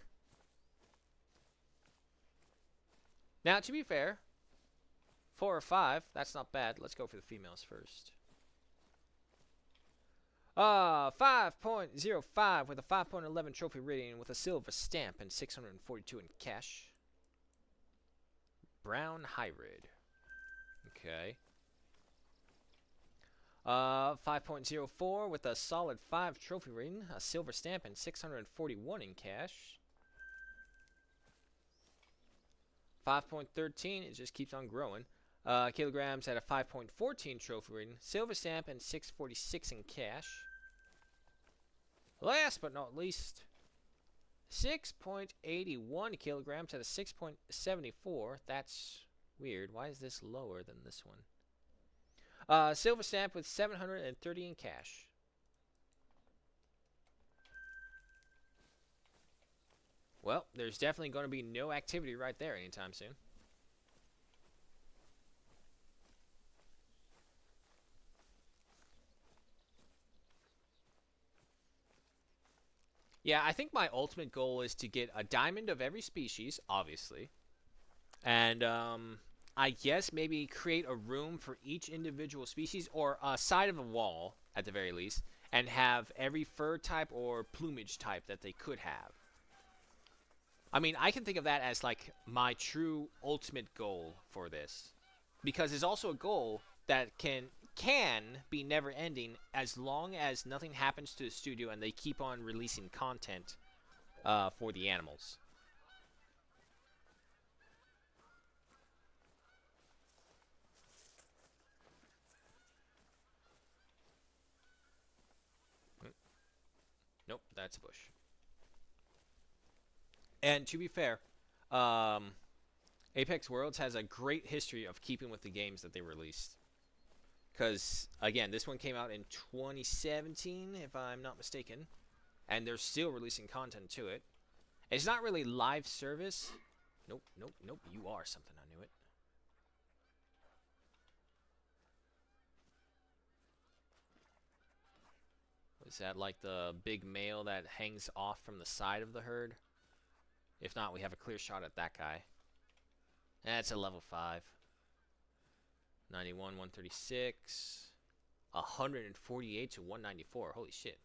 Speaker 1: Now, to be fair, 4 or 5, that's not bad. Let's go for the females first. 5.05 with a 5.11 trophy rating with a silver stamp and 642 in cash. Brown hybrid. Okay. 5.04 with a solid 5 trophy rating, a silver stamp and 641 in cash. 5.13, it just keeps on growing. Kilograms at a 5.14 trophy rating, silver stamp and 646 in cash. Last but not least, 6.81 kilograms out of 6.74. That's weird. Why is this lower than this one? Silver stamp with 730 in cash. Well, there's definitely going to be no activity right there anytime soon. Yeah, I think my ultimate goal is to get a diamond of every species, obviously. And I guess maybe create a room for each individual species, or a side of a wall, at the very least, and have every fur type or plumage type that they could have. I mean, I can think of that as like my true ultimate goal for this. Because it's also a goal that can be never ending as long as nothing happens to the studio and they keep on releasing content for the animals. Nope, that's a bush. And to be fair, Apex Worlds has a great history of keeping with the games that they released. Because, again, this one came out in 2017, if I'm not mistaken. And they're still releasing content to it. It's not really live service. Nope, nope, nope. You are something. I knew it. Was that like the big male that hangs off from the side of the herd? If not, we have a clear shot at that guy. That's a level 5. 91, 136. 148 to 194. Holy shit.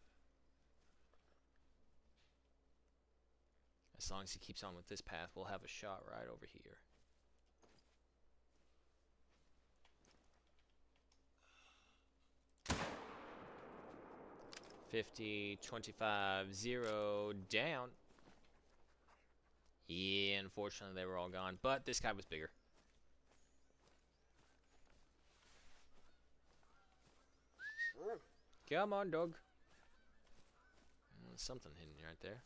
Speaker 1: As long as he keeps on with this path, we'll have a shot right over here. $50, $25, 0, down. Yeah, unfortunately they were all gone, but this guy was bigger. Come on, dog. Something hidden right there.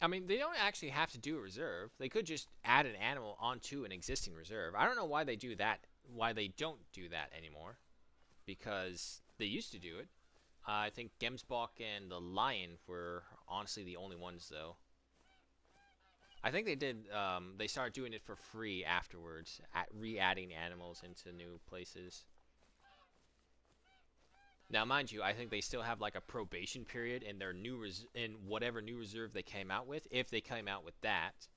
Speaker 1: I mean, they don't actually have to do a reserve. They could just add an animal onto an existing reserve. I don't know why they do that. Why they don't do that anymore. Because they used to do it. I think Gemsbok and the Lion were honestly the only ones, though. I think they did. They started doing it for free afterwards, re-adding animals into new places. Now, mind you, I think they still have like a probation period in their in whatever new reserve they came out with, if they came out with that.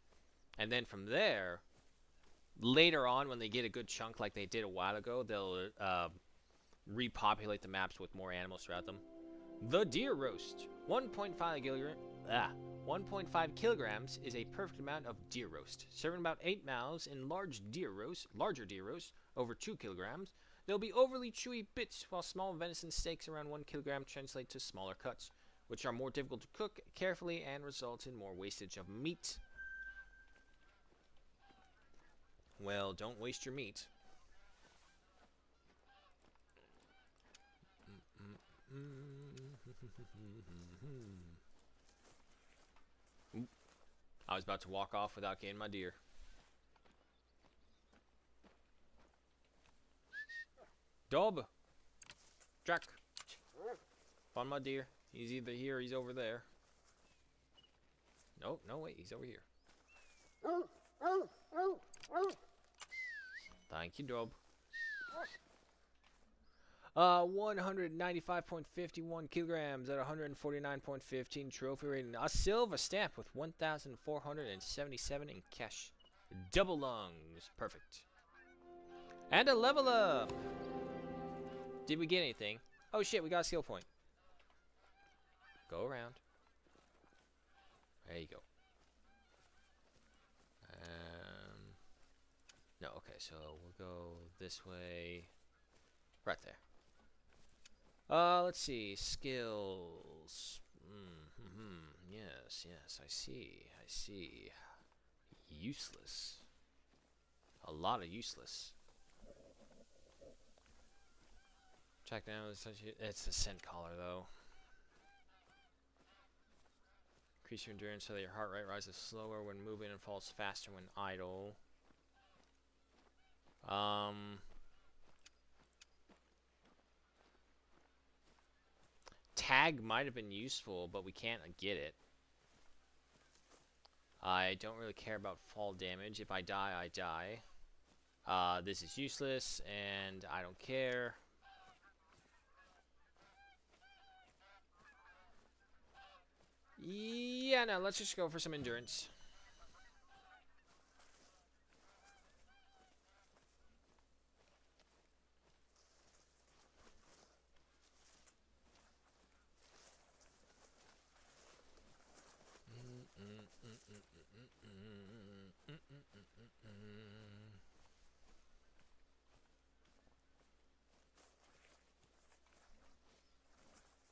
Speaker 1: And then from there, later on, when they get a good chunk like they did a while ago, they'll repopulate the maps with more animals throughout them. The deer roast, 1.5 kilograms is a perfect amount of deer roast. Serving about 8 mouths in larger deer roast, over 2 kilograms. They'll be overly chewy bits, while small venison steaks around 1 kilogram translate to smaller cuts, which are more difficult to cook carefully and result in more wastage of meat. Well, don't waste your meat. Oop. I was about to walk off without getting my deer. Dob! Jack! Found my deer. He's either here or he's over there. Nope, no wait, he's over here. Thank you, Dob. 195.51 kilograms at 149.15 trophy rating. A silver stamp with 1,477 in cash. Double lungs. Perfect. And a level up. Did we get anything? Oh shit, we got a skill point. Go around. There you go. No, okay, so we'll go this way. Right there. Let's see. Skills. Yes, yes, I see. Useless. A lot of useless. Track down. It's the scent collar though. Increase your endurance so that your heart rate rises slower when moving and falls faster when idle. Tag might have been useful, but we can't get it. I don't really care about fall damage. If I die, I die. This is useless, and I don't care. Yeah, no, let's just go for some endurance.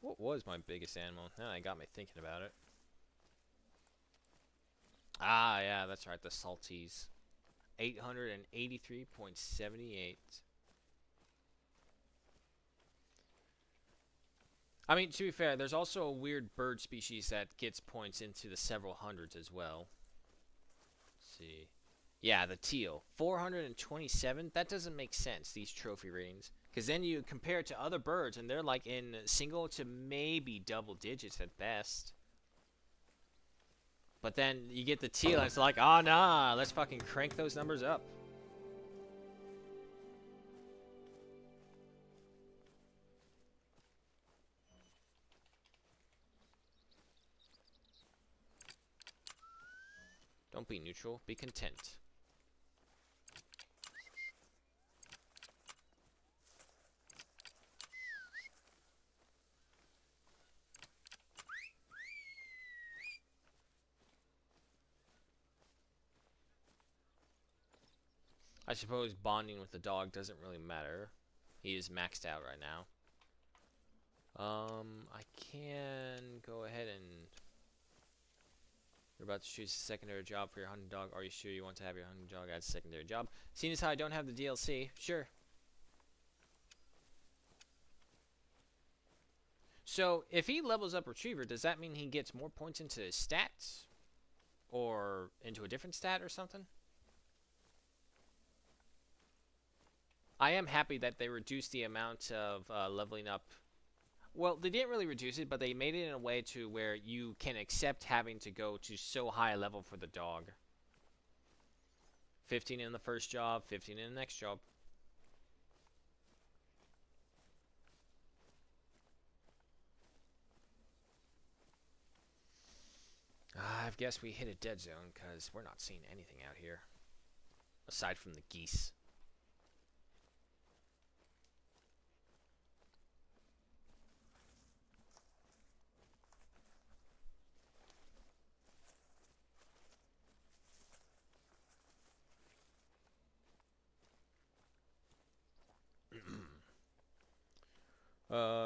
Speaker 1: What was my biggest animal? Now it got me thinking about it. Ah, yeah, that's right, the Salties. 883.78. I mean, to be fair, there's also a weird bird species that gets points into the several hundreds as well. Let's see. Yeah, the teal. 427? That doesn't make sense, these trophy ratings. Because then you compare it to other birds, and they're like in single to maybe double digits at best. But then you get the teal, and it's like, oh, nah, let's fucking crank those numbers up. Don't be neutral, be content. I suppose bonding with the dog doesn't really matter. He is maxed out right now. I can go ahead and... You're about to choose a secondary job for your hunting dog. Are you sure you want to have your hunting dog as a secondary job? Seeing as how I don't have the DLC, sure. So, if he levels up Retriever, does that mean he gets more points into his stats? Or into a different stat or something? I am happy that they reduced the amount of leveling up. Well, they didn't really reduce it, but they made it in a way to where you can accept having to go to so high a level for the dog. 15 in the first job, 15 in the next job. I guess we hit a dead zone because we're not seeing anything out here. Aside from the geese.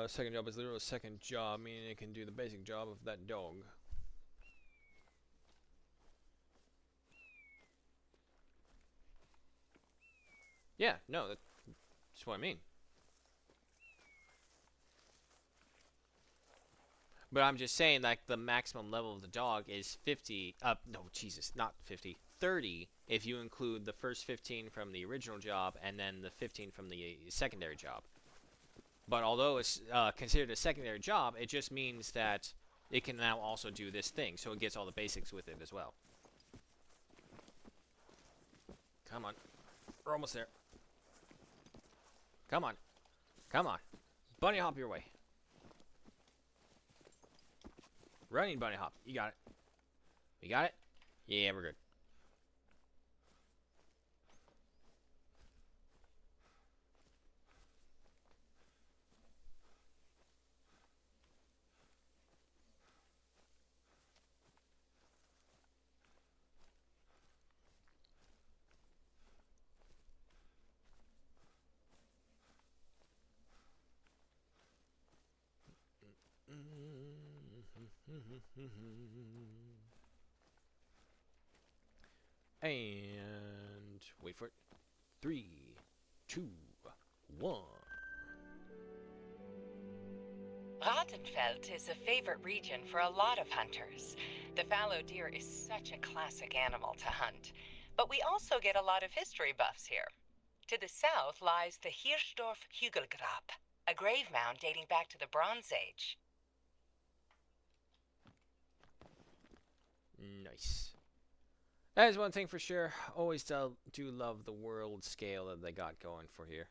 Speaker 1: Second job is literally a second job, meaning it can do the basic job of that dog. Yeah, no, that's what I mean. But I'm just saying, like, the maximum level of the dog is 50. No, Jesus, not 50. 30 if you include the first 15 from the original job and then the 15 from the secondary job. But although it's considered a secondary job, it just means that it can now also do this thing. So it gets all the basics with it as well. Come on. We're almost there. Come on. Come on. Bunny hop your way. Running bunny hop. You got it. We got it? Yeah, we're good. And wait for it. 3, 2, 1.
Speaker 2: Rattenfeld is a favorite region for a lot of hunters. The fallow deer is such a classic animal to hunt. But we also get a lot of history buffs here. To the south lies the Hirschdorf Hügelgrab, a grave mound dating back to the Bronze Age.
Speaker 1: Nice. That is one thing for sure. Always do love the world scale that they got going for here.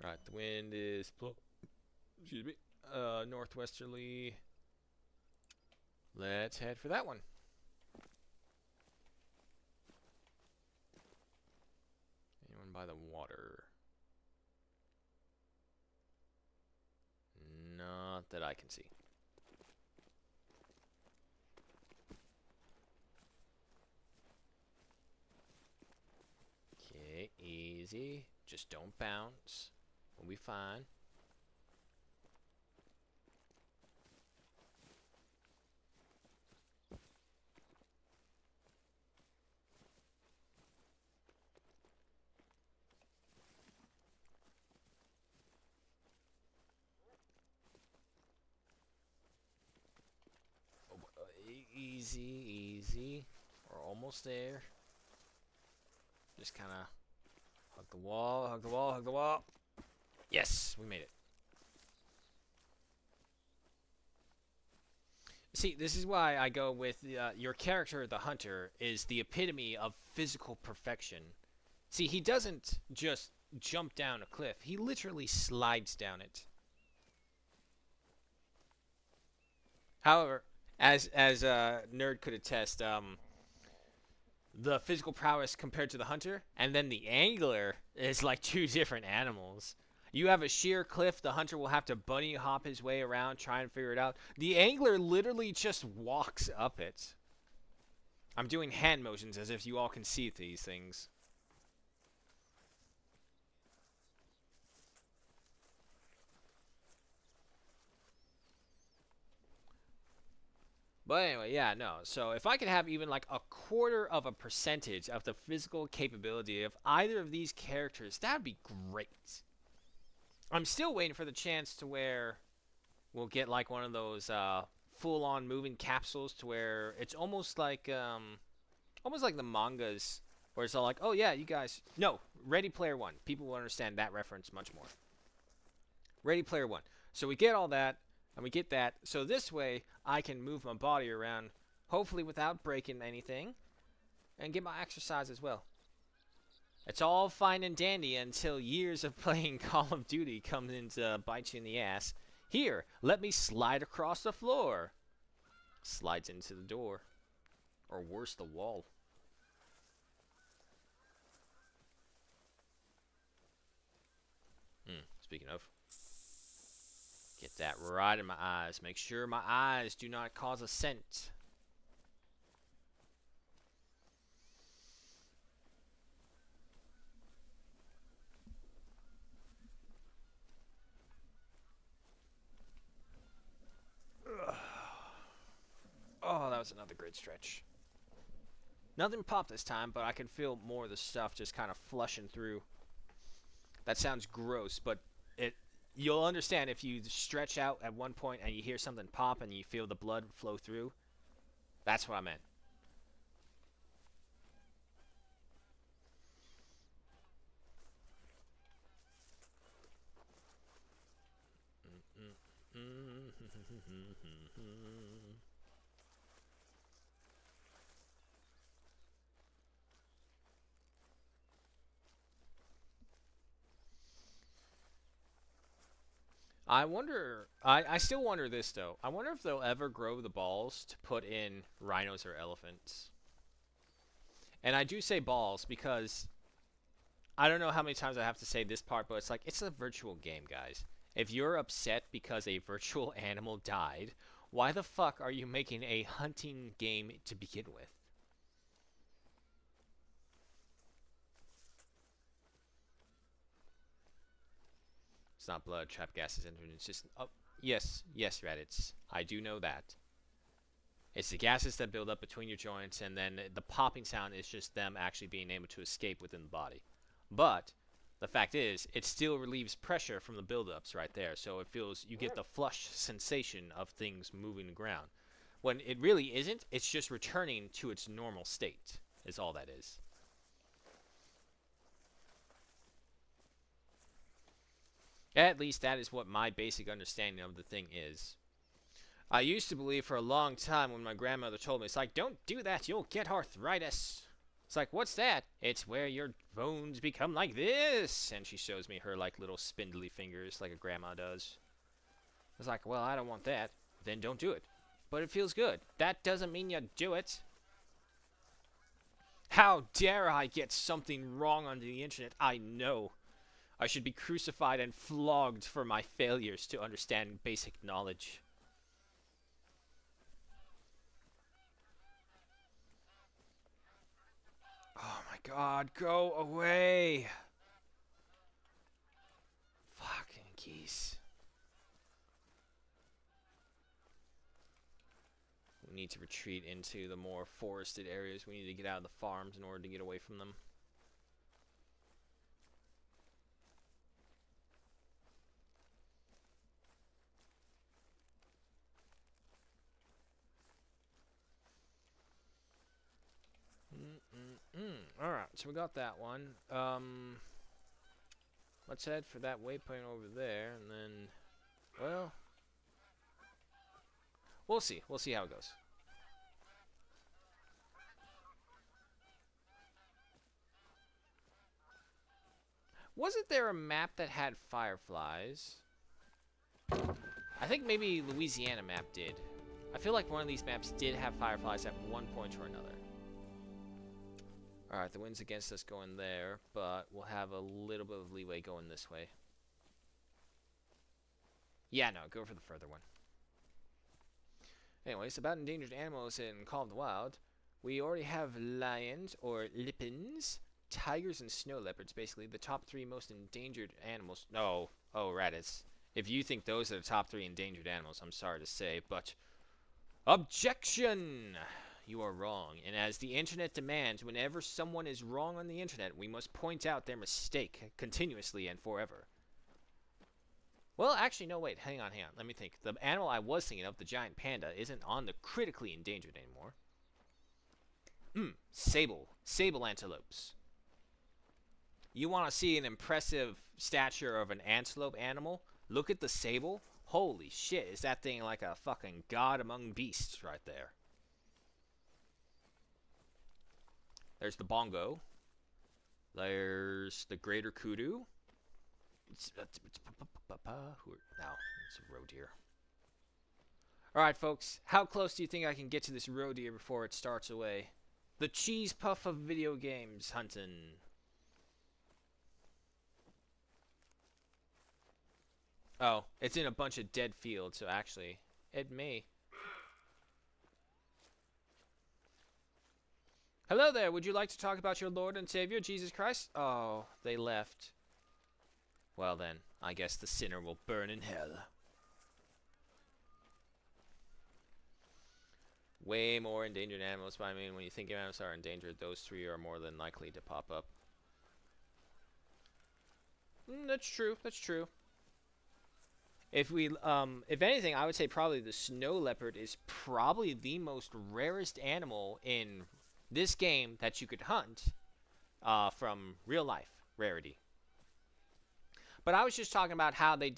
Speaker 1: Right, the wind is excuse me, northwesterly. Let's head for that one. Anyone by the water? Not that I can see. Okay, easy. Just don't bounce. We'll be fine. Oh, easy, easy. We're almost there. Just kind of hug the wall, hug the wall, hug the wall. Yes, we made it. See, this is why I go with your character, the hunter, is the epitome of physical perfection. See, he doesn't just jump down a cliff. He literally slides down it. However, as Nerd could attest, the physical prowess compared to the hunter, and then the angler is like two different animals. You have a sheer cliff, the hunter will have to bunny hop his way around, try and figure it out. The angler literally just walks up it. I'm doing hand motions as if you all can see these things. But anyway, yeah, no. So if I could have even like a quarter of a percentage of the physical capability of either of these characters, that would be great. I'm still waiting for the chance to where we'll get like one of those full-on moving capsules to where it's almost like the mangas where it's all like, oh yeah, you guys, no, Ready Player One. People will understand that reference much more. Ready Player One. So we get all that, and we get that. So this way, I can move my body around, hopefully without breaking anything, and get my exercise as well. It's all fine and dandy until years of playing Call of Duty comes in to bite you in the ass. Here, let me slide across the floor. Slides into the door. Or worse, the wall. Speaking of. Get that right in my eyes. Make sure my eyes do not cause a scent. Oh, that was another great stretch. Nothing popped this time, but I can feel more of the stuff just kind of flushing through. That sounds gross, but you'll understand if you stretch out at one point and you hear something pop and you feel the blood flow through. That's what I meant. I still wonder this though. I wonder if they'll ever grow the balls to put in rhinos or elephants. And I do say balls because I don't know how many times I have to say this part, but it's like, it's a virtual game, guys. If you're upset because a virtual animal died, why the fuck are you making a hunting game to begin with? It's not blood, trap gases entered. It's just, oh, yes, Reddits. I do know that. It's the gases that build up between your joints, and then the popping sound is just them actually being able to escape within the body. But The fact is, it still relieves pressure from the buildups right there, so it feels you get the flush sensation of things moving the ground. When it really isn't, it's just returning to its normal state, is all that is. At least that is what my basic understanding of the thing is. I used to believe for a long time when my grandmother told me, it's like, don't do that, you'll get arthritis. It's like, what's that? It's where your bones become like this. And she shows me her like little spindly fingers like a grandma does. I was like, well, I don't want that. Then don't do it. But it feels good. That doesn't mean you do it. How dare I get something wrong on the internet? I know. I should be crucified and flogged for my failures to understand basic knowledge. Oh my god, go away! Fucking geese. We need to retreat into the more forested areas. We need to get out of the farms in order to get away from them. Alright, so we got that one. Let's head for that waypoint over there, and then, well, we'll see. We'll see how it goes. Wasn't there a map that had fireflies? I think maybe Louisiana map did. I feel like one of these maps did have fireflies at one point or another. Alright, the wind's against us going there, but we'll have a little bit of leeway going this way. Yeah, no, go for the further one. Anyways, about endangered animals in Call of the Wild. We already have lions, or lipins, tigers, and snow leopards, basically the top 3 most endangered animals. No, oh, Raditz. If you think those are the top 3 endangered animals, I'm sorry to say, but... Objection! You are wrong, and as the internet demands, whenever someone is wrong on the internet, we must point out their mistake continuously and forever. Well, actually, no, wait, hang on. Let me think. The animal I was thinking of, the giant panda, isn't on the critically endangered anymore. Sable antelopes. You want to see an impressive stature of an antelope animal? Look at the sable. Holy shit, is that thing like a fucking god among beasts right there. There's the bongo. There's the greater kudu. It's a roe deer. Alright, folks. How close do you think I can get to this roe deer before it starts away? The cheese puff of video games hunting. Oh, it's in a bunch of dead fields, so actually, it may. Hello there, would you like to talk about your Lord and Savior, Jesus Christ? Oh, they left. Well then, I guess the sinner will burn in hell. Way more endangered animals, but I mean, when you think animals are endangered, those 3 are more than likely to pop up. That's true, that's true. If anything, I would say probably the snow leopard is probably the most rarest animal in this game that you could hunt from real life rarity. But I was just talking about how they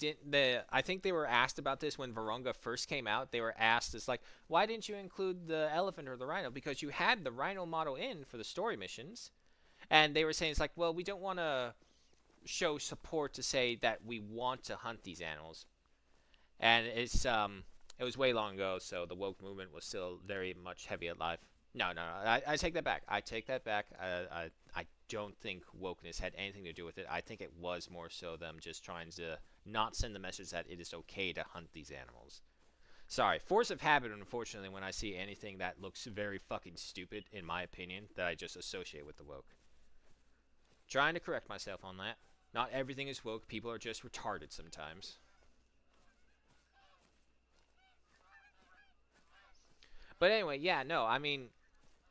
Speaker 1: I think they were asked about this when Virunga first came out. They were asked, it's like, why didn't you include the elephant or the rhino? Because you had the rhino model in for the story missions. And they were saying, it's like, well, we don't want to show support to say that we want to hunt these animals. And it was way long ago, so the woke movement was still very much heavy alive. No, I take that back. I take that back. I don't think wokeness had anything to do with it. I think it was more so them just trying to not send the message that it is okay to hunt these animals. Sorry, force of habit, unfortunately, when I see anything that looks very fucking stupid, in my opinion, that I just associate with the woke. Trying to correct myself on that. Not everything is woke. People are just retarded sometimes. But anyway, yeah, no, I mean,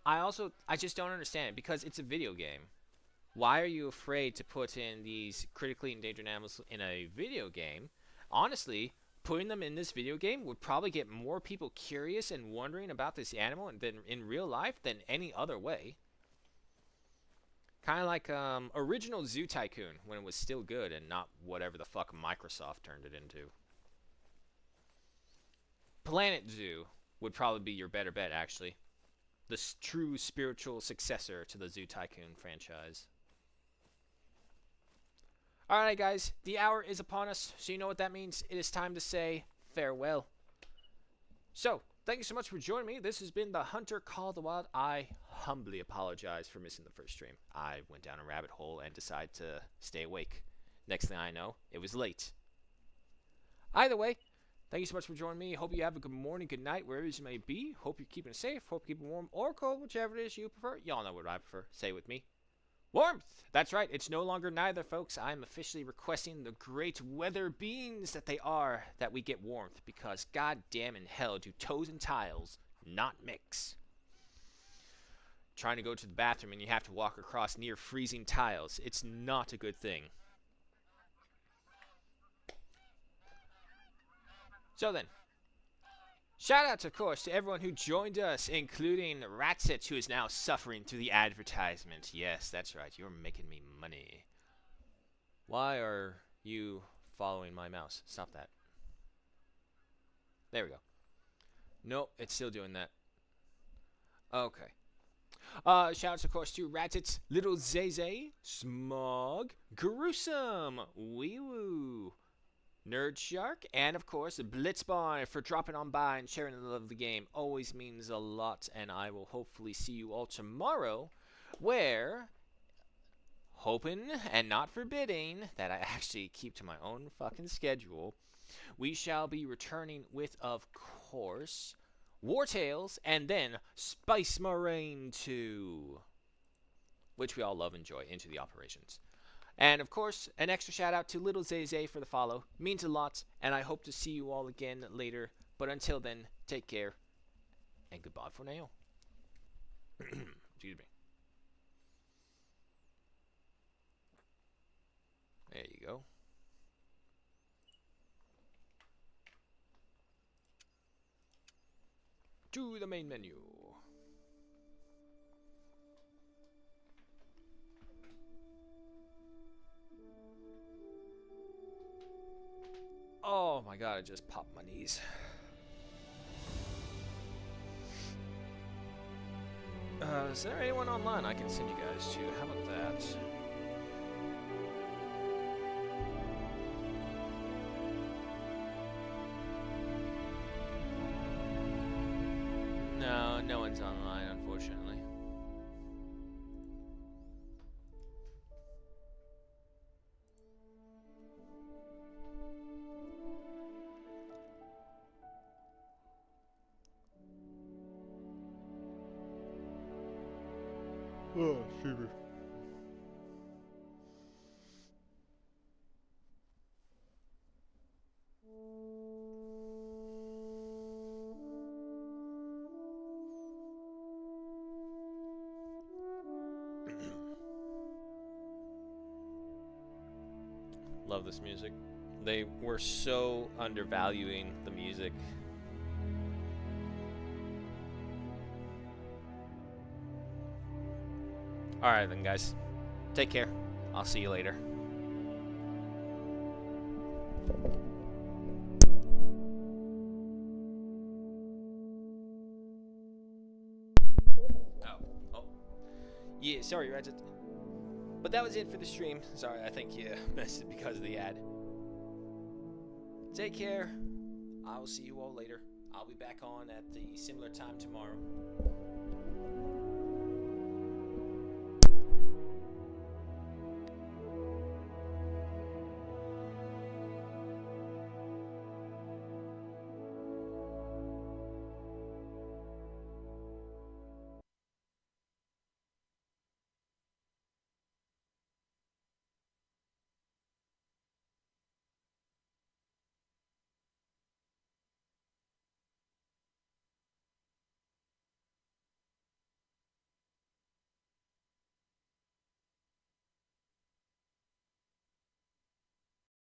Speaker 1: I just don't understand it because it's a video game. Why are you afraid to put in these critically endangered animals in a video game? Honestly, putting them in this video game would probably get more people curious and wondering about this animal than in real life than any other way. Kind of like original Zoo Tycoon when it was still good and not whatever the fuck Microsoft turned it into. Planet Zoo would probably be your better bet, actually. The true spiritual successor to the Zoo Tycoon franchise. Alright guys, the hour is upon us, so you know what that means. It is time to say farewell. So, thank you so much for joining me. This has been The Hunter Call of the Wild. I humbly apologize for missing the first stream. I went down a rabbit hole and decided to stay awake. Next thing I know, it was late. Either way, thank you so much for joining me. Hope you have a good morning, good night, wherever you may be. Hope you're keeping safe. Hope you're keeping warm or cold, whichever it is you prefer. Y'all know what I prefer. Say it with me. Warmth! That's right, it's no longer neither, folks. I'm officially requesting the great weather beings that they are that we get warmth, because goddamn in hell do toes and tiles not mix. Trying to go to the bathroom and you have to walk across near freezing tiles. It's not a good thing. So then, shout out, of course, to everyone who joined us, including Ratset, who is now suffering through the advertisement. Yes, that's right. You're making me money. Why are you following my mouse? Stop that. There we go. Nope, it's still doing that. Okay. Shout out, of course, to Ratset, Little Zay, Smog, Gruesome, Wee Woo, Nerd Shark, and of course Blitzbond for dropping on by and sharing the love of the game. Always means a lot, and I will hopefully see you all tomorrow, where, hoping and not forbidding that I actually keep to my own fucking schedule, we shall be returning with, of course, War Tales and then Spice Marine 2, which we all love and enjoy, Into the Operations. And, of course, an extra shout-out to Little Zay for the follow. Means a lot, and I hope to see you all again later. But until then, take care, and goodbye for now. Excuse me. There you go. To the main menu. Oh my god, I just popped my knees. Is there anyone online I can send you guys to? How about that? No, no one's online, unfortunately.
Speaker 3: Oh, fever.
Speaker 1: Love this music. They were so undervaluing the music. Alright then, guys. Take care. I'll see you later. Oh. Yeah, sorry, Ratchet. But that was it for the stream. Sorry, I think you missed it because of the ad. Take care. I will see you all later. I'll be back on at the similar time tomorrow.